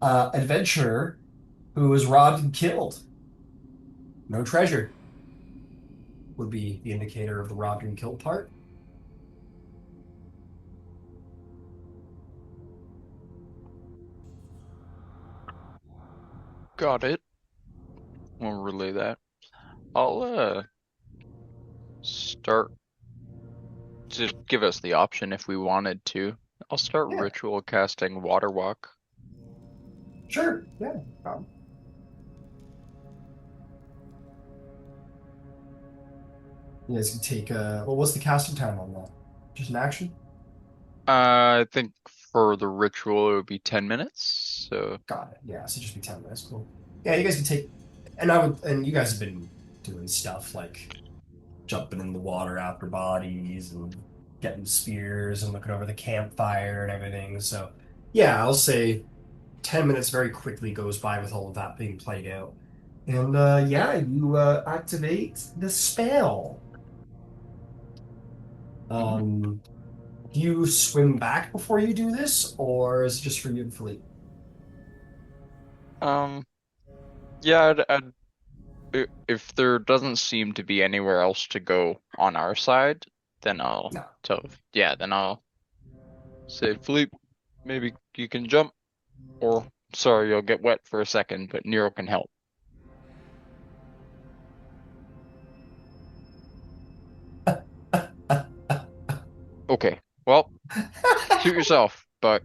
Adventurer who was robbed and killed. No treasure would be the indicator of the robbed and killed part. Got it. We'll relay that. I'll start to give us the option if we wanted to. I'll start Yeah. ritual casting water walk. Sure. Yeah. You guys can take. Well, what's the casting time on that? Just an action. I think for the ritual it would be 10 minutes. So Got it. Yeah. So just be 10 minutes. Cool. Yeah. You guys can take. And I would. And you guys have been doing stuff like jumping in the water after bodies and getting spears and looking over the campfire and everything. So yeah, I'll say 10 minutes very quickly goes by with all of that being played out. And yeah, you activate the spell. Do you swim back before you do this, or is it just for you and Philippe? yeah, if there doesn't seem to be anywhere else to go on our side, then I'll No. then I'll say, Philippe, maybe you can jump, or sorry, you'll get wet for a second, but Nero can help. Okay, well, suit yourself, but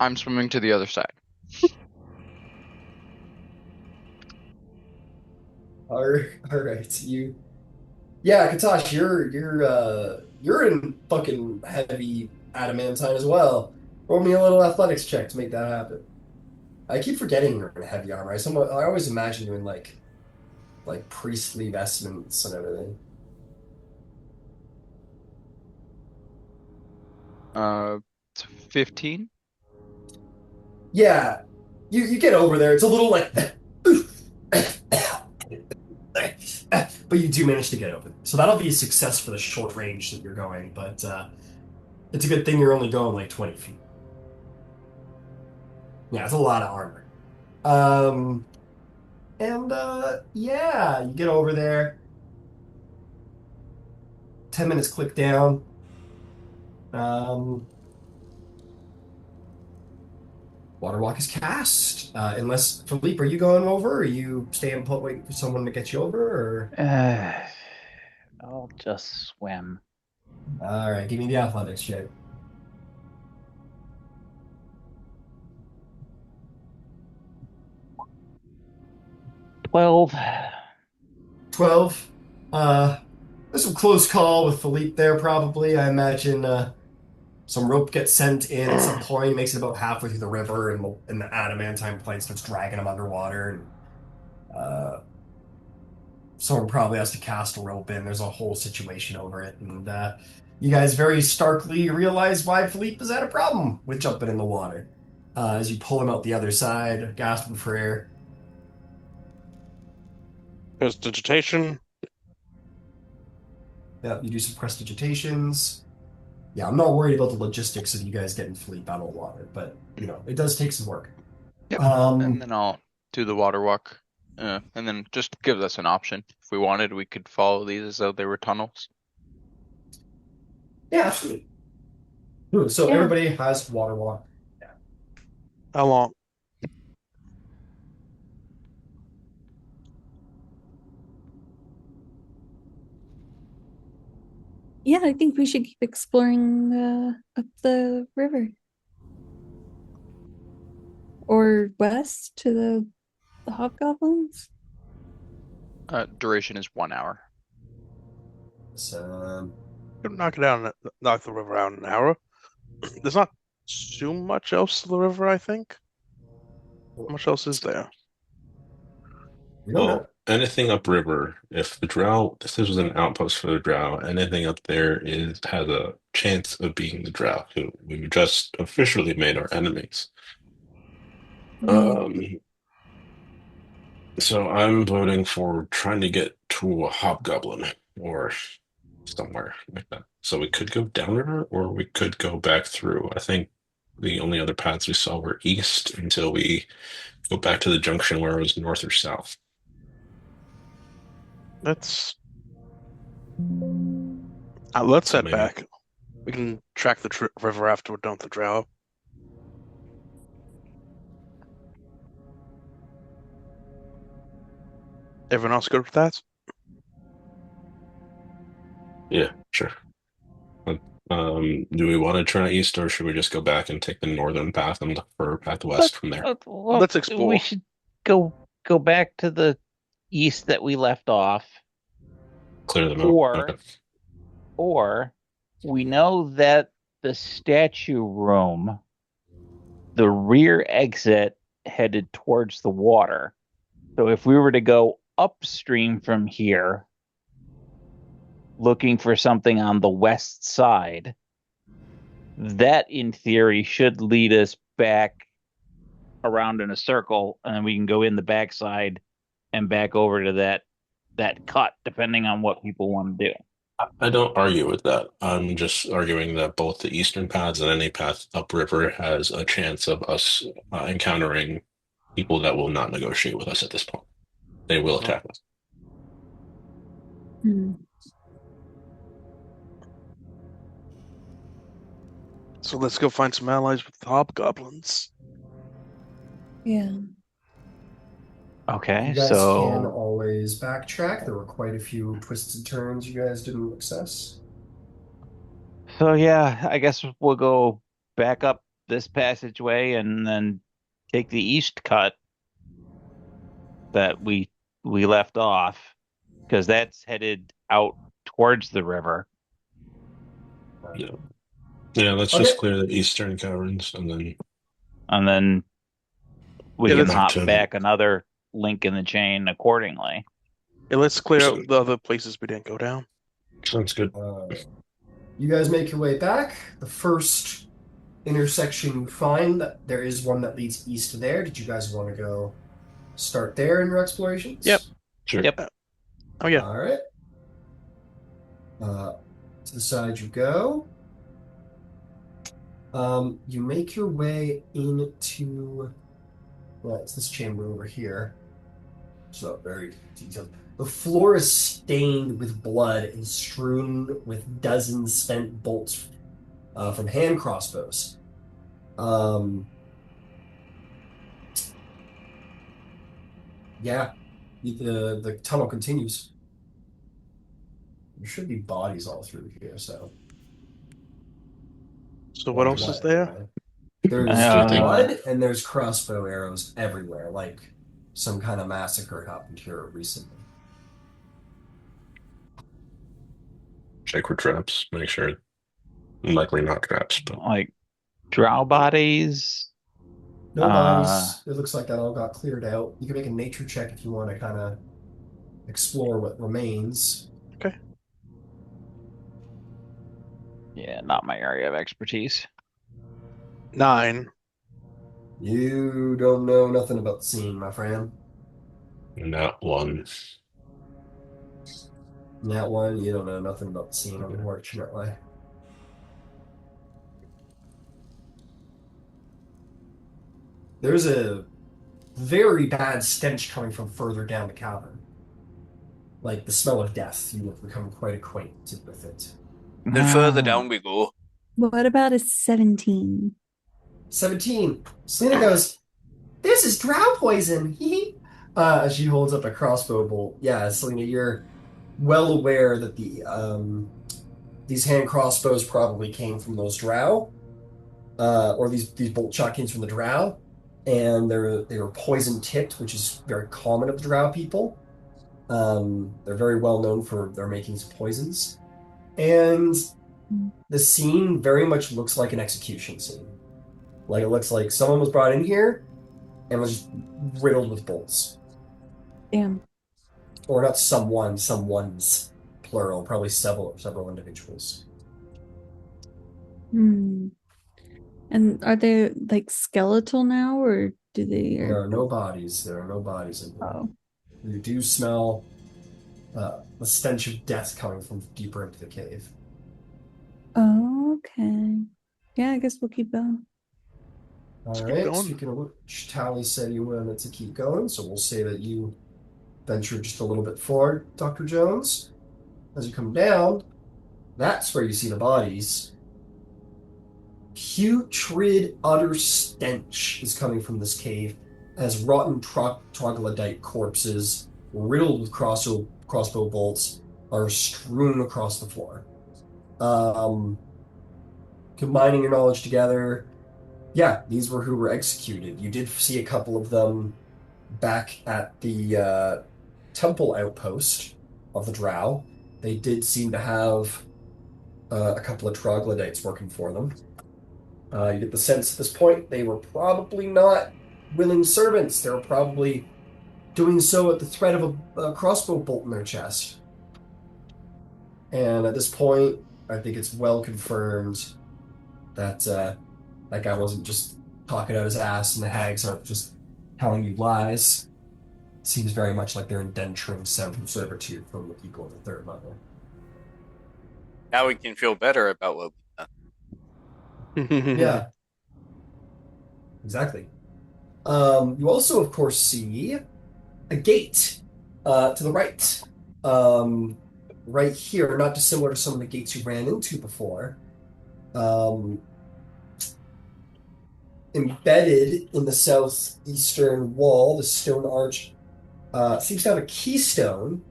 I'm swimming to the other side. All right, you. Yeah, Kutash, you're in fucking heavy adamantine as well. Roll me a little athletics check to make that happen. I keep forgetting you're in heavy armor. I always imagine you in like priestly vestments and everything. 15? Yeah, you get over there. It's a little like, but you do manage to get over. So that'll be a success for the short range that you're going. But it's a good thing you're only going like 20 feet. Yeah, it's a lot of armor. And yeah, you get over there. 10 minutes click down. Water walk is cast. Unless Philippe, are you going over? Or are you staying put waiting for someone to get you over? Or I'll just swim. all right, give me the athletics check. 12. 12. There's some close call with Philippe there, probably. I imagine some rope gets sent in at some point, makes it about halfway through the river, and the adamantine plate starts dragging him underwater. And someone probably has to cast a rope in. There's a whole situation over it. And you guys very starkly realize why Philippe has had a problem with jumping in the water. As you pull him out the other side, gasping for air. Prestidigitation. Yeah, you do some prestidigitations. Yeah, I'm not worried about the logistics of you guys getting Philippe out of the water, but it does take some work. Yep. And then I'll do the water walk. And then just gives us an option. If we wanted, we could follow these as though they were tunnels. Yeah, absolutely. So Yeah. everybody has water walk. How long? Yeah, I think we should keep exploring up the river. Or west to the hobgoblins. Duration is 1 hour. So, Knock the river out in an hour. There's not too much else to the river, I think. How much else is there? we don't know. Well, anything upriver, if the Drow, this was an outpost for the Drow, anything up there has a chance of being the Drow, who we just officially made our enemies. So I'm voting for trying to get to a hobgoblin or somewhere like that. So we could go downriver or we could go back through. I think the only other paths we saw were east until we go back to the junction where it was north or south. Let's So head maybe- back. We can track the river after we're done with the Drow. Everyone else good with that? Yeah, sure. Do we want to try east, or should we just go back and take the northern path and look for a path west from there? Well, Let's explore. we should go back to the east that we left off, Clear them out. or Okay. or we know that the statue room, the rear exit headed towards the water. So if we were to go upstream from here, looking for something on the west side, that in theory should lead us back around in a circle, and then we can go in the backside and back over to that cut, depending on what people want to do. I don't argue with that. I'm just arguing that both the eastern paths and any path upriver has a chance of us encountering people that will not negotiate with us at this point. They will attack us. Hmm. So let's go find some allies with the hobgoblins. Yeah. Okay, You guys can so always backtrack. There were quite a few twists and turns you guys didn't access. yeah, I guess we'll go back up this passageway and then take the east cut that we left off, because that's headed out towards the river. Yeah. Yeah, let's Okay. just clear the eastern caverns and then We Yeah, can let's- hop to- back another link in the chain accordingly. Yeah, let's clear out the other places we didn't go down. sounds good. You guys make your way back. The first intersection you find, there is one that leads east there. Did you guys want to go start there in your explorations? Yep. Sure. Yep. Oh yeah. All right. To the side you go. You make your way into. Well, it's this chamber over here. So very detailed. The floor is stained with blood and strewn with dozens spent bolts from hand crossbows. Yeah, the tunnel continues. There should be bodies all through here, so. So what else is there? There's Uh, blood and there's crossbow arrows everywhere, like some kind of massacre happened here recently. Check for traps. Make sure. Likely not traps, but Like drow bodies. No bodies. It looks like that all got cleared out. You can make a nature check if you want to kind of explore what remains. Okay. Yeah, not my area of expertise. 9. You don't know nothing about the scene, my friend. not one. That one, you don't know nothing about the scene, unfortunately. There's a very bad stench coming from further down the cavern. Like the smell of death. You have become quite acquainted with it. Then further Ah. down we go. What about a 17? 17. Selena goes, "This is drow poison." She holds up a crossbow bolt. Yeah, Selena, you're well aware that these hand crossbows probably came from those drow, or these bolt shot came from the drow, and they were poison tipped, which is very common of the drow people. They're very well known for their makings of poisons, and the scene very much looks like an execution scene. Like it looks like someone was brought in here and was just riddled with bolts. Damn. Or not someone, someone's plural, probably several individuals. Hmm. And are they like skeletal now, or do they? There are no bodies. There are no bodies in here. Oh. You do smell the stench of death coming from deeper into the cave. Oh, okay. Yeah, I guess we'll keep going. Let's All keep right. going. Speaking of which, Tally said you wanted to keep going, so we'll say that you venture just a little bit forward, Dr. Jones. As you come down, that's where you see the bodies. Putrid, utter stench is coming from this cave as rotten troglodyte corpses riddled with crossbow bolts, are strewn across the floor. Um, Combining your knowledge together, yeah, these were who were executed. You did see a couple of them back at the temple outpost of the Drow. They did seem to have a couple of troglodytes working for them. You get the sense at this point they were probably not willing servants. They were probably doing so at the threat of a crossbow bolt in their chest. And at this point, I think it's well confirmed that that guy wasn't just talking out his ass, and the hags aren't just telling you lies. Seems very much like they're indenturing some servitude from the people of the third level. Now we can feel better about what we've done. Yeah, exactly. You also, of course, see a gate to the right. Right here, not dissimilar to some of the gates you ran into before. Embedded in the southeastern wall, the stone arch seems to have a keystone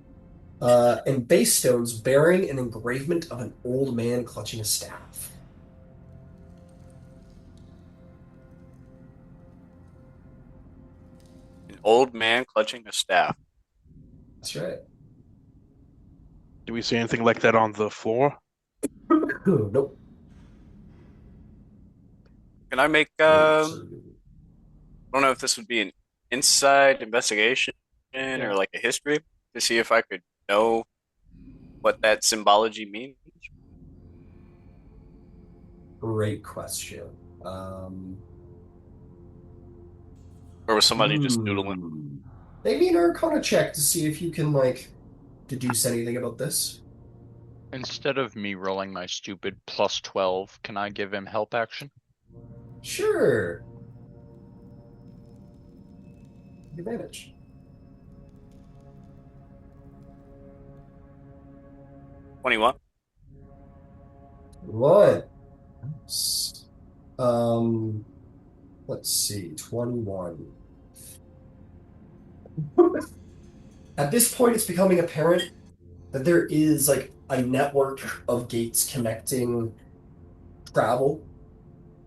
and base stones bearing an engravement of an old man clutching a staff. An old man clutching a staff. That's right. Do we see anything like that on the floor? Nope. Can I make I don't know if this would be an inside investigation or like a history to see if I could know what that symbology means. Great question. Or was somebody just doodling? Maybe an Arcana check to see if you can like deduce anything about this. Instead of me rolling my stupid +12, can I give him help action? Sure. Advantage. 21. One. Let's see, 21. At this point, it's becoming apparent that there is like a network of gates connecting travel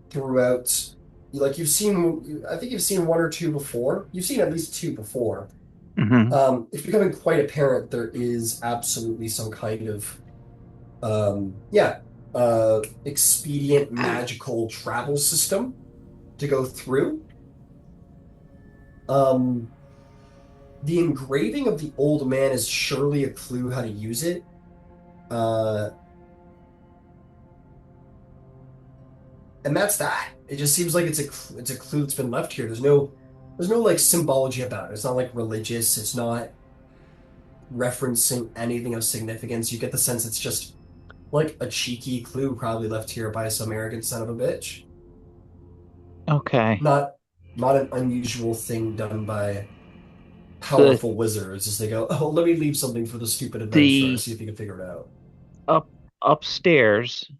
throughout. Like you've seen, I think you've seen one or two before. You've seen at least two before. It's becoming quite apparent there is absolutely some kind of, expedient magical travel system to go through. The engraving of the old man is surely a clue how to use it. And that's that. It just seems like it's a clue that's been left here. There's no like symbology about it. It's not like religious. It's not referencing anything of significance. You get the sense it's just like a cheeky clue probably left here by some arrogant son of a bitch. Okay. Not an unusual thing done by powerful wizards as they go, oh, let me leave something for the stupid adventurer, see if he can figure it out. Upstairs,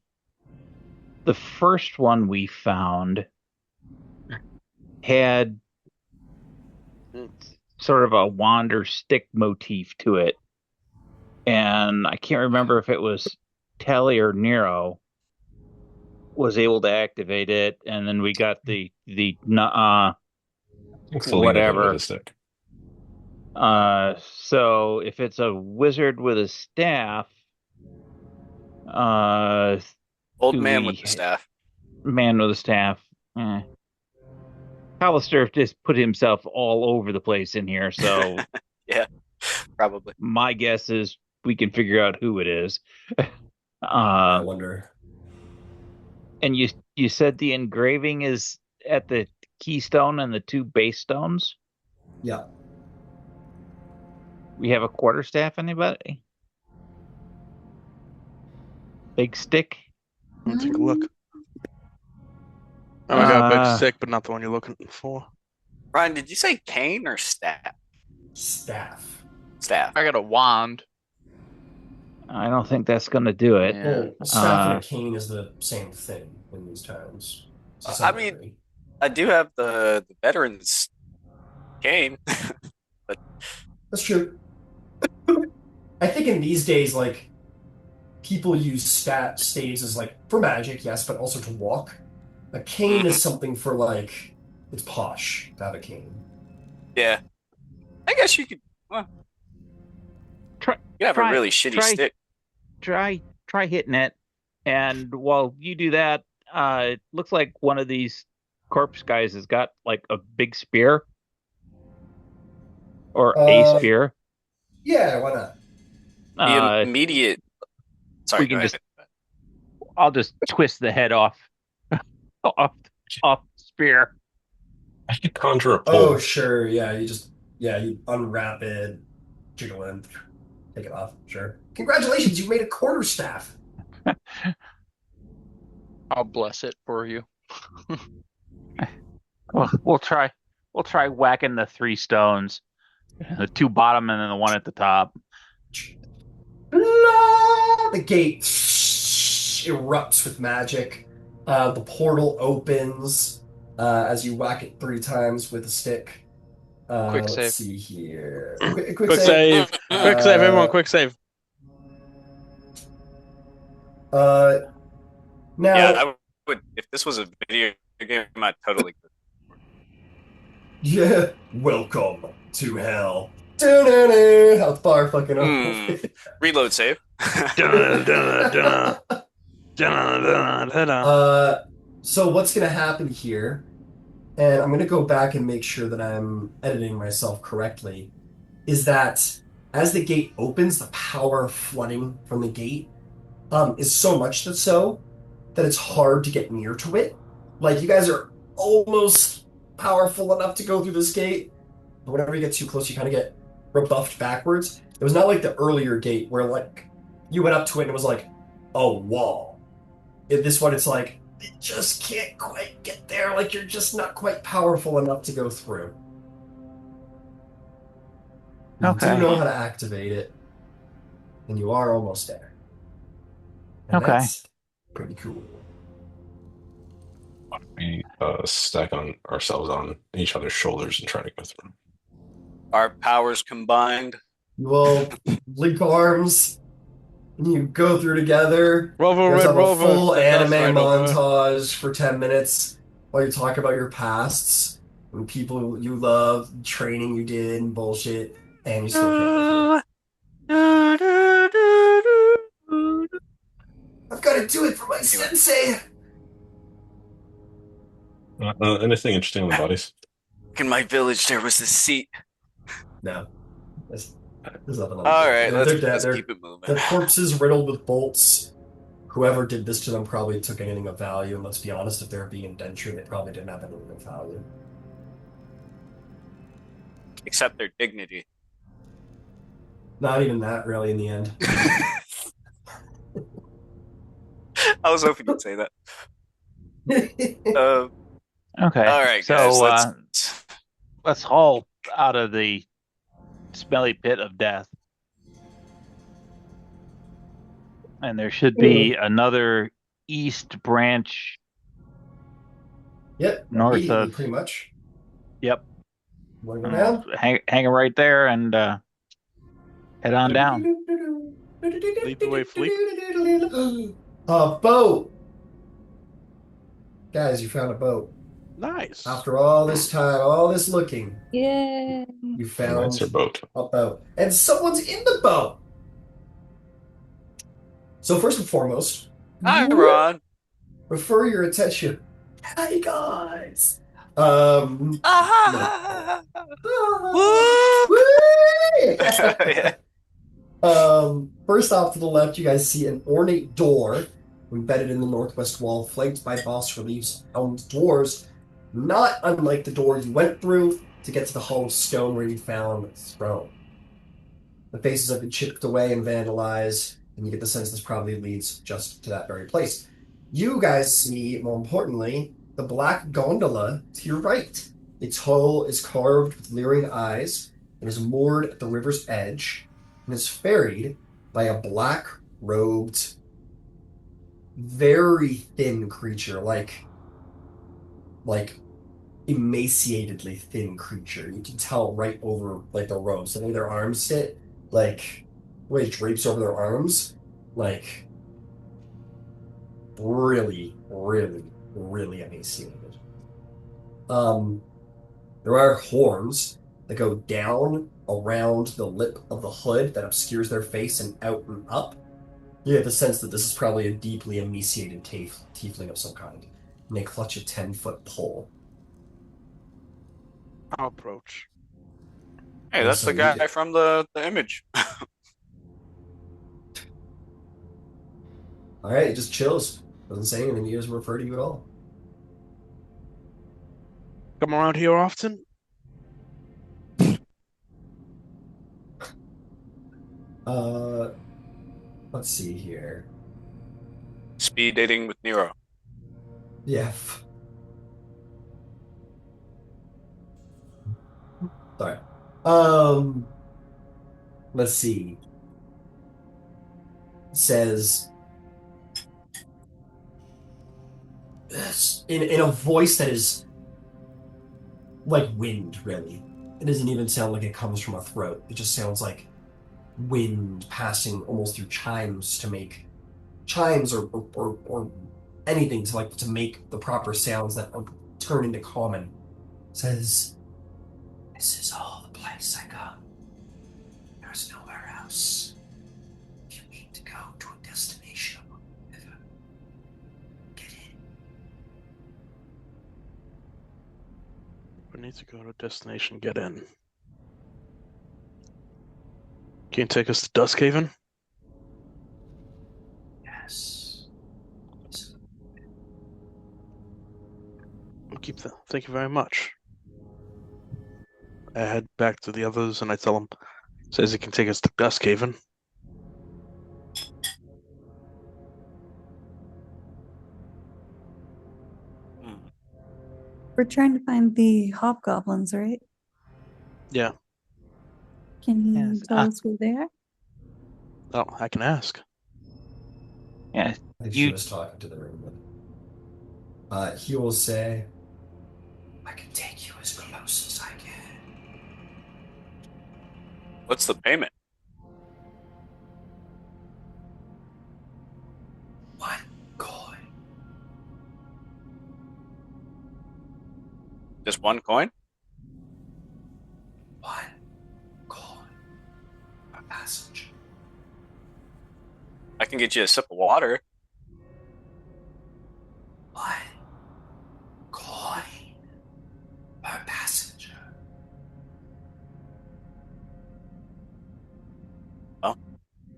the first one we found had sort of a wand or stick motif to it. And I can't remember if it was Telly or Nero was able to activate it, and then we got the whatever. So if it's a wizard with a staff, old man with the staff. Man with a staff. Alistair just put himself all over the place in here, so yeah, probably. My guess is we can figure out who it is. I wonder. And you said the engraving is at the keystone and the two base stones? Yeah. We have a quarterstaff, anybody? Big stick? I'll take a look. I got a big stick, but not the one you're looking for. Ryan, did you say cane or staff? Staff. Staff. I got a wand. I don't think that's going to do it. Well, a staff and a cane is the same thing in these times. I mean, I do have the veteran's cane. But that's true. I think in these days, like, people use staves as, like, for magic, yes, but also to walk. A cane is something for, like, it's posh to have a cane. Yeah. I guess you could. Well, Try, you have a try, really shitty try, stick. try hitting it. And while you do that, it looks like one of these corpse guys has got like a big spear or a Uh, spear. yeah, why not? The Uh, immediate. Sorry, we go can ahead. I'll just twist the head off, off, off the spear. I could conjure a Oh, pole. sure, yeah, you unwrap it, jiggle it, take it off, sure. Congratulations, you made a quarterstaff. I'll bless it for you. We'll try whacking the 3 stones, the 2 bottom and then the 1 at the top. The gate erupts with magic. The portal opens as you whack it 3 times with a stick. Quick Let's save. see here. Quick Quick save. save. Quick save, everyone, quick save. Uh, now, Yeah, I would. If this was a video game, I'd totally. yeah, welcome to hell. Doo-doo-doo. Health bar fucking Reload save. Dun, dun, dun, dun, dun, dun, dun. So what's gonna happen here, and I'm gonna go back and make sure that I'm editing myself correctly, is that as the gate opens, the power flooding from the gate is so much that it's hard to get near to it. Like, you guys are almost powerful enough to go through this gate, but whenever you get too close, you kind of get rebuffed backwards. It was not like the earlier gate where, like, you went up to it and it was like a wall. In this one, it's like, you just can't quite get there. Like, you're just not quite powerful enough to go through. You Okay. do know how to activate it, and you are almost there. And Okay. that's pretty cool. We stack on ourselves on each other's shoulders and try to go through. Our powers combined. You will link arms, and you go through together. Rover, You guys Red have a Rover. full The anime Dust Rider. montage for 10 minutes while you talk about your pasts and people you love, training you did, and bullshit, and you still can't go through. I've got to do it for my sensei. Anything interesting on the bodies? In my village, there was this seat. No, there's nothing on All them. right, They're dead. let's They're, keep it moving. their corpses riddled with bolts. Whoever did this to them probably took anything of value, and let's be honest, if they were being indentured, they probably didn't have anything of value. Except their dignity. Not even that, really, in the end. I was hoping you'd say that. Okay. All right, So guys. let's haul out of the smelly pit of death. And there should be another east branch. Yep, North immediately, of- pretty much. Yep. Want to go down? Hang it right there and head on down. Lead the way, Phillip. A boat! Guys, you found a boat. Nice. After all this time, all this looking, Yay. you found Nicer boat. a boat. And someone's in the boat! So first and foremost, Hi, Ron. refer your attention. Hi, guys! Ah, Yeah. First off to the left, you guys see an ornate door embedded in the northwest wall, flanked by bas reliefs on doors, not unlike the door you went through to get to the Hall of Stone where you found the throne. The faces have been chipped away and vandalized, and you get the sense this probably leads just to that very place. You guys see, more importantly, the black gondola to your right. Its hull is carved with leering eyes and is moored at the river's edge and is ferried by a black-robed, very thin creature, like emaciatedly thin creature. You can tell right over like the robes. The way their arms sit, like way it drapes over their arms, like really, really, really emaciated. There are horns that go down around the lip of the hood that obscures their face and out and up. You get the sense that this is probably a deeply emaciated tiefling of some kind. And they clutch a 10-foot pole. I'll approach. Hey, And that's so the you guy from the image. All right, it just chills. Doesn't say anything. He doesn't refer to you at all. Come around here often? Uh, let's see here. Speed dating with Nero. Yeah. Sorry. Let's see. Says in a voice that is like wind, really. It doesn't even sound like it comes from a throat. It just sounds like wind passing almost through chimes to make chimes or anything to make the proper sounds that turn into common. Says, "This is all the place I go. There's nowhere else. If you need to go to a destination, get in." We need to go to a destination, get in. Can you take us to Duskhaven? Yes. We'll keep that. Thank you very much. I head back to the others and I tell him, says he can take us to Duskhaven. We're trying to find the hobgoblins, right? Yeah. Can you Yes, tell us where they are? Oh, I can ask. Yeah, I think she you was talking to the room. He will say, "I can take you as close as I can." What's the payment? One coin. Just one coin? One coin per passage. I can get you a sip of water. One coin per passenger. Oh,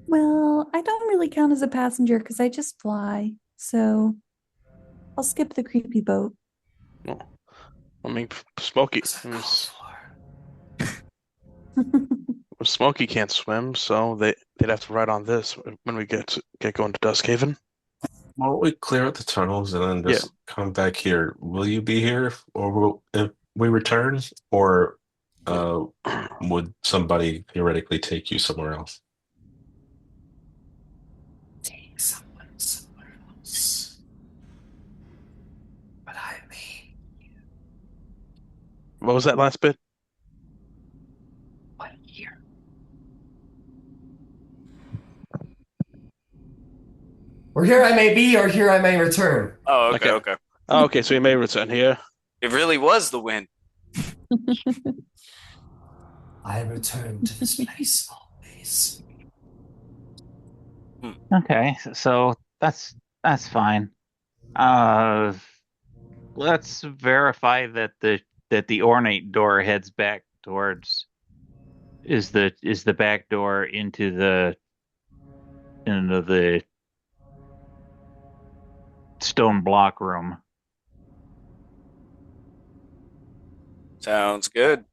Well, I don't really count as a passenger because I just fly. So I'll skip the creepy boat. Well, I mean, Smokey. What's that called for? Smokey can't swim, so they'd have to ride on this when we get going to Duskhaven. Why don't we clear out the tunnels and then just come back here? Will you be here, or if we return, or would somebody theoretically take you somewhere else? Take someone somewhere else. But I mean, What was that last bit? 1 year. Or here I may be, or here I may return. oh, okay, Okay. okay. Oh, okay, so you may return here. It really was the wind. I return to this place always. okay? So that's fine. Let's verify that the ornate door heads back towards is the back door into the stone block room. Sounds good.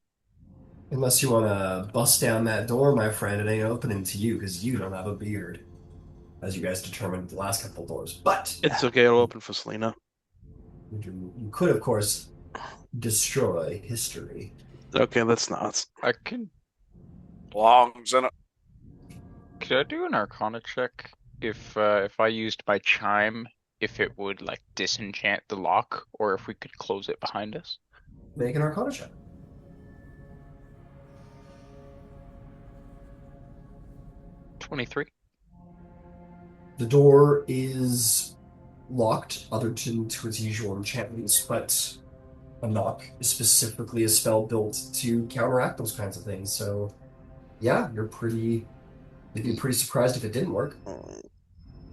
Unless you want to bust down that door, my friend, it ain't opening to you because you don't have a beard, as you guys determined the last couple doors. But It's okay, it'll open for Selena. you could, of course, destroy history. Okay, that's not. I can. Longs in it. Could I do an Arcana check if I used my chime, if it would like disenchant the lock, or if we could close it behind us? Make an Arcana check. 23. The door is locked, other than to its usual enchantments, but a knock is specifically a spell built to counteract those kinds of things. So, yeah, you'd be pretty surprised if it didn't work.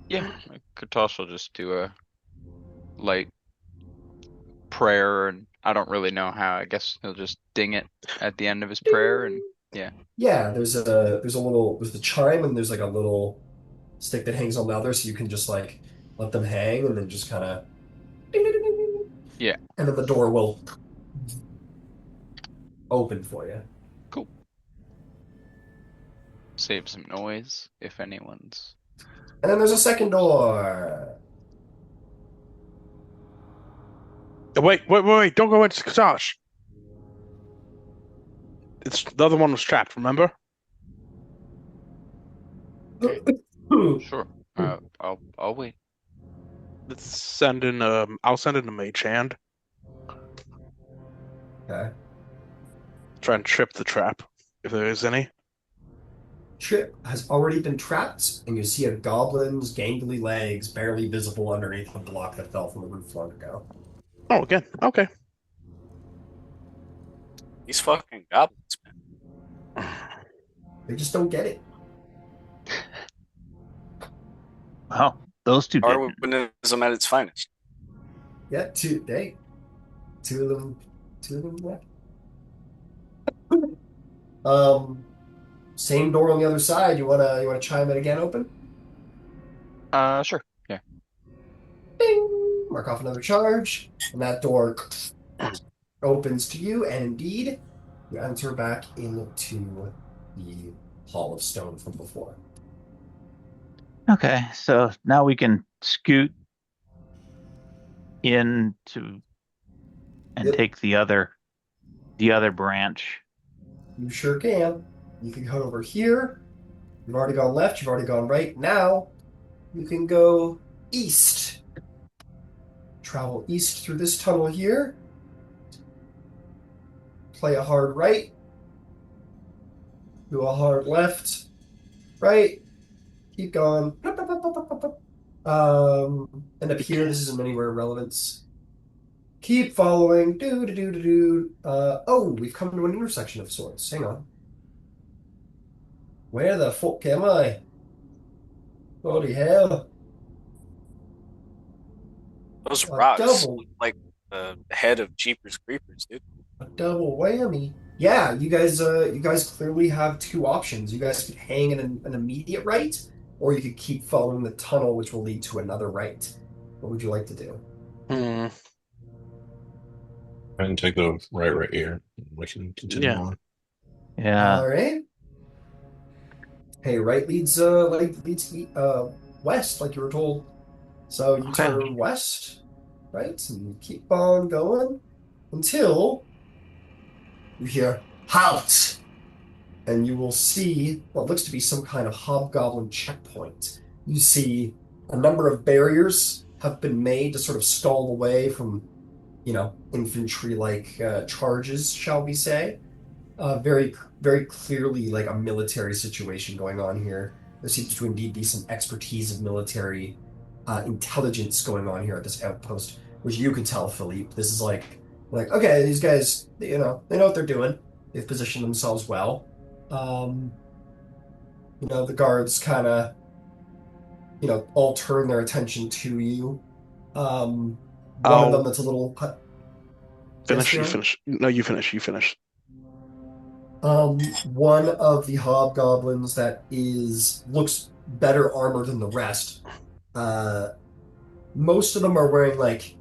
Yeah, Kutash will just do a light prayer, and I don't really know how. I guess he'll just ding it at the end of his prayer, and yeah. Yeah, there's the chime, and there's like a little stick that hangs on the other, so you can just like let them hang and then just kind of, Yeah. and then the door will open for you. Cool. Save some noise if anyone's. And then there's a second door. Wait! Don't go into Kutash. It's the other one was trapped. Remember? Sure. I'll wait. Let's send in. I'll send in a mage hand. Okay. Try and trip the trap if there is any. Trip has already been trapped, and you see a goblin's gangly legs barely visible underneath the block that fell from the roof long ago. Oh, again. Okay. These fucking goblins, man. They just don't get it. Well, those two didn't. Darwinism at its finest. Yeah, two of them left. Same door on the other side. You wanna chime it again open? Sure. Yeah. Bing! Mark off another charge, and that door opens to you, and indeed, you enter back into the Hall of Stone from before. Okay, so now we can scoot into and Yep. take the other branch. You sure can. You can go over here. You've already gone left. You've already gone right. Now, you can go east. Travel east through this tunnel here. Play a hard right. Do a hard left. Right. Keep going. And up here, this isn't anywhere of relevance. Keep following. Oh, we've come to an intersection of sorts. Hang on. Where the fuck am I? Holy hell. Those A rocks double. look like the head of Jeepers Creepers, dude. A double whammy. Yeah, you guys clearly have two options. You guys could hang in an immediate right, or you could keep following the tunnel, which will lead to another right. What would you like to do? And take the right here. We can continue Yeah. on. Yeah. All right. Hey, right leads west, like you were told. So you Okay. turn west, right, and keep on going until you hear halt, and you will see what looks to be some kind of hobgoblin checkpoint. You see a number of barriers have been made to sort of stall the way from, infantry-like charges, shall we say. Very, very clearly like a military situation going on here. There seems to indeed be some expertise of military intelligence going on here at this outpost, which you can tell, Philippe. This is like, okay, these guys, they know what they're doing. They've positioned themselves well. The guards kind of, all turn their attention to you. One of them that's a little... Finish. Yes, You Jan? finish. No, you finish. You finish. One of the hobgoblins that looks better armored than the rest. Most of them are wearing like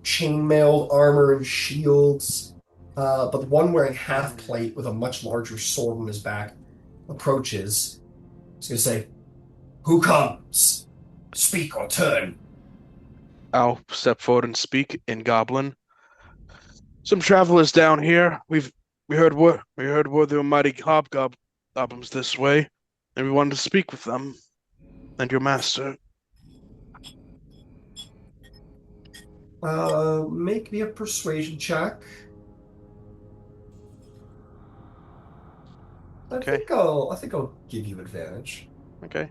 chainmail armor and shields, but the one wearing half plate with a much larger sword on his back approaches. He's gonna say, "Who comes? Speak or turn." I'll step forward and speak in Goblin. Some travelers down here. We heard word there were mighty hobgoblins this way, and we wanted to speak with them and your master. Make me a persuasion check. Okay. I think I'll give you advantage. Okay.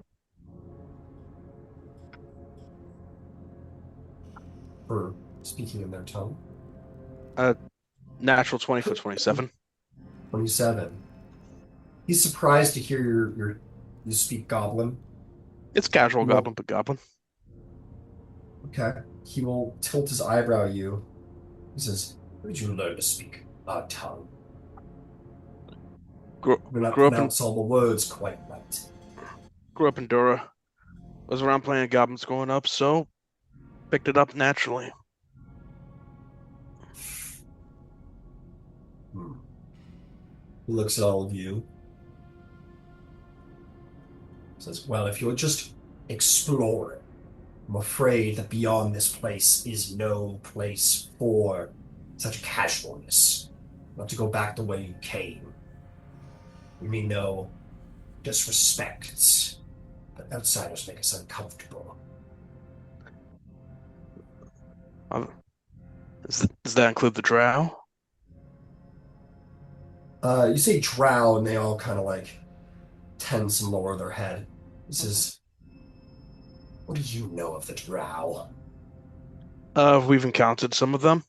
For speaking in their tongue. Natural 20 for 27. 27. He's surprised to hear you speak Goblin. It's casual Well- goblin, but goblin. Okay. He will tilt his eyebrow at you. He says, "Where did you learn to speak our tongue? Grew, You do not grew up in pronounce all the words quite right." grew up in Dura. Was around playing goblins growing up, so picked it up naturally. Hmm. He looks at all of you. Says, "Well, if you're just exploring, I'm afraid that beyond this place is no place for such casualness. Not to go back the way you came. You mean no disrespect, but outsiders make us uncomfortable." Does that include the Drow? You say Drow, and they all kind of like tense and lower their head. He says, "What do you know of the Drow?" We've encountered some of them.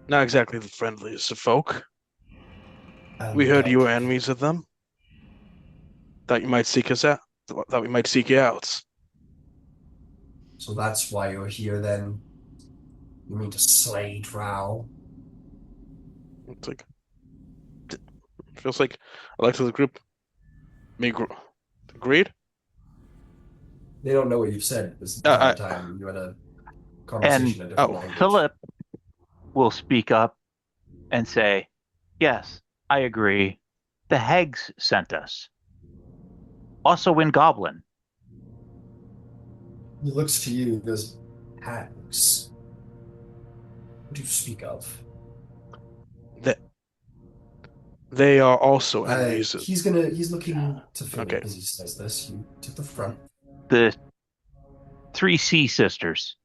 Not exactly the friendliest of folk. We heard you were enemies of them. Thought you might seek us out. Thought we might seek you out. So that's why you're here then? You mean to slay Drow? It's like feels like I like to the group. Agreed. They don't know what you've said this I- entire time. You had a conversation in a different language. Phillip will speak up and say, "Yes, I agree. The hags sent us. Also in Goblin." He looks to you and goes, "Hags? What do you speak of?" That they are also enemies. He's looking to Phillip Okay. as he says this. You to the front. The three sea sisters,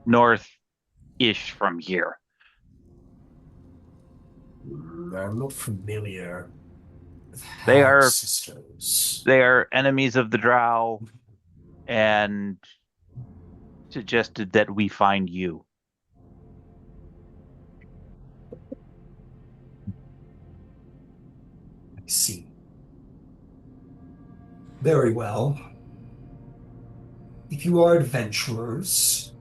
north-ish from here. I'm not familiar with They Hag are- sisters. They are enemies of the Drow and suggested that we find you. I see. Very well. If you are adventurers,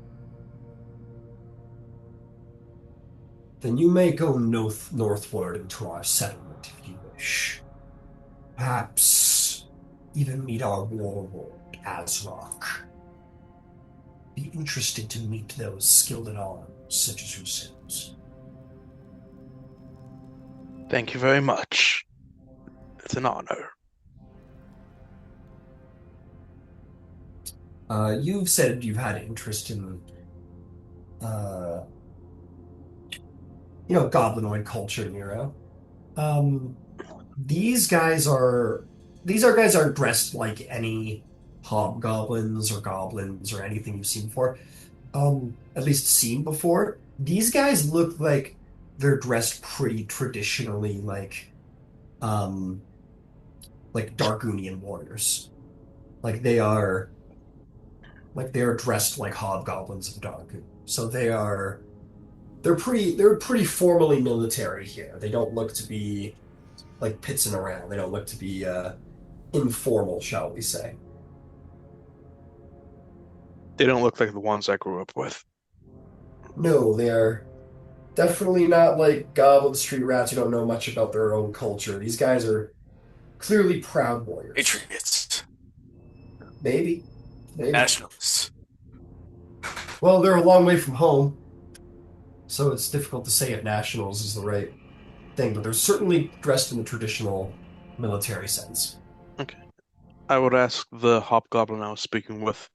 then you may go northward into our settlement if you wish. Perhaps even meet our warlord, Azrock. Be interested to meet those skilled in arms, such as yourselves. Thank you very much. It's an honor. You've said you've had interest in, goblinoid culture, Nero. These guys aren't dressed like any hobgoblins or goblins or anything you've seen before. At least seen before. These guys look like they're dressed pretty traditionally, like Dargunian warriors. Like they are dressed like hobgoblins of Dargun. So they're pretty formally military here. They don't look to be like pitsing around. They don't look to be informal, shall we say. They don't look like the ones I grew up with. No, they are definitely not like goblin street rats who don't know much about their own culture. These guys are clearly proud warriors. Patriots. Maybe. Nationalists. Well, they're a long way from home, so it's difficult to say if nationals is the right thing, but they're certainly dressed in the traditional military sense. Okay. I would ask the hobgoblin I was speaking with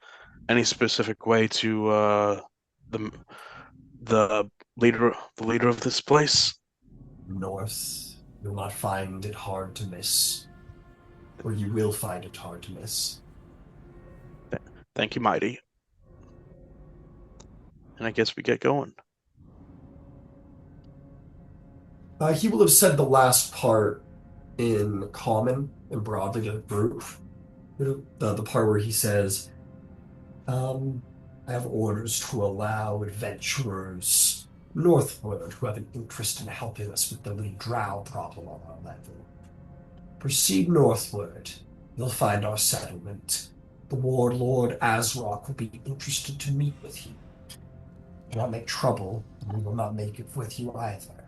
any specific way to the leader of this place. North, you'll not find it hard to miss. Or you will find it hard to miss. Thank you, Mighty. And I guess we get going. He will have said the last part in common and broadly to the group, The part where he says, I have orders to allow adventurers northward who have an interest in helping us with the little drow problem on our level. Proceed northward. You'll find our settlement. The warlord Azrock will be interested to meet with you. Do not make trouble, and we will not make it with you either.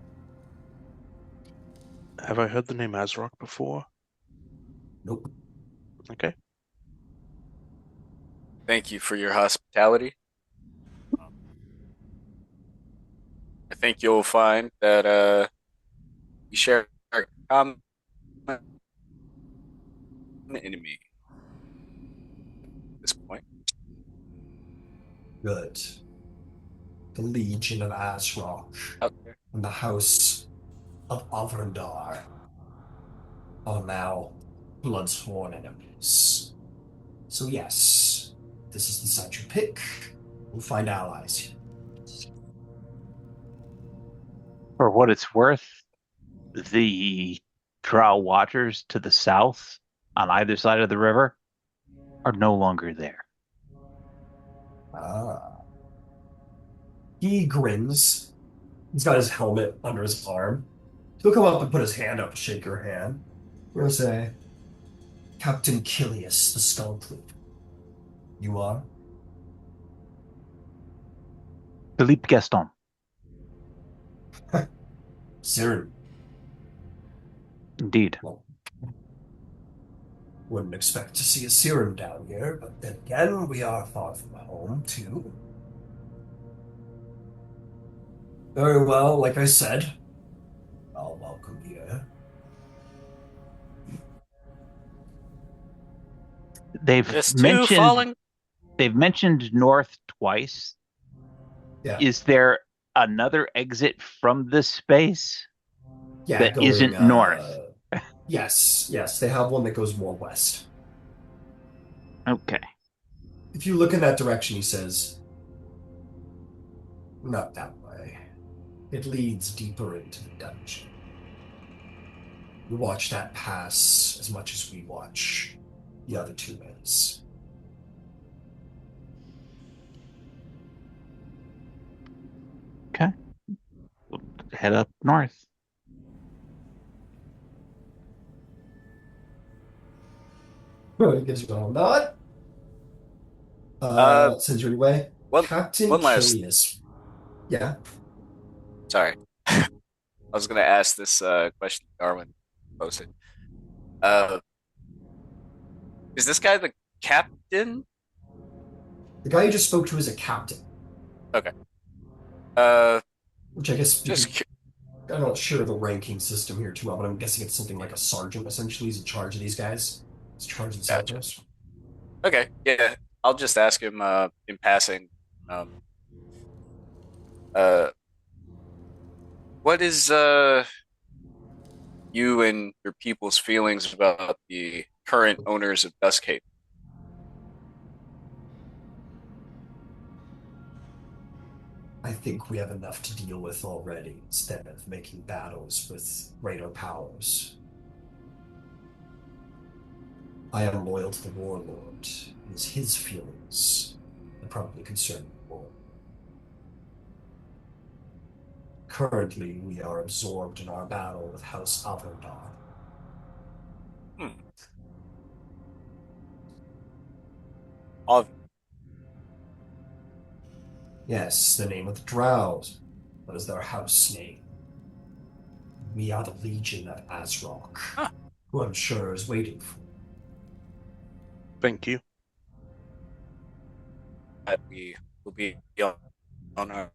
Have I heard the name Azrock before? Nope. Okay. Thank you for your hospitality. I think you'll find that we share a common enemy at this point. Good. The Legion of Azrock Out there. and the House of Avrandar are now Bloodsworn enemies. So yes, this is the side you pick. We'll find allies here. For what it's worth, the Drow Watchers to the south on either side of the river are no longer there. Ah. He grins. He's got his helmet under his arm. He'll come up and put his hand up, shake your hand. We're gonna say, Captain Kilius, the Skullcleaver. You are? Philippe Gaston. Cyril. Indeed. Well, wouldn't expect to see a serum down here, but then again, we are far from home, too. Very well, like I said, I'll welcome you. They've Just two mentioned falling. they've mentioned north twice. Yeah. Is there another exit from this space Yeah, that going, isn't north? Yes, they have one that goes more west. Okay. If you look in that direction, he says, not that way. It leads deeper into the dungeon. We watch that pass as much as we watch the other two ways. Okay. We'll head up north. He gives you a little nod. Sends you away. Captain one last- Kilius. Yeah. Sorry. I was going to ask this question Darwin posted. Is this guy the captain? The guy you just spoke to is a captain. Okay. Which I guess Just I'm not sure of the ranking system here too well, but I'm guessing it's something like a sergeant. Essentially, he's in charge of these guys. He's in charge of the Gotcha. outpost. Okay, yeah. I'll just ask him in passing. What is you and your people's feelings about the current owners of Duskhaven? I think we have enough to deal with already instead of making battles with greater powers. I am loyal to the warlord. It is his feelings that probably concern me more. Currently, we are absorbed in our battle with House Avrandar. Yes, the name of the Drow. What is their house name? We are the Legion of Azrock, who I'm sure is waiting for. Thank you. That we will be on our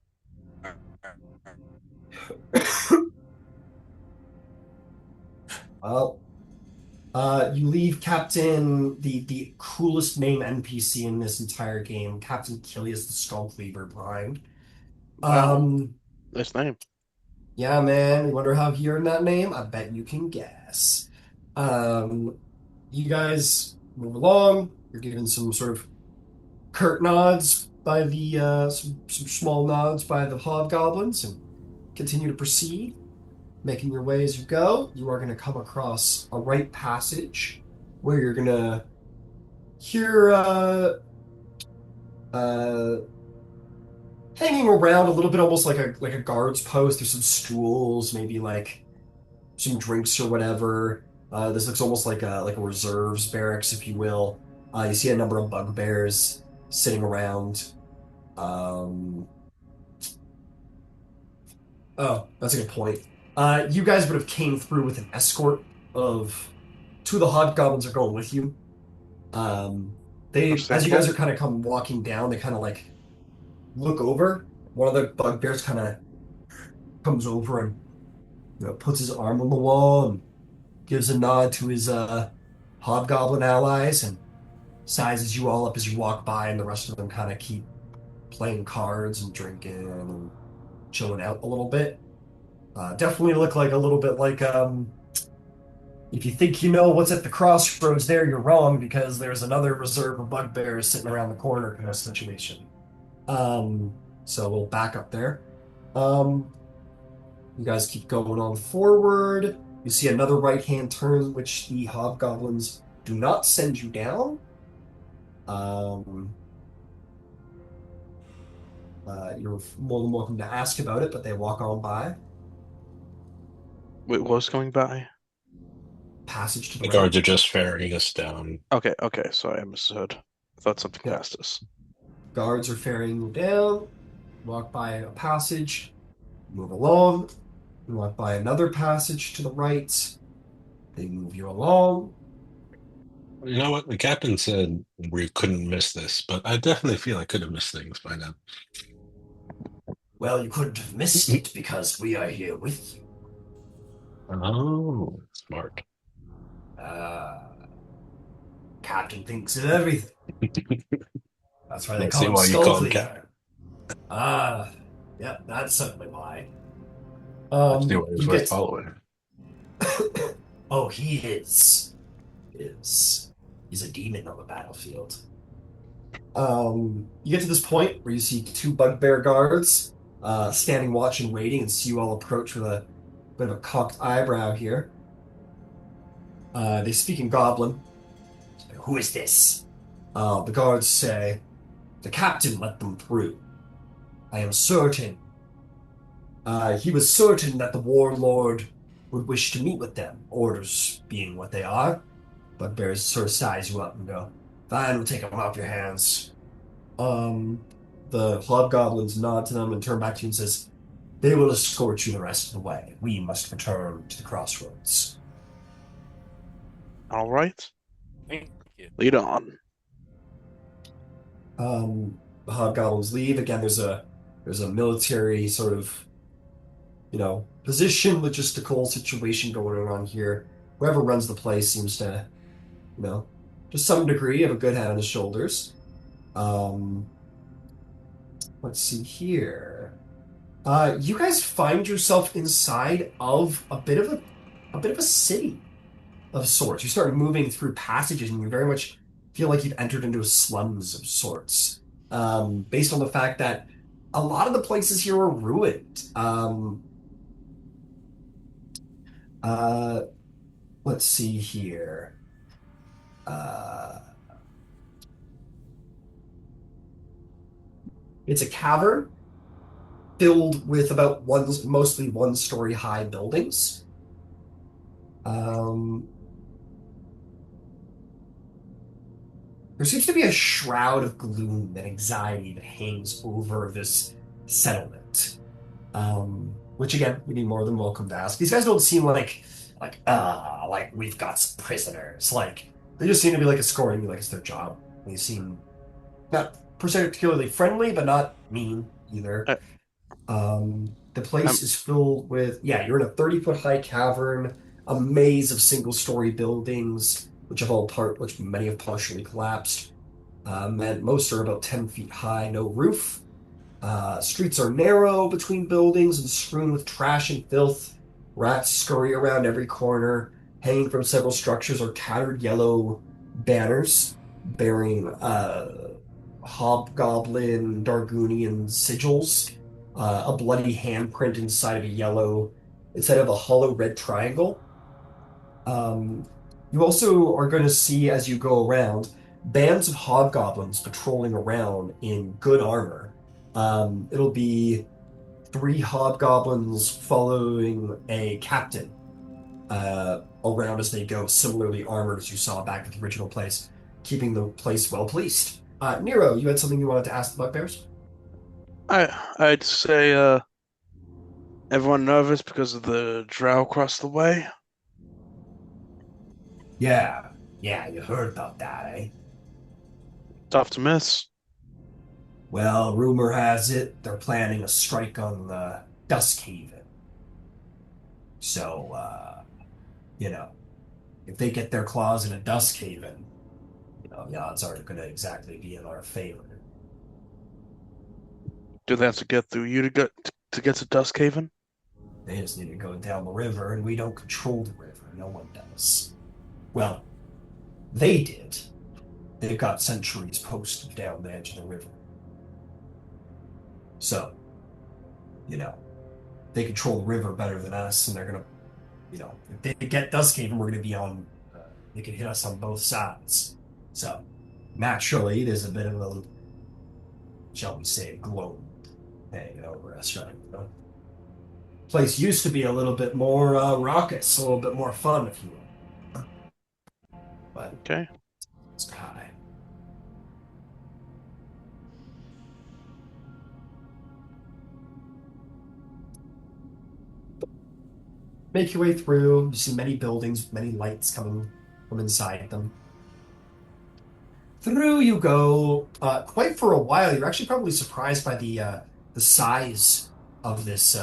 Well, you leave Captain, the coolest name NPC in this entire game, Captain Kilius the Skullcleaver, behind. Nice name. Yeah, man. You wonder how he earned that name? I bet you can guess. You guys move along. You're given some sort of curt nods by the some small nods by the hobgoblins, and continue to proceed, making your way as you go. You are going to come across a right passage where you're going to you're uh, hanging around a little bit, almost like a guard's post. There's some stools, maybe like some drinks or whatever. This looks almost like a reserves barracks, if you will. You see a number of bugbears sitting around. Um, oh, that's a good point. You guys would have came through with an escort of two of the hobgoblins are going with you. As you guys are kind of come walking down, they kind of like look over. One of the bugbears kind of comes over and puts his arm on the wall and gives a nod to his hobgoblin allies and sizes you all up as you walk by, and the rest of them kind of keep playing cards and drinking and chilling out a little bit. Definitely look like a little bit like if you think you know what's at the crossroads there, you're wrong because there's another reserve of bugbears sitting around the corner kind of situation. So we'll back up there. You guys keep going on forward. You see another right-hand turn, which the hobgoblins do not send you down. You're more than welcome to ask about it, but they walk on by. Wait, what was going by? Passage to the The right. guards are just ferrying us down. Okay, sorry, I misheard. I thought something Yeah. passed us. Guards are ferrying you down. Walk by a passage. Move along. You walk by another passage to the right. They move you along. You know what? The captain said we couldn't miss this, but I definitely feel I could have missed things by now. Well, you couldn't have missed it because we are here with you. Oh, smart. Captain thinks of everything. That's why they I call see him why you Skull call him Cleaner. Yeah, that's certainly why. I see why he's You worth get. following. Oh, he is. He's a demon on the battlefield. You get to this point where you see two bugbear guards standing watch and waiting and see you all approach with a bit of a cocked eyebrow here. They speak in Goblin. Who is this? The guards say, the captain let them through. I am certain. He was certain that the warlord would wish to meet with them, orders being what they are. Bugbears sort of size you up and go, fine, we'll take them off your hands. The hobgoblins nod to them and turn back to you and says, they will escort you the rest of the way. We must return to the crossroads. All right, Thank you. lead on. The hobgoblins leave. Again, there's a military sort of, position, logistical situation going on here. Whoever runs the place seems to, to some degree, have a good head on his shoulders. Let's see here. You guys find yourself inside of a bit of a city of sorts. You start moving through passages, and you very much feel like you've entered into a slums of sorts. Based on the fact that a lot of the places here are ruined. Let's see here. It's a cavern filled with about mostly one-story high buildings. There seems to be a shroud of gloom and anxiety that hangs over this settlement. Which again, we'd be more than welcome to ask. These guys don't seem like we've got some prisoners. Like they just seem to be like escorting you like it's their job. They seem not particularly friendly, but not mean either. The place is filled with you're in a 30-foot high cavern, a maze of single-story buildings, which many have partially collapsed. And most are about 10 feet high, no roof. Streets are narrow between buildings and strewn with trash and filth. Rats scurry around every corner. Hanging from several structures are tattered yellow banners bearing hobgoblin, Dargunian sigils. A bloody handprint inside of a hollow red triangle. You also are going to see as you go around, bands of hobgoblins patrolling around in good armor. It'll be 3 hobgoblins following a captain around as they go, similarly armored as you saw back at the original place, keeping the place well policed. Nero, you had something you wanted to ask the bugbears? I'd say everyone nervous because of the drow across the way. Yeah, yeah, you heard about that, eh? Tough to miss. Well, rumor has it they're planning a strike on the Dusk Haven. So, you know, if they get their claws in a Dusk Haven, the odds aren't going to exactly be in our favor. Do they have to get through you to get to Duskhaven? They just need to go down the river, and we don't control the river. No one does. Well, they did. They've got sentries posted down the edge of the river. So, they control the river better than us, and they're going to, if they get Duskhaven, we're going to be on, they can hit us on both sides. So, naturally, there's a bit of a, shall we say, glow hanging over us, right? Place used to be a little bit more raucous, a little bit more fun, if you will. But Okay. it's high. Make your way through. You see many buildings, many lights coming from inside them. Through you go. Quite for a while. You're actually probably surprised by the size of this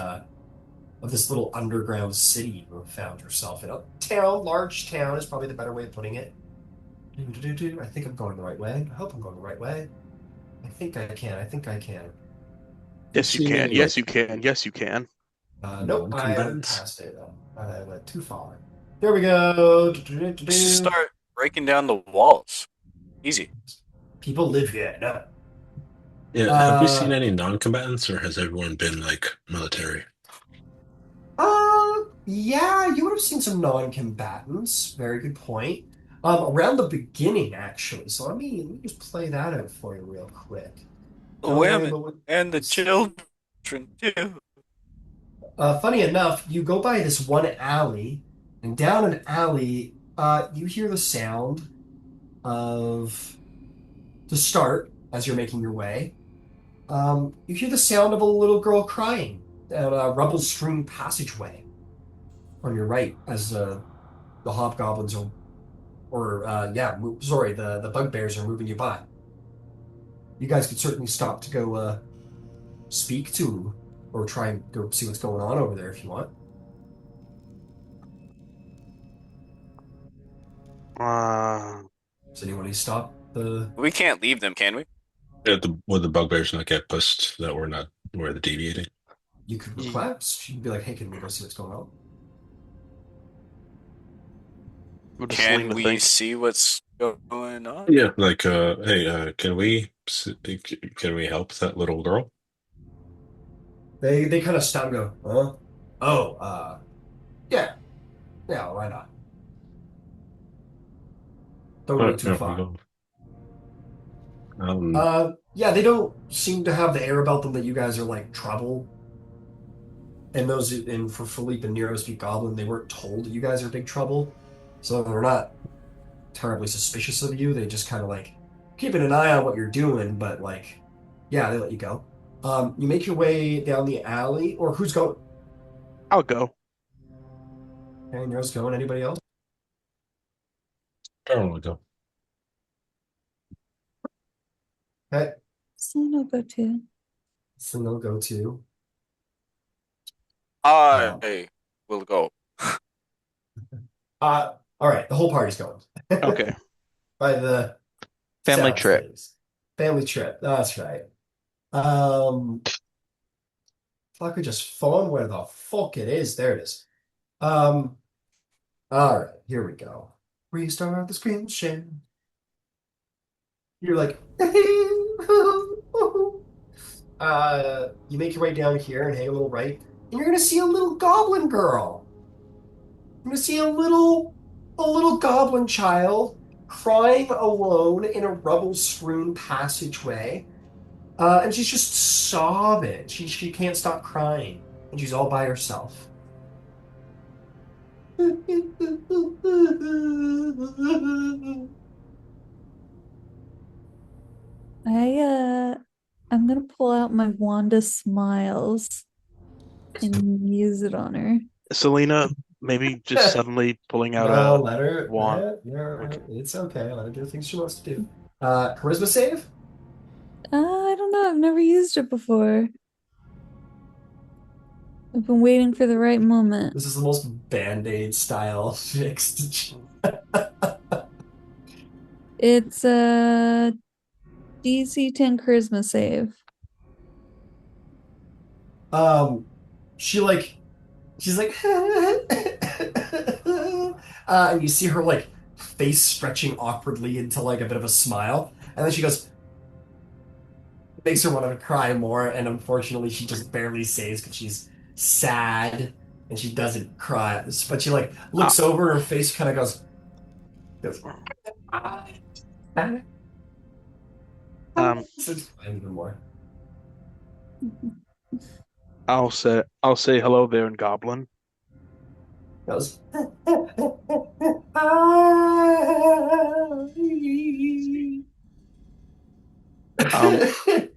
little underground city you have found yourself in. A town, large town is probably the better way of putting it. I think I'm going the right way. I hope I'm going the right way. I think I can. I think I can. Yes, you can. Yes, you can. Yes, you can. Nope, I Non-combatants? passed it. I went too far. There we go. Just start breaking down the walls. Easy. People live here. No. Yeah, have we seen any non-combatants, or has everyone been like military? Yeah, you would have seen some non-combatants. Very good point. Around the beginning, actually. So let me just play that out for you real quick. The women and the children too. Funny enough, you go by this one alley, and down an alley, you hear the sound of, to start, as you're making your way, you hear the sound of a little girl crying down a rubble-strewn passageway on your right as the hobgoblins the bugbears are moving you by. You guys could certainly stop to go speak to or try and go see what's going on over there if you want. Does anyone stop the? We can't leave them, can we? Yeah, would the bugbears not get pushed that we're the deviating? You could request. You could be like, "Hey, can we go see what's going on?" What does Can Selena we think? see what's going on? Yeah, like hey, can we help that little girl? They kind of stop and go, "Huh? Oh, yeah, yeah, why not? Don't go too Yeah, far." Yeah, they don't seem to have the air about them that you guys are like trouble. And for Philippe and Nero speak Goblin, they weren't told that you guys are big trouble, so they're not terribly suspicious of you. They just kind of like keeping an eye on what you're doing, but like, yeah, they let you go. You make your way down the alley, or who's going? I'll go. Okay, Nero's going. Anybody else? I don't want to go. Okay, Selena will go too. so they'll go to. I will go. All right, the whole party's going. Okay. By the Family sounds trip. things. Family trip. That's right. Fuck, we just phone where the fuck it is. There it is. All right, here we go. Restart the screen share. You're like, you make your way down here and hang a little right, and you're gonna see a little goblin girl. You're gonna see a little goblin child, crying alone in a rubble-strewn passageway. And she's just sobbing. She can't stop crying. And she's all by herself. I'm gonna pull out my wand of smiles and use it on her. Selena, maybe just suddenly pulling out No, a let her. wand. Okay. It's okay. Let her do the things she wants to do. Charisma save? I don't know. I've never used it before. I've been waiting for the right moment. This is the most Band-Aid style fixed. It's a DC 10 charisma save. She's like, and you see her like face stretching awkwardly into like a bit of a smile, and then she goes, makes her want to cry more, and unfortunately she just barely saves because she's sad and she doesn't cry, but she like looks over, her face kind of goes so it's fine even more. I'll say hello there in Goblin. Goes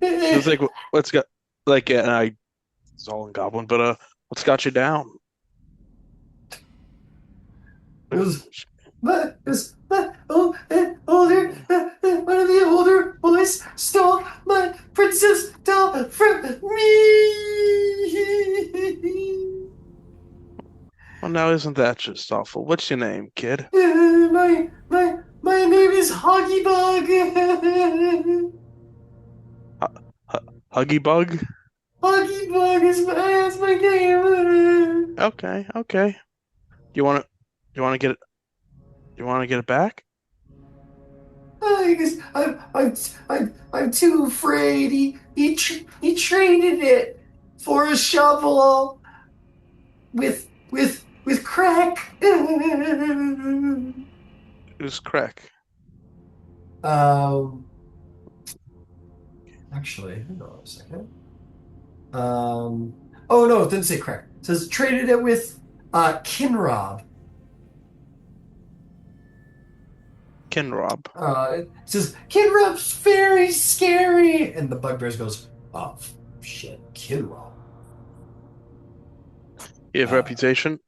It's like what's got like and I it's all in Goblin, but what's got you down? Older, one of the older boys stole my princess doll from me. Well, now isn't that just awful? What's your name, kid? My name is Hoggy Bug. Huggy Bug? Hoggy Bug is my name. Okay. You want to get it back? Because I'm too afraid. He traded it for a shovel with crack. Who's crack? Actually, hang on a second. Oh no, it didn't say crack. It says traded it with Kinrob. Kinrob. It says Kinrob's very scary, and the bugbears goes, oh shit, Kinrob. You have reputation?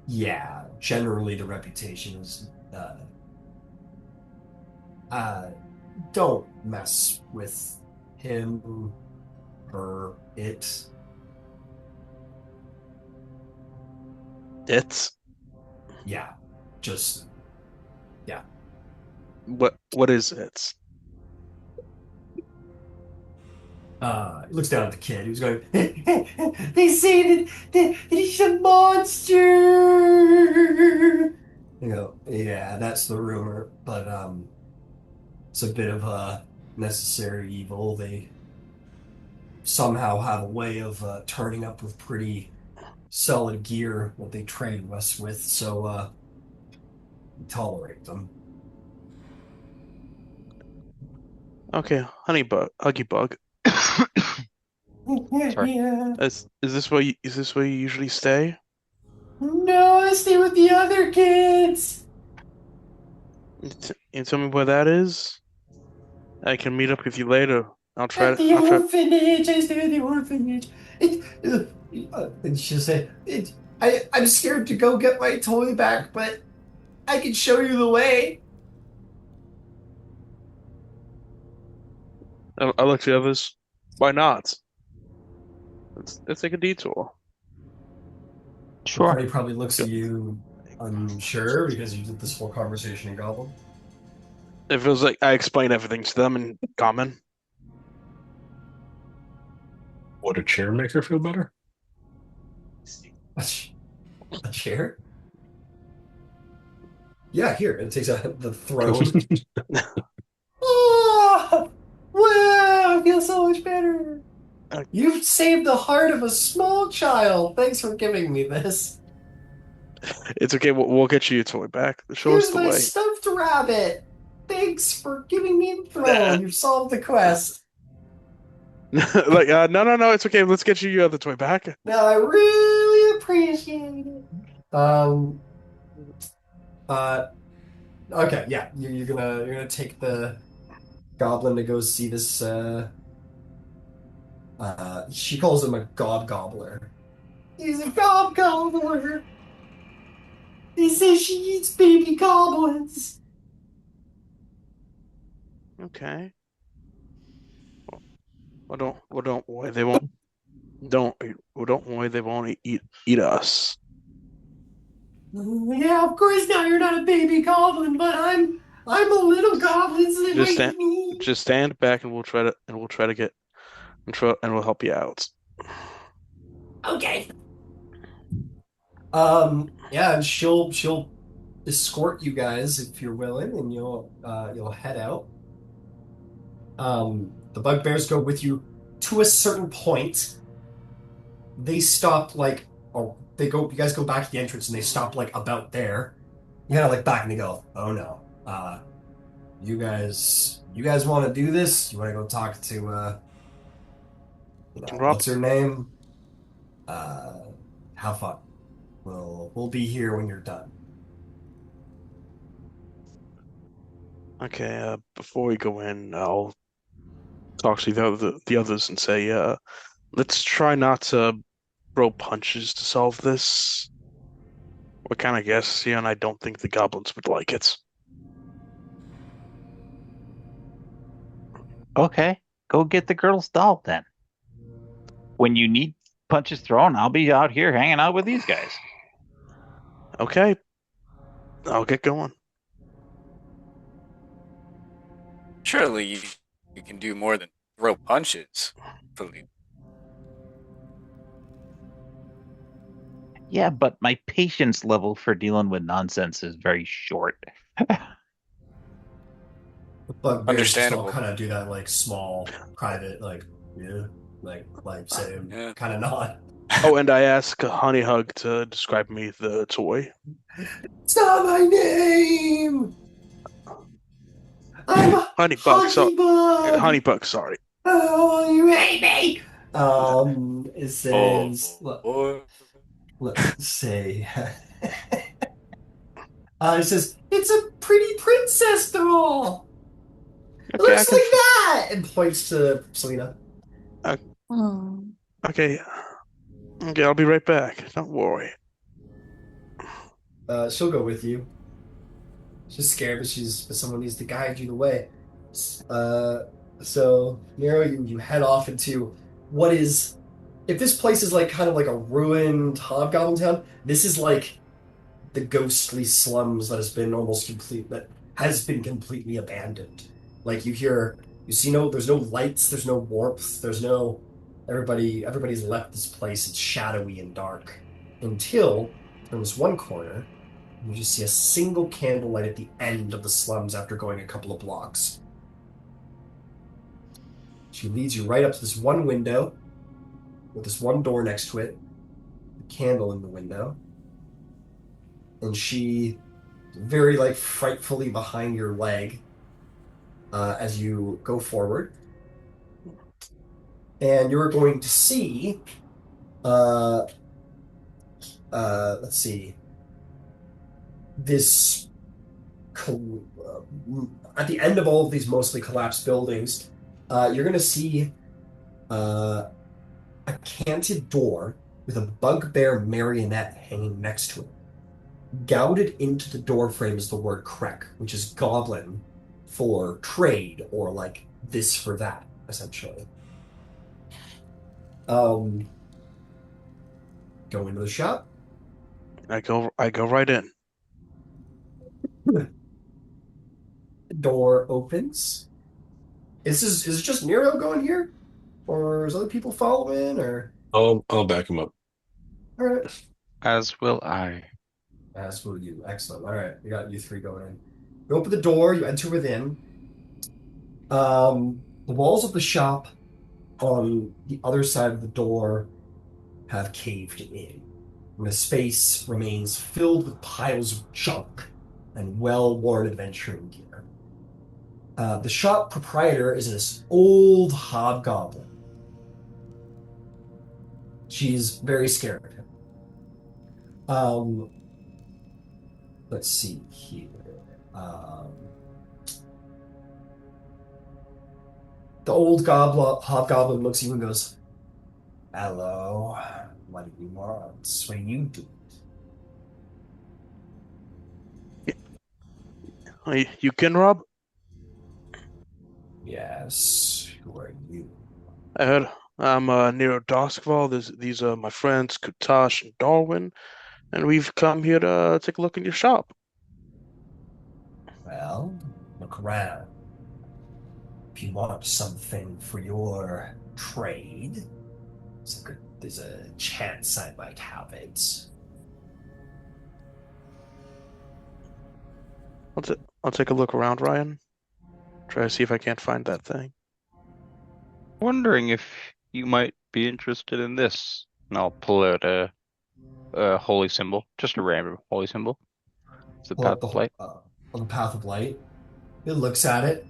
Yeah, generally the reputation is don't mess with him, her, it. It's Yeah, just yeah. What is it? He looks down at the kid who's going, they say that he's a monster. You go, yeah, that's the rumor, but it's a bit of a necessary evil. They somehow have a way of turning up with pretty solid gear what they train us with, so we tolerate them. Okay, Huggy Bug. Sorry. Yeah. Is this where you usually stay? No, I stay with the other kids. You tell me where that is? I can meet up with you later. I'll try At to. the I'll try. orphanage. I stay at the orphanage. And she'll say, I'm scared to go get my toy back, but I can show you the way. I'll let the others. Why not? Let's take a detour. Sure. Party probably looks at you unsure because you did this whole conversation in Goblin. It feels like I explain everything to them in common. Would a chair make her feel better? A chair? Yeah, here. It takes out the throne. Oh, wow, I feel so much better. You've saved the heart of a small child. Thanks for giving me this. It's okay. We'll get you your toy back. Show Here's us the my way. stuffed gift rabbit. Thanks for giving me the throne. You've solved the quest. Like, no, it's okay. Let's get you your other toy back. No, I really appreciate it. Okay, yeah, you're gonna take the goblin to go see this. She calls him a gobbler. He's a gobbler. He says she eats baby goblins. Okay. Well, don't worry. They won't. Don't worry. They won't eat us. Yeah, of course now you're not a baby goblin, but I'm a little goblin, so they Just might stand. eat me. Just stand back, and we'll try to get. And we'll help you out. Okay. Yeah, and she'll escort you guys if you're willing, and you'll head out. The bugbears go with you to a certain point. They stop like, oh, you guys go back to the entrance, and they stop like about there. You kind of like back, and they go, oh no, you guys want to do this? You want to go talk to Rob? what's her name? Have fun. We'll be here when you're done. Okay. Before we go in, I'll talk to the others and say, let's try not to throw punches to solve this. We're kind of guests here, and I don't think the goblins would like it. Okay, go get the girl's doll then. When you need punches thrown, I'll be out here hanging out with these guys. Okay. I'll get going. Surely you can do more than throw punches, Phillip. Yeah, but my patience level for dealing with nonsense is very short. The bugbears just all Understandable. kind of do that like small, private, like yeah, like same Yeah. kind of nod. Oh, and I ask Honey Hug to describe me the toy. It's not my name. I'm Honey Bug, Hockey Bug. Honey Bug, sorry. Oh, you hate me. It says, Oh, let's say, it says it's a pretty princess doll. It Okay, looks like that, and points to Selena. Oh. Okay, I'll be right back. Don't worry. She'll go with you. She's scared, but someone needs to guide you the way. So Nero, you head off into what is, if this place is like kind of like a ruined hobgoblin town, this is like the ghostly slums that has been completely abandoned. Like you see there's no lights, there's no warmth, everybody's left this place. It's shadowy and dark until from this one corner. You just see a single candlelight at the end of the slums after going a couple of blocks. She leads you right up to this one window with this one door next to it, a candle in the window, and she very like frightfully behind your leg as you go forward. And you're going to see let's see, this at the end of all of these mostly collapsed buildings, you're going to see a canted door with a bugbear marionette hanging next to it. Gouted into the door frame is the word "krek," which is goblin for trade or like this for that, essentially. Go into the shop. I go right in. Door opens. Is it just Nero going here? Or is other people following? Or I'll back him up. all right. As will I. As will you. Excellent. All right, we got you three going in. You open the door, you enter within. The walls of the shop on the other side of the door have caved in. And the space remains filled with piles of junk and well-worn adventuring gear. The shop proprietor is this old hobgoblin. She's very scared of him. Let's see here. The old hobgoblin looks at you and goes, "Hello, what do you want? What do you do?" You can, Rob? Yes, who are you? I heard I'm Nero Doskval. These are my friends Kutash and Darwin, and we've come here to take a look in your shop. Well, look around. If you want something for your trade, there's a chance I might have it. I'll take a look around, Ryan. Try to see if I can't find that thing. Wondering if you might be interested in this. And I'll pull out a holy symbol, just a random holy symbol. It's the Pull path up the of light. on the path of light. It looks at it.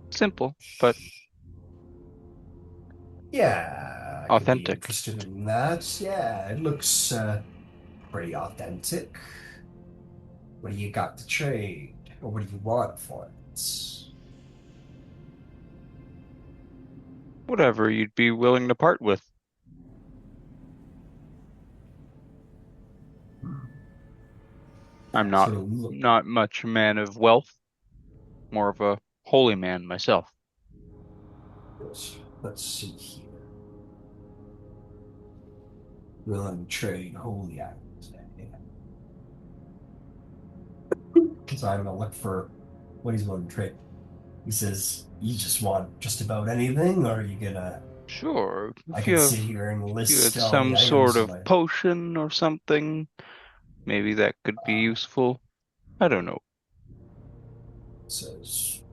Simple, but Yeah, I could be authentic. interested in that. Yeah, it looks pretty authentic. What do you got to trade? Or what do you want for it? Whatever you'd be willing to part with. I'm not So not much a man of wealth, more of a holy man myself. let's see here. Willing to trade holy items. Because I'm gonna look for what he's willing to trade. He says, "You just want just about anything, or are you gonna?" Sure, I if can sit here and you had list all the some sort items in of my. potion or something, maybe that could be useful. I don't know. Says,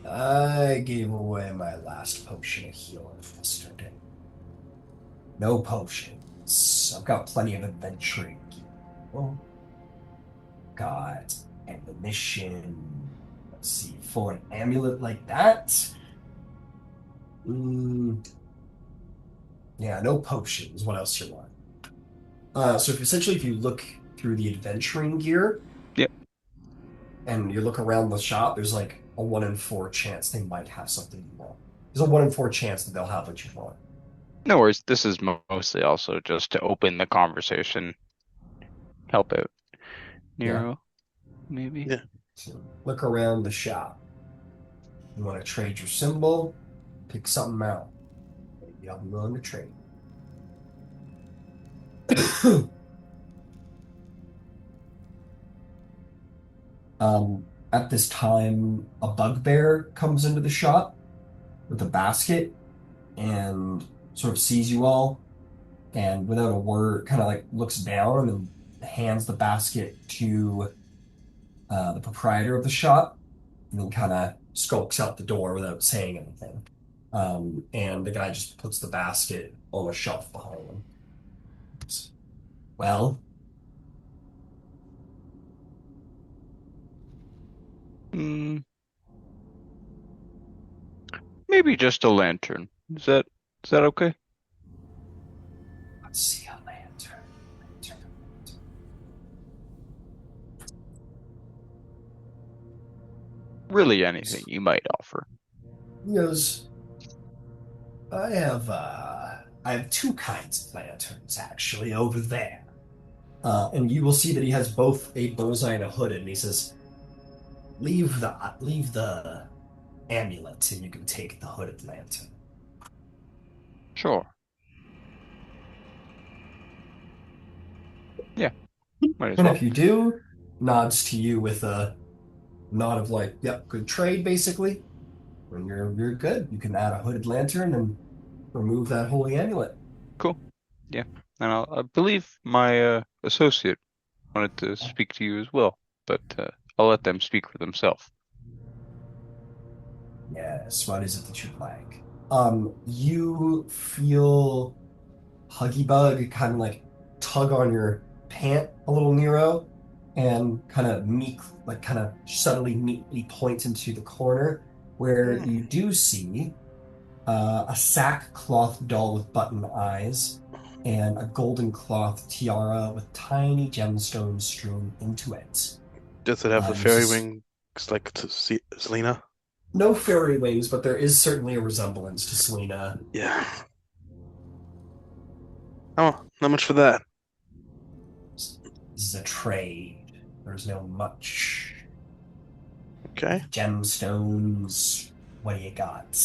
"I gave away my last potion of healing yesterday. No potions. I've got plenty of adventuring gear. Got ammunition. Let's see, for an amulet like that. Yeah, no potions. What else you want?" So if you look through the adventuring gear, Yep. and you look around the shop, there's like a 1 in 4 chance they might have something you want. There's a 1 in 4 chance that they'll have what you want. No worries. This is mostly also just to open the conversation, help out Yeah. Nero, maybe. Yeah. So look around the shop. You want to trade your symbol? Pick something out. Maybe I'll be willing to trade. At this time, a bugbear comes into the shop with a basket and sort of sees you all, and without a word, kind of like looks down and hands the basket to the proprietor of the shop, and then kind of skulks out the door without saying anything. And the guy just puts the basket on a shelf behind him. Well, Hmm, maybe just a lantern. Is that okay? let's see a lantern. Really anything you might offer. He goes, I have two kinds of lanterns actually over there. And you will see that he has both a bullseye and a hood, and he says, leave the amulet, and you can take the hooded lantern." Sure. Yeah, might as And well. if you do, nods to you with a nod of like, "Yep, good trade," basically. When you're good, you can add a hooded lantern and remove that holy amulet. Cool. Yeah. And I believe my associate wanted to speak to you as well, but I'll let them speak for themselves. Yes, what is it that you'd like? You feel Huggy Bug kind of like tug on your pant a little Nero and kind of subtly meekly point into the corner where you do see a sackcloth doll with button eyes and a golden cloth tiara with tiny gemstones strewn into it. Does it have the This fairy is wings like Selena? no fairy wings, but there is certainly a resemblance to Selena. Yeah. Oh, not much for that. This is a trade. There's no much. Okay. Gemstones. What do you got?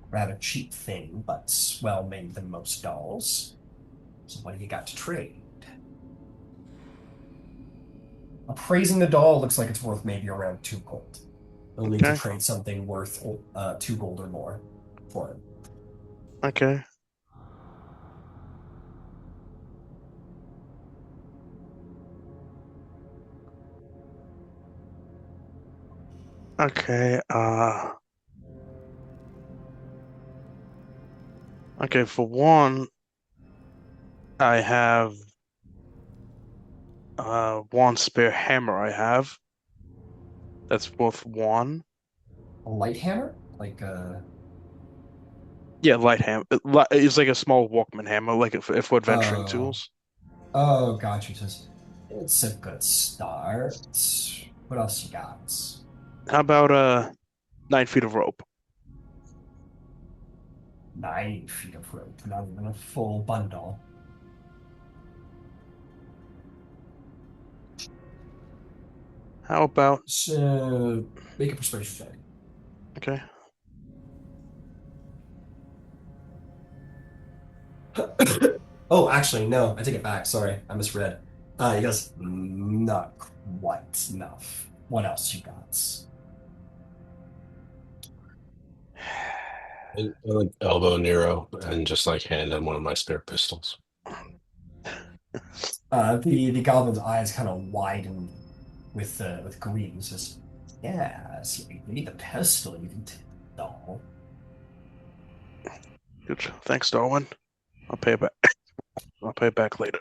Rather cheap thing, but well made than most dolls. So what do you got to trade? Appraising the doll looks like it's worth maybe around 2 gold. You'll need to Okay. trade something worth 2 gold or more for it. Okay. Okay. Okay, for one, I have one spare hammer I have. That's worth 1. A light hammer? Like Yeah, light hammer. It's like a small Walkman hammer, like if for adventuring Oh. tools. Oh, gotcha. It's a good start. What else you got? How about 9 feet of rope? 9 feet of rope, not even a full bundle. How about So, make a persuasion check. okay? Oh, actually, no, I take it back. Sorry, I misread. He goes, not quite enough. What else you got? I like elbow Nero and just like hand him one of my spare pistols. The goblin's eyes kind of widen with greed. He says, "Yes, you need the pistol. You can take the doll." Good. Thanks, Darwin. I'll pay it back. I'll pay it back later.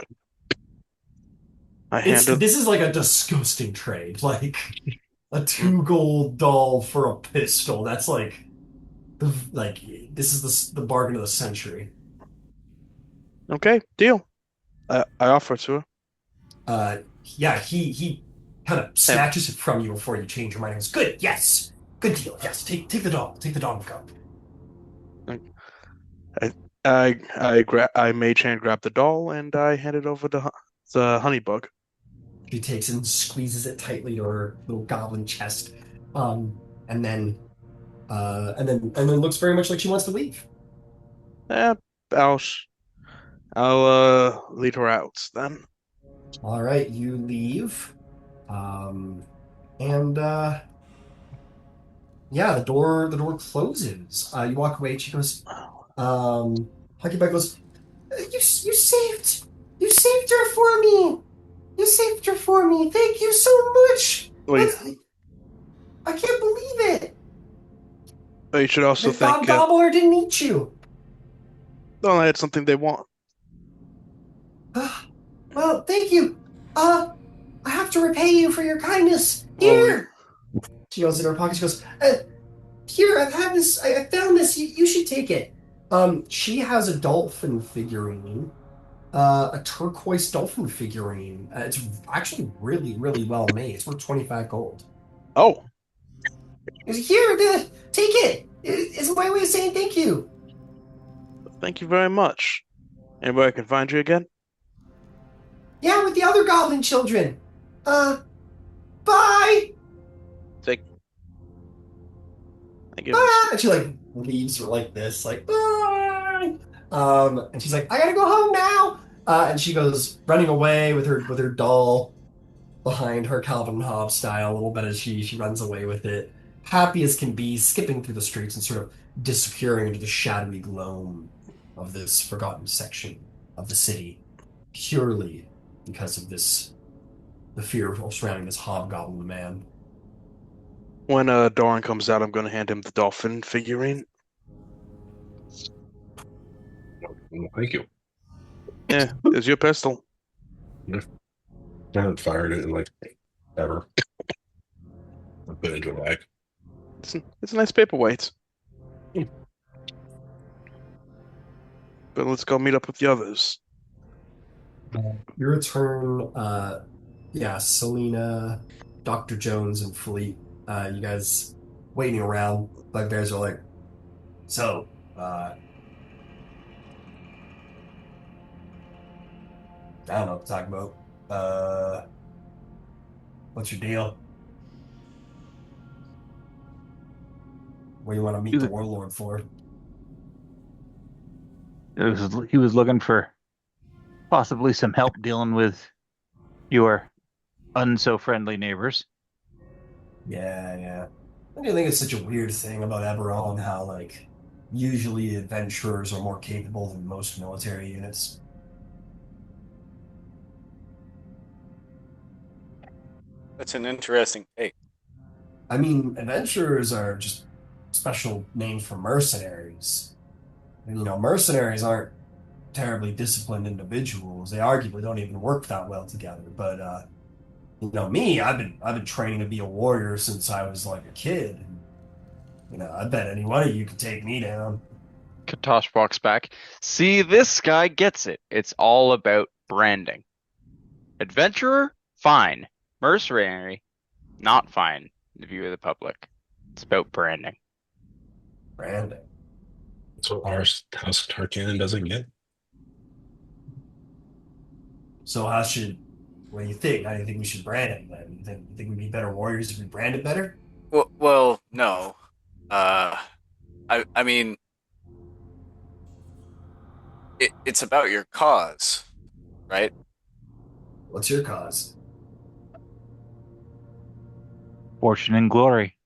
This is like a disgusting trade. Like a 2 gold doll for a pistol. That's like this is the bargain of the century. Okay, deal. I offer it to her. Yeah, he kind of snatches it from you before you change your mind. He goes, "Good, yes, good deal. Yes, take the doll. Take the doll and go." I mage hand grab the doll and I hand it over to the honey bug. She takes and squeezes it tightly to her little goblin chest, and then looks very much like she wants to leave. Eh, I'll lead her out then. All right, you leave, and yeah, the door closes. You walk away. She goes, Huckleberry goes, you saved her for me. You saved her for me. Thank you so much. Wait, I can't believe it. you should also The thank. gobbler didn't eat you. No, I had something they want. Well, thank you. I have to repay you for your kindness. Well, Here. She goes in her pocket. She goes, here, I've had this. I found this. You should take it. She has a dolphin figurine, a turquoise dolphin figurine. It's actually really, really well made. It's worth 25 gold. Oh, Here, take it. It's my way of saying thank you. thank you very much. Anywhere I can find you again? Yeah, with the other goblin children. Bye. I give this. And she like leaves her like this, like bye. And she's like, I gotta go home now. And she goes running away with her doll behind her, Calvin Hobbes style, a little bit as she runs away with it, happy as can be, skipping through the streets and sort of disappearing into the shadowy gloom of this forgotten section of the city, purely because of the fear surrounding this hobgoblin man. When Doran comes out, I'm going to hand him the dolphin figurine. Thank you. Yeah, there's your pistol. I haven't fired it in like ever. I put it into a bag. It's a nice paperweight. But let's go meet up with the others. Your turn. Yeah, Selena, Dr. Jones, and Philippe. You guys waiting around. Bugbears are like, so, I don't know what to talk about. What's your deal? What do you want to meet the warlord for? He was looking for possibly some help dealing with your unso-friendly neighbors. Yeah. I do think it's such a weird thing about Eberron, how, like, usually adventurers are more capable than most military units. That's an interesting take. I mean, adventurers are just special names for mercenaries. And, mercenaries aren't terribly disciplined individuals. They arguably don't even work that well together. But me, I've been training to be a warrior since I was like a kid. And, I bet any one of you could take me down. Kutash walks back. See, this guy gets it. It's all about branding. Adventurer, fine. Mercenary, not fine in the view of the public. It's about branding. Branding. That's what our House Tarkin doesn't get. So what do you think? How do you think we should brand it then? You think we'd be better warriors if we branded better? Well, no. I mean, it's about your cause, right? What's your cause? Fortune and glory.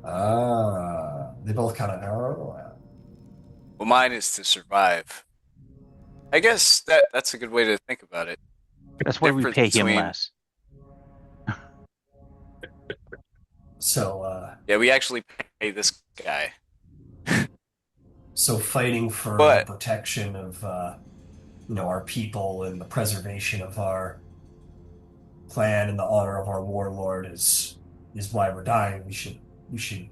They both kind of know. Well, mine is to survive. I guess that's a good way to think about it. That's why we Difference pay him between- less. So, Yeah, we actually pay this guy. so fighting for But- the protection of, our people and the preservation of our clan and the honor of our warlord is why we're dying. We should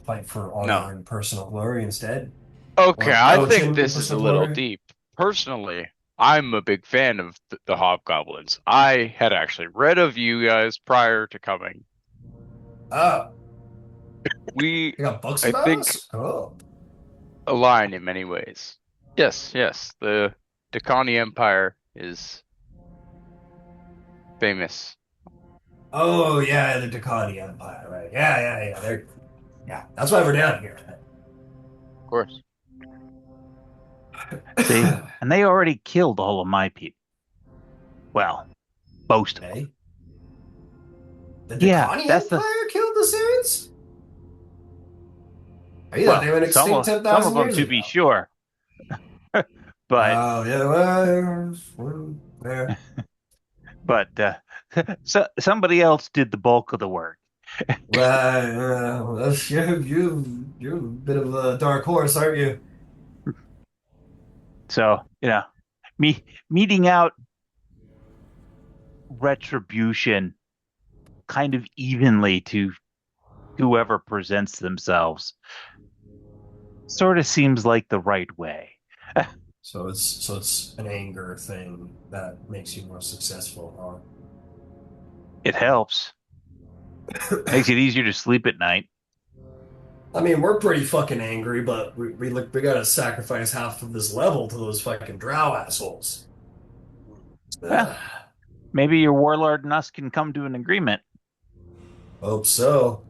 fight for honor No. and personal glory instead. Okay, Or I Belgian think this is a personal little glory. deep. Personally, I'm a big fan of the Hobgoblins. I had actually read of you guys prior to coming. Oh, We you got books I about think- us? Oh. align in many ways. Yes. The Dakani Empire is famous. Oh, yeah, the Dakani Empire, right? Yeah. That's why we're down here. Of course. See, and they already killed all of my people. Well, most of them. Okay. The Yeah, Dakani that's the- Empire killed the Syrians? They Well, went some extinct of 10,000 them, years to ago. be sure. But Oh, yeah, well, yeah. but so somebody else did the bulk of the work. Well, that's you're a bit of a dark horse, aren't you? So, meeting out retribution kind of evenly to whoever presents themselves sort of seems like the right way. So it's an anger thing that makes you more successful, It helps. huh? Makes it easier to sleep at night. I mean, we're pretty fucking angry, but we gotta sacrifice half of this level to those fucking Drow assholes. Well. Maybe your warlord and us can come to an agreement. Hope so.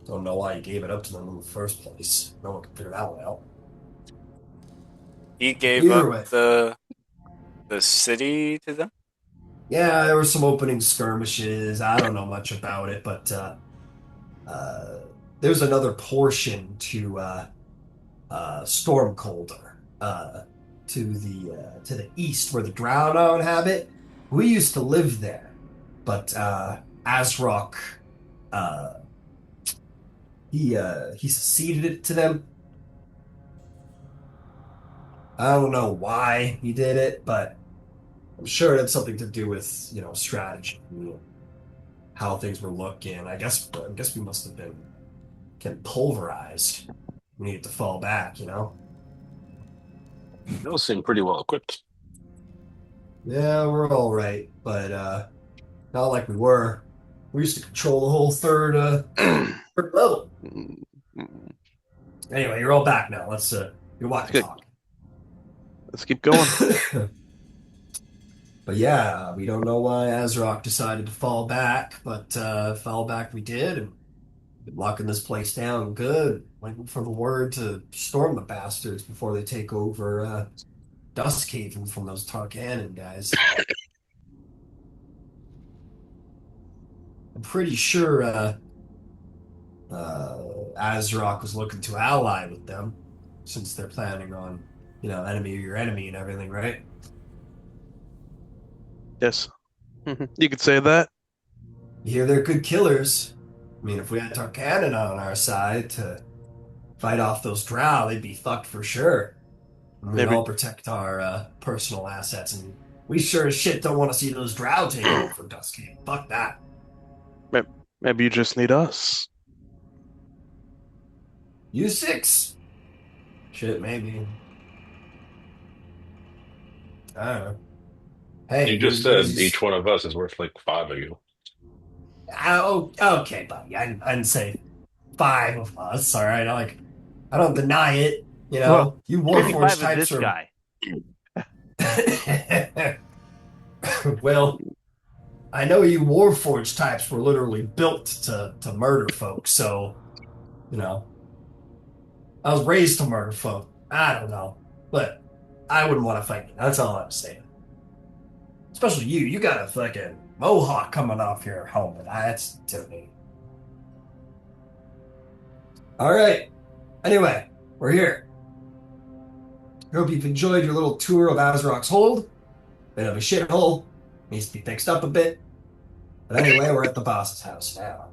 Don't know why you gave it up to them in the first place. No one can figure that one out. He gave Either way. up the city to them. Yeah, there were some opening skirmishes. I don't know much about it, but there's another portion to Stormcolder, to the east where the Drow now inhabit. We used to live there, but Azrock, he succeeded it to them. I don't know why he did it, but I'm sure it had something to do with, strategy, how things were looking. I guess we must have been getting pulverized. We needed to fall back. Those seem pretty well equipped. Yeah, we're all right, but not like we were. We used to control the whole third level. Anyway, you're all back now. You're walk and Good. talk. Let's keep going. But yeah, we don't know why Azrock decided to fall back, but fall back we did, and been locking this place down good, waiting for the word to storm the bastards before they take over Dusthaven from those Tarkanan guys. I'm pretty sure Azrock was looking to ally with them, since they're planning on, enemy of your enemy and everything, right? Yes. You could say that. You hear they're good killers. I mean, if we had Tarkanan on our side to fight off those Drow, they'd be fucked for sure. And we'd Maybe all protect our personal assets, and we sure as shit don't want to see those Drow take over Dusthaven. Fuck that. maybe you just need us. You six? Shit, maybe. I don't know. Hey, You you're just good as said you. each one of us is worth like five of you. Oh, okay, buddy. I didn't say five of us. All right, I don't deny it. Well, You maybe Warforged five of types this are. guy. Well, I know you Warforged types were literally built to murder folks. So, you know, I was raised to murder folk. I don't know, but I wouldn't want to fight you. That's all I'm saying. Especially you. You got a fucking mohawk coming off your helmet. That's intimidating. All right. Anyway, we're here. Hope you've enjoyed your little tour of Azrock's Hold. Bit of a shithole. Needs to be fixed up a bit. But anyway, we're at the boss's house now.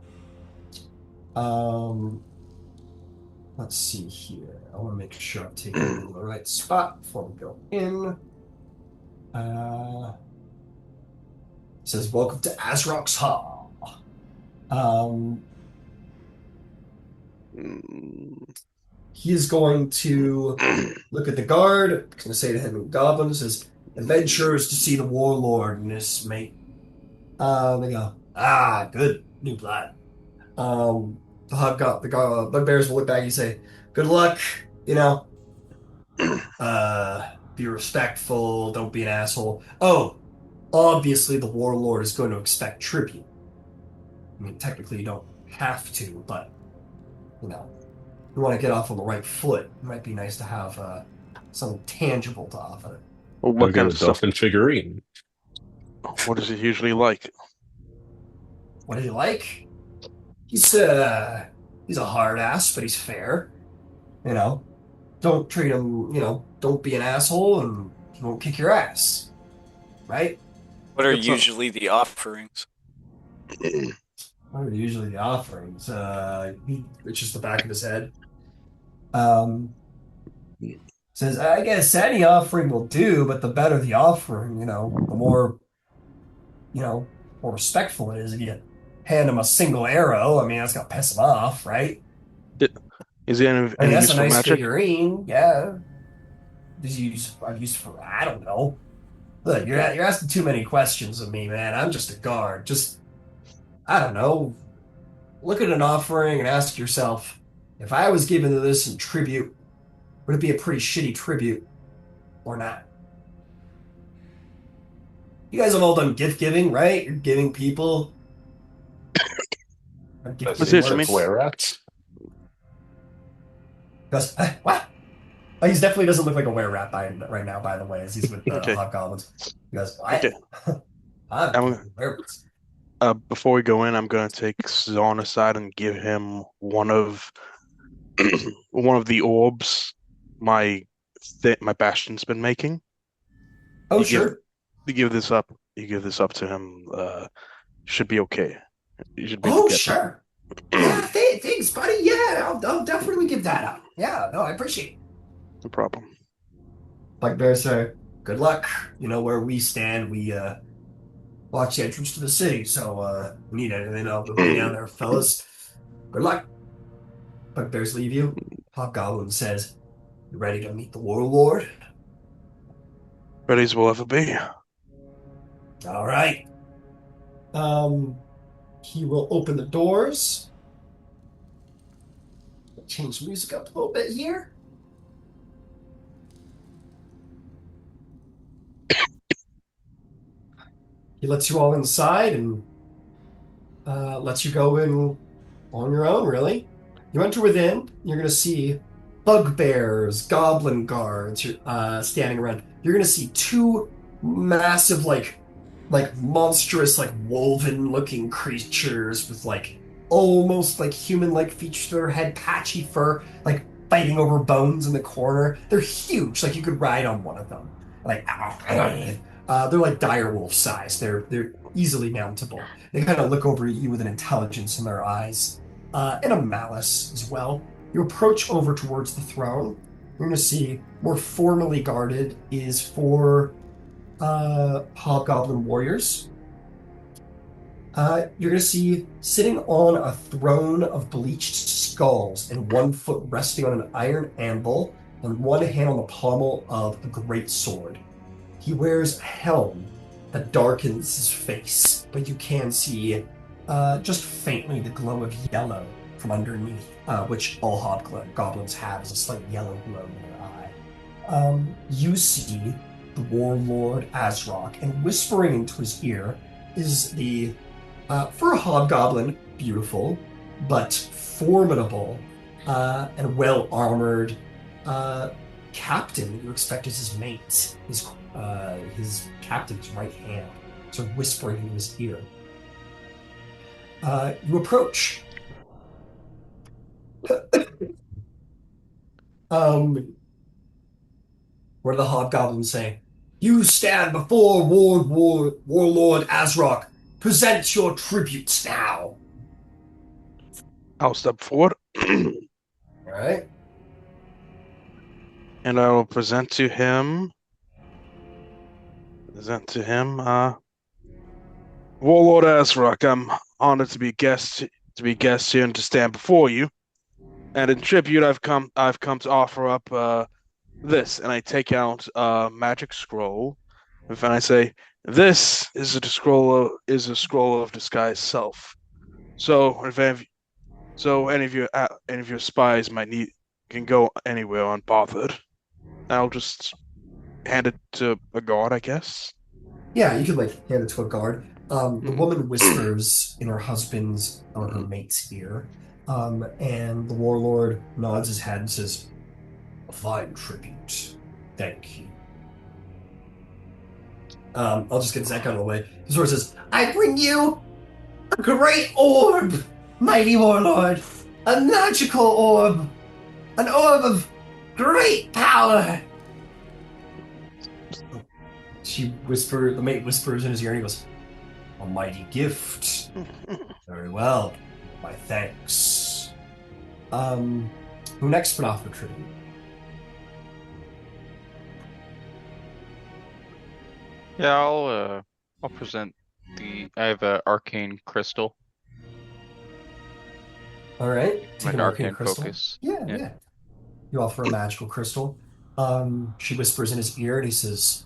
Let's see here. I want to make sure I'm taking you to the right spot before we go in. It says, "Welcome to Azrock's Hall." He is going to look at the guard. He's going to say to him in Goblin, says, "Adventurers to see the warlord and his mate." They go, good, new blood. The bugbears will look back and say, "Good luck, be respectful, don't be an asshole." Oh, obviously the warlord is going to expect tribute. I mean, technically you don't have to, but, you want to get off on the right foot. It might be nice to have something tangible to offer. Well, Go what get kind a of stuff? dolphin figurine. What is it usually like? What do you like? He's a hard ass, but he's fair. Don't treat him, don't be an asshole, and he won't kick your ass. Right? What are It's not- usually the offerings? What are usually the offerings? He reaches the back of his head. Says, "I guess any offering will do, but the better the offering, the more respectful it is. If you hand him a single arrow, I mean, that's gonna piss him off, right? Is it I mean, any that's use a for nice magic? figurine, yeah. I've used for, I don't know. Look, you're asking too many questions of me, man. I'm just a guard. Just, I don't know. Look at an offering and ask yourself, if I was given this in tribute, would it be a pretty shitty tribute or not? You guys have all done gift giving, right? You're giving people how gift That's What's giving this, I mean? works. were rats. Goes, what? Oh, he definitely doesn't look like a were rat right now, by the way, as he's with the Okay. hobgoblins. He goes, Okay. what? I'm I'm, giving werewolves. before we go in, I'm gonna take Zon aside and give him one of one of the orbs my bastion's been making. Oh, You give sure. you give this up. You give this up to him. Should be okay. You should be able Oh, to get that. sure. Yeah, thanks, buddy. Yeah, I'll definitely give that up. Yeah, no, I appreciate it. No problem. Bugbear say, "Good luck. You know where we stand. We watch the entrance to the city. So we need anything, we'll be down there, fellas. Good luck." Bugbears leave you. Hobgoblin says, "You ready to meet the warlord?" Ready as we'll ever be. All right. He will open the doors. Change the music up a little bit here. He lets you all inside and lets you go in on your own, really. You enter within, you're going to see bugbears, goblin guards standing around. You're going to see two massive, like monstrous, like woven-looking creatures with almost like human-like features to their head, patchy fur, like fighting over bones in the corner. They're huge, like you could ride on one of them. Like, they're like direwolf size. They're easily mountable. They kind of look over at you with an intelligence in their eyes, and a malice as well. You approach over towards the throne. You're going to see more formally guarded is for hobgoblin warriors. You're going to see sitting on a throne of bleached skulls and one foot resting on an iron anvil and one hand on the pommel of a great sword. He wears a helm that darkens his face, but you can see just faintly the glow of yellow from underneath, which all hobgoblins have, is a slight yellow glow in their eye. You see the warlord Azrock, and whispering into his ear is the, for a hobgoblin, beautiful, but formidable and well-armored captain you expect is his mate, his captain's right hand, sort of whispering into his ear. You approach. Where the hobgoblins say, "You stand before warlord Azrock. Present your tributes now." I'll step forward. All right. And I will present to him, Warlord Azrock. I'm honored to be guest here and to stand before you. And in tribute, I've come to offer up this, and I take out a magic scroll, and I say, "This is a scroll of disguise self. So if any of your spies can go anywhere unbothered. I'll just hand it to a guard, I guess." Yeah, you could hand it to a guard. The woman whispers in her husband's or her mate's ear, and the warlord nods his head and says, "A fine tribute. Thank you." I'll just get Zach out of the way. The sword says, "I bring you a great orb, mighty warlord. A magical orb. An orb of great power." The mate whispers in his ear and he goes, "A mighty gift. Very well. My thanks." Who next put off the tribute? Yeah, I'll present I have a arcane crystal, All right. Take like an arcane crystal. focus. Yeah. You offer a magical crystal. She whispers in his ear and he says,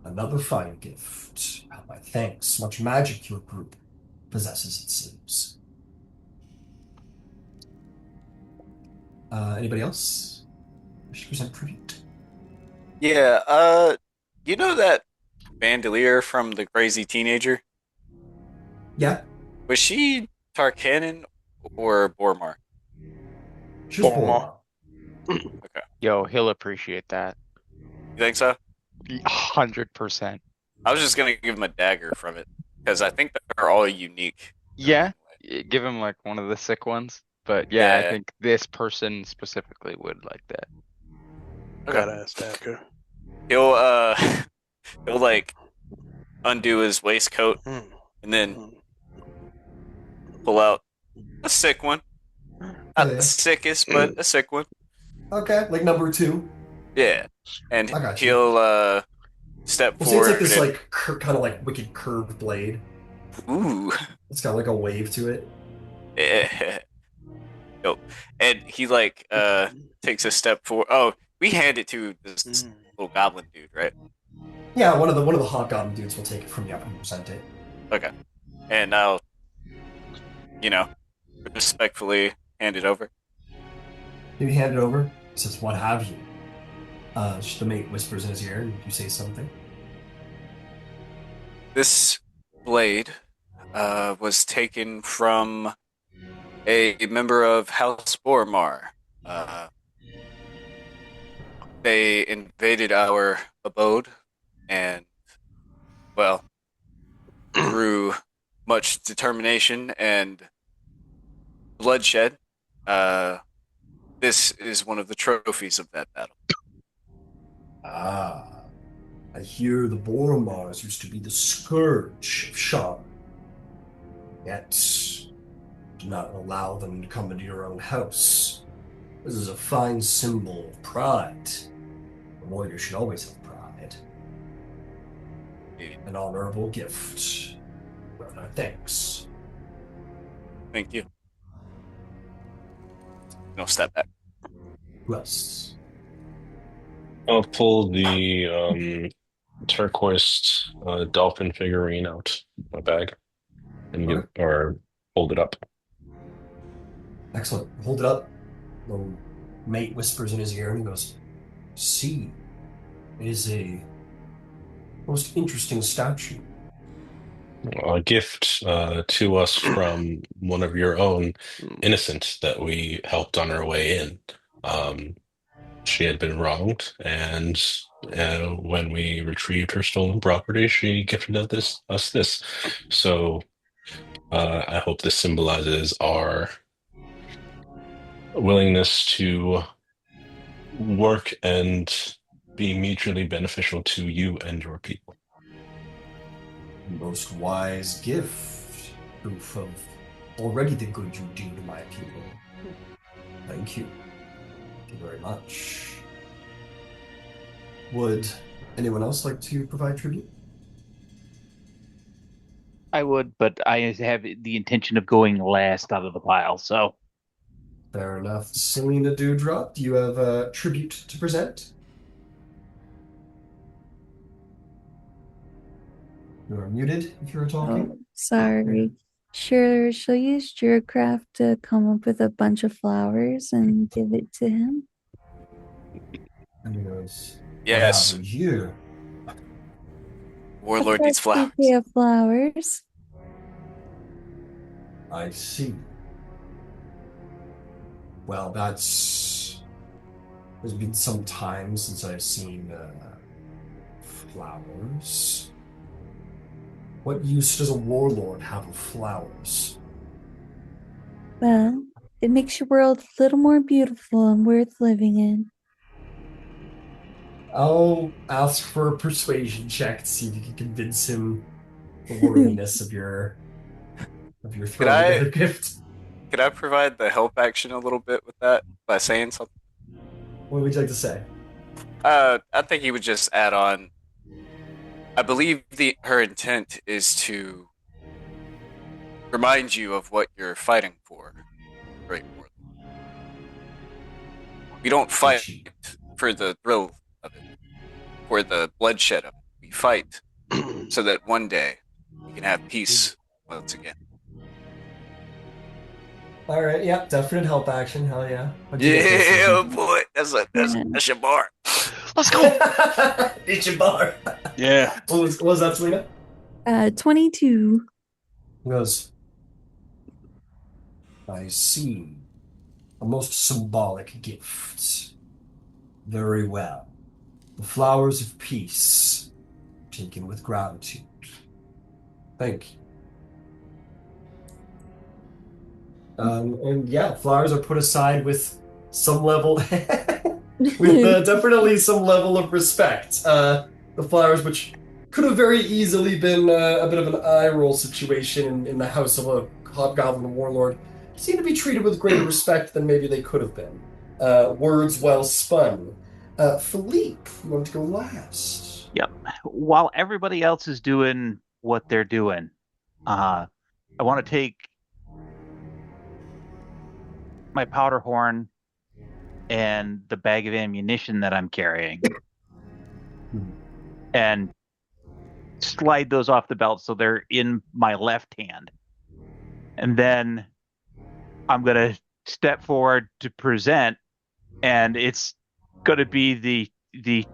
"Another fine gift. My thanks. Much magic your group possesses, it seems." Anybody else? She present tribute. Yeah, you know that Bandolier from the Crazy Teenager? Yeah. Was she Tarkanan or Bormar? She was Bormar. Okay. Yo, he'll appreciate that. You think so? 100%. I was just gonna give him a dagger from it because I think they're all unique. Yeah, give him like one of the sick ones. But yeah, I Yeah. think this person specifically would like that. Okay. Badass dagger. He'll he'll like undo his waistcoat and then pull out a sick one. Not Yeah. the sickest, but a sick one. Okay, like number 2. Yeah. and I got you. he'll step We'll say it's forward. like this, and- like kind of like wicked curved blade. Ooh. It's got like a wave to it. Nope. And he like takes a step forward. Oh, we hand it to this little goblin dude, right? Yeah, one of the hobgoblin dudes will take it from you and present it. Okay. And I'll, respectfully hand it over. You hand it over. He says, "What have you?" The mate whispers in his ear, and you say something. This blade was taken from a member of House Bormar. They invaded our abode and, well, through much determination and bloodshed, this is one of the trophies of that battle. Ah, I hear the Boromars used to be the scourge of Sharn. Yet, do not allow them to come into your own house. This is a fine symbol of pride. A warrior should always have pride. An honorable gift. Well, thanks. Thank you. No, step back. Who else? I'll pull the turquoise dolphin figurine out of my bag and Okay. or hold it up. Excellent. Hold it up. The mate whispers in his ear and he goes, "See, it is a most interesting statue." A gift to us from one of your own innocent that we helped on our way in. She had been wronged, and when we retrieved her stolen property, she gifted us this. So I hope this symbolizes our willingness to work and be mutually beneficial to you and your people. Most wise gift. Proof of already the good you do to my people. Thank you. Thank you very much. Would anyone else like to provide tribute? I would, but I have the intention of going last out of the pile, so. Fair enough. Selena Dewdrop, do you have a tribute to present? You are muted if you were talking. Oh, sorry. Sure, she'll use Jurcraft to come up with a bunch of flowers and give it to him. And he goes, Yes, "What have we here?" Warlord A needs fresh flowers. bouquet of flowers. I see. Well, there's been some time since I've seen flowers. What use does a warlord have of flowers? Well, it makes your world a little more beautiful and worth living in. I'll ask for a persuasion check to see if you can convince him the worthiness of your throwing together gift. Could I provide the help action a little bit with that by saying something? What would you like to say? I think he would just add on. I believe her intent is to remind you of what you're fighting for, Great Warlord. We don't fight for the thrill of it, for the bloodshed of it. We fight so that one day we can have peace once again. All right, yeah, definite help action. Hell yeah. What'd you get, Yeah, boy, that's your bar. Let's go. It's your bar. Yeah. What was that, Selena? 22. He goes, "I see. A most symbolic gift. Very well. The flowers of peace, taken with gratitude. Thank you." And yeah, flowers are put aside with some level, with definitely some level of respect. The flowers, which could have very easily been a bit of an eye roll situation in the house of a hobgoblin warlord, seem to be treated with greater respect than maybe they could have been. Words well spun. Philippe, you want to go last? Yep. While everybody else is doing what they're doing, I want to take my powder horn and the bag of ammunition that I'm carrying and slide those off the belt so they're in my left hand. And then I'm going to step forward to present, and it's going to be the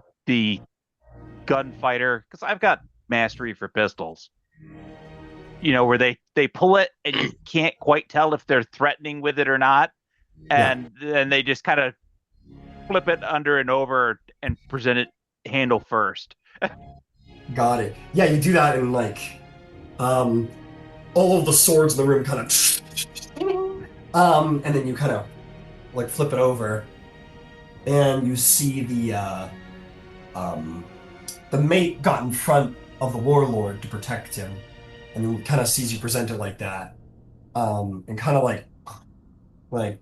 gunfighter because I've got mastery for pistols. You know, where they pull it and you can't quite tell if they're threatening with it or not, and then they just kind of flip it under and over and present it handle first. Got it. Yeah, you do that, and all of the swords in the room kind of, and then you kind of like flip it over, and you see the mate got in front of the warlord to protect him, and then kind of sees you present it like that, and kind of like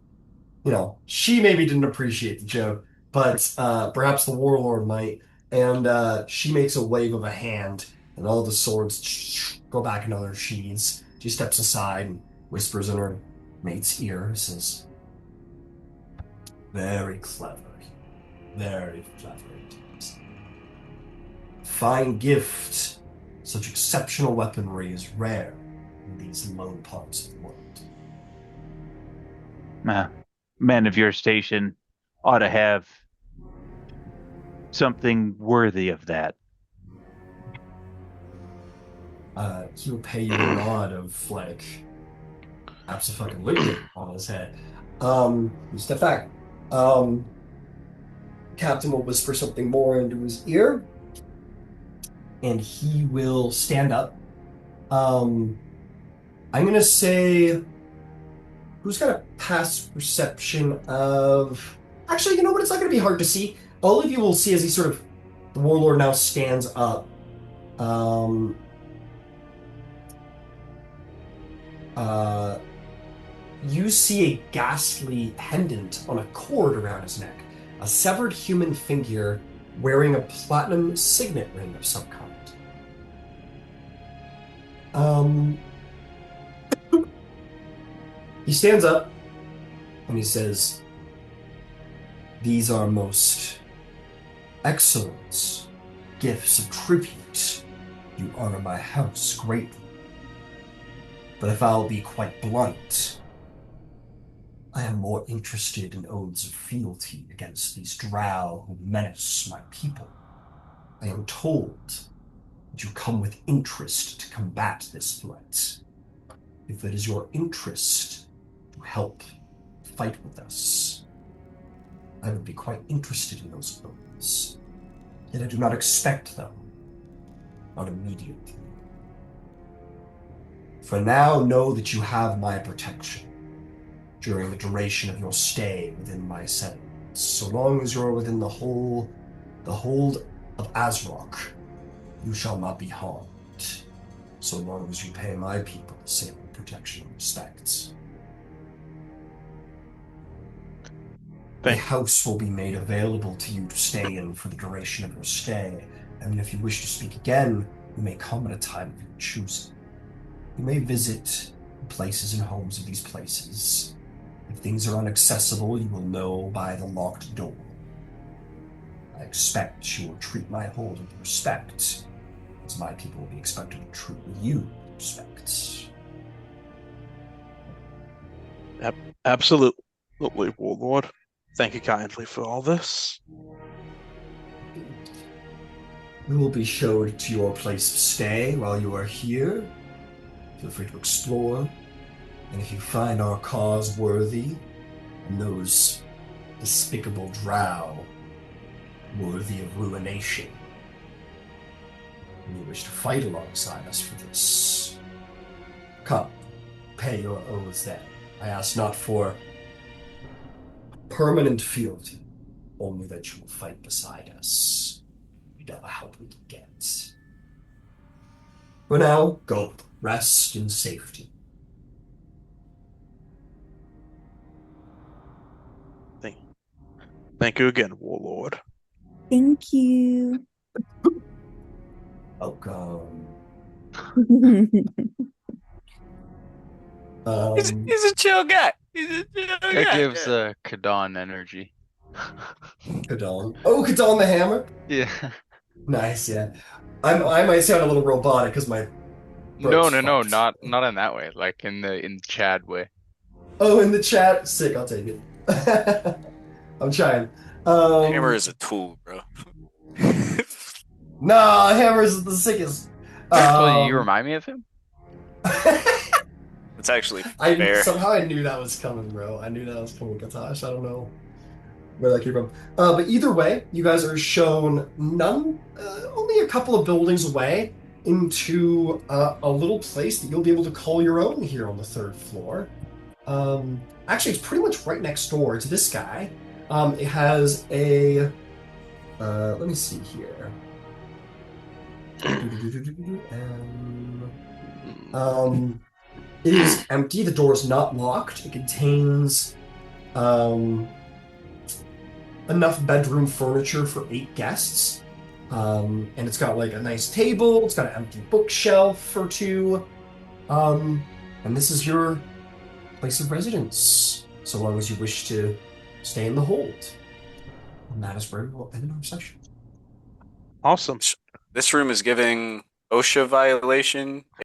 she maybe didn't appreciate the joke, but perhaps the warlord might, and she makes a wave of a hand, and all the swords go back into their sheaths. She steps aside and whispers in her mate's ear, says, "Very clever, very clever indeed. Fine gift. Such exceptional weaponry is rare in these lone parts of the world." Men of your station ought to have something worthy of that. He'll pay you a nod of absolutely on his head. You step back. Captain will whisper something more into his ear, and he will stand up. I'm gonna say, who's got a past perception of? Actually, you know what? It's not gonna be hard to see. All of you will see as the warlord now stands up. You see a ghastly pendant on a cord around his neck, a severed human figure wearing a platinum signet ring of some kind. He stands up and he says, "These are most excellent gifts of tribute. You honor my house greatly. But if I'll be quite blunt, I am more interested in oaths of fealty against these Drow who menace my people. I am told that you come with interest to combat this threat. If it is your interest to help fight with us, I would be quite interested in those oaths. Yet I do not expect them, not immediately. For now, know that you have my protection during the duration of your stay within my settlements. So long as you're within the hold of Azrock, you shall not be harmed. So long as you pay my people the same protection and respect. The house will be made available to you to stay in for the duration of your stay. And if you wish to speak again, you may come at a time of your choosing. You may visit the places and homes of these places. If things are inaccessible, you will know by the locked door. I expect you will treat my hold with respect, as my people will be expected to treat you with respect." Absolutely, warlord. Thank you kindly for all this. You will be showed to your place of stay while you are here. Feel free to explore. And if you find our cause worthy, and those despicable Drow worthy of ruination, and you wish to fight alongside us for this, come, pay your oaths then. I ask not for permanent fealty, only that you will fight beside us. Whatever help we can get. For now, go. Rest in safety. Thank you again, warlord. Thank you. Welcome. He's a chill guy. He's a chill It guy. gives Kadon energy. Kadon. Oh, Kadon the hammer. Yeah. Nice, yeah. I might sound a little robotic because my No, throat's no, no, fucked. not in that way. Like in the Chad way. Oh, in the chat, sick. I'll take it. I'm trying. Hammer is a tool, bro. Nah, hammer's the sickest. Actually, you remind me of him. It's actually I fair. somehow I knew that was coming, bro. I knew that was coming, Kutash. I don't know where that came from. But either way, you guys are shown only a couple of buildings away into a little place that you'll be able to call your own here on the 3rd floor. Actually, it's pretty much right next door to this guy. It has a. Let me see here. It is empty. The door is not locked. It contains enough bedroom furniture for 8 guests. And it's got like a nice table. It's got an empty bookshelf or 2. And this is your place of residence, so long as you wish to stay in the hold. And that is where we will end our session. Awesome. This room is giving OSHA violation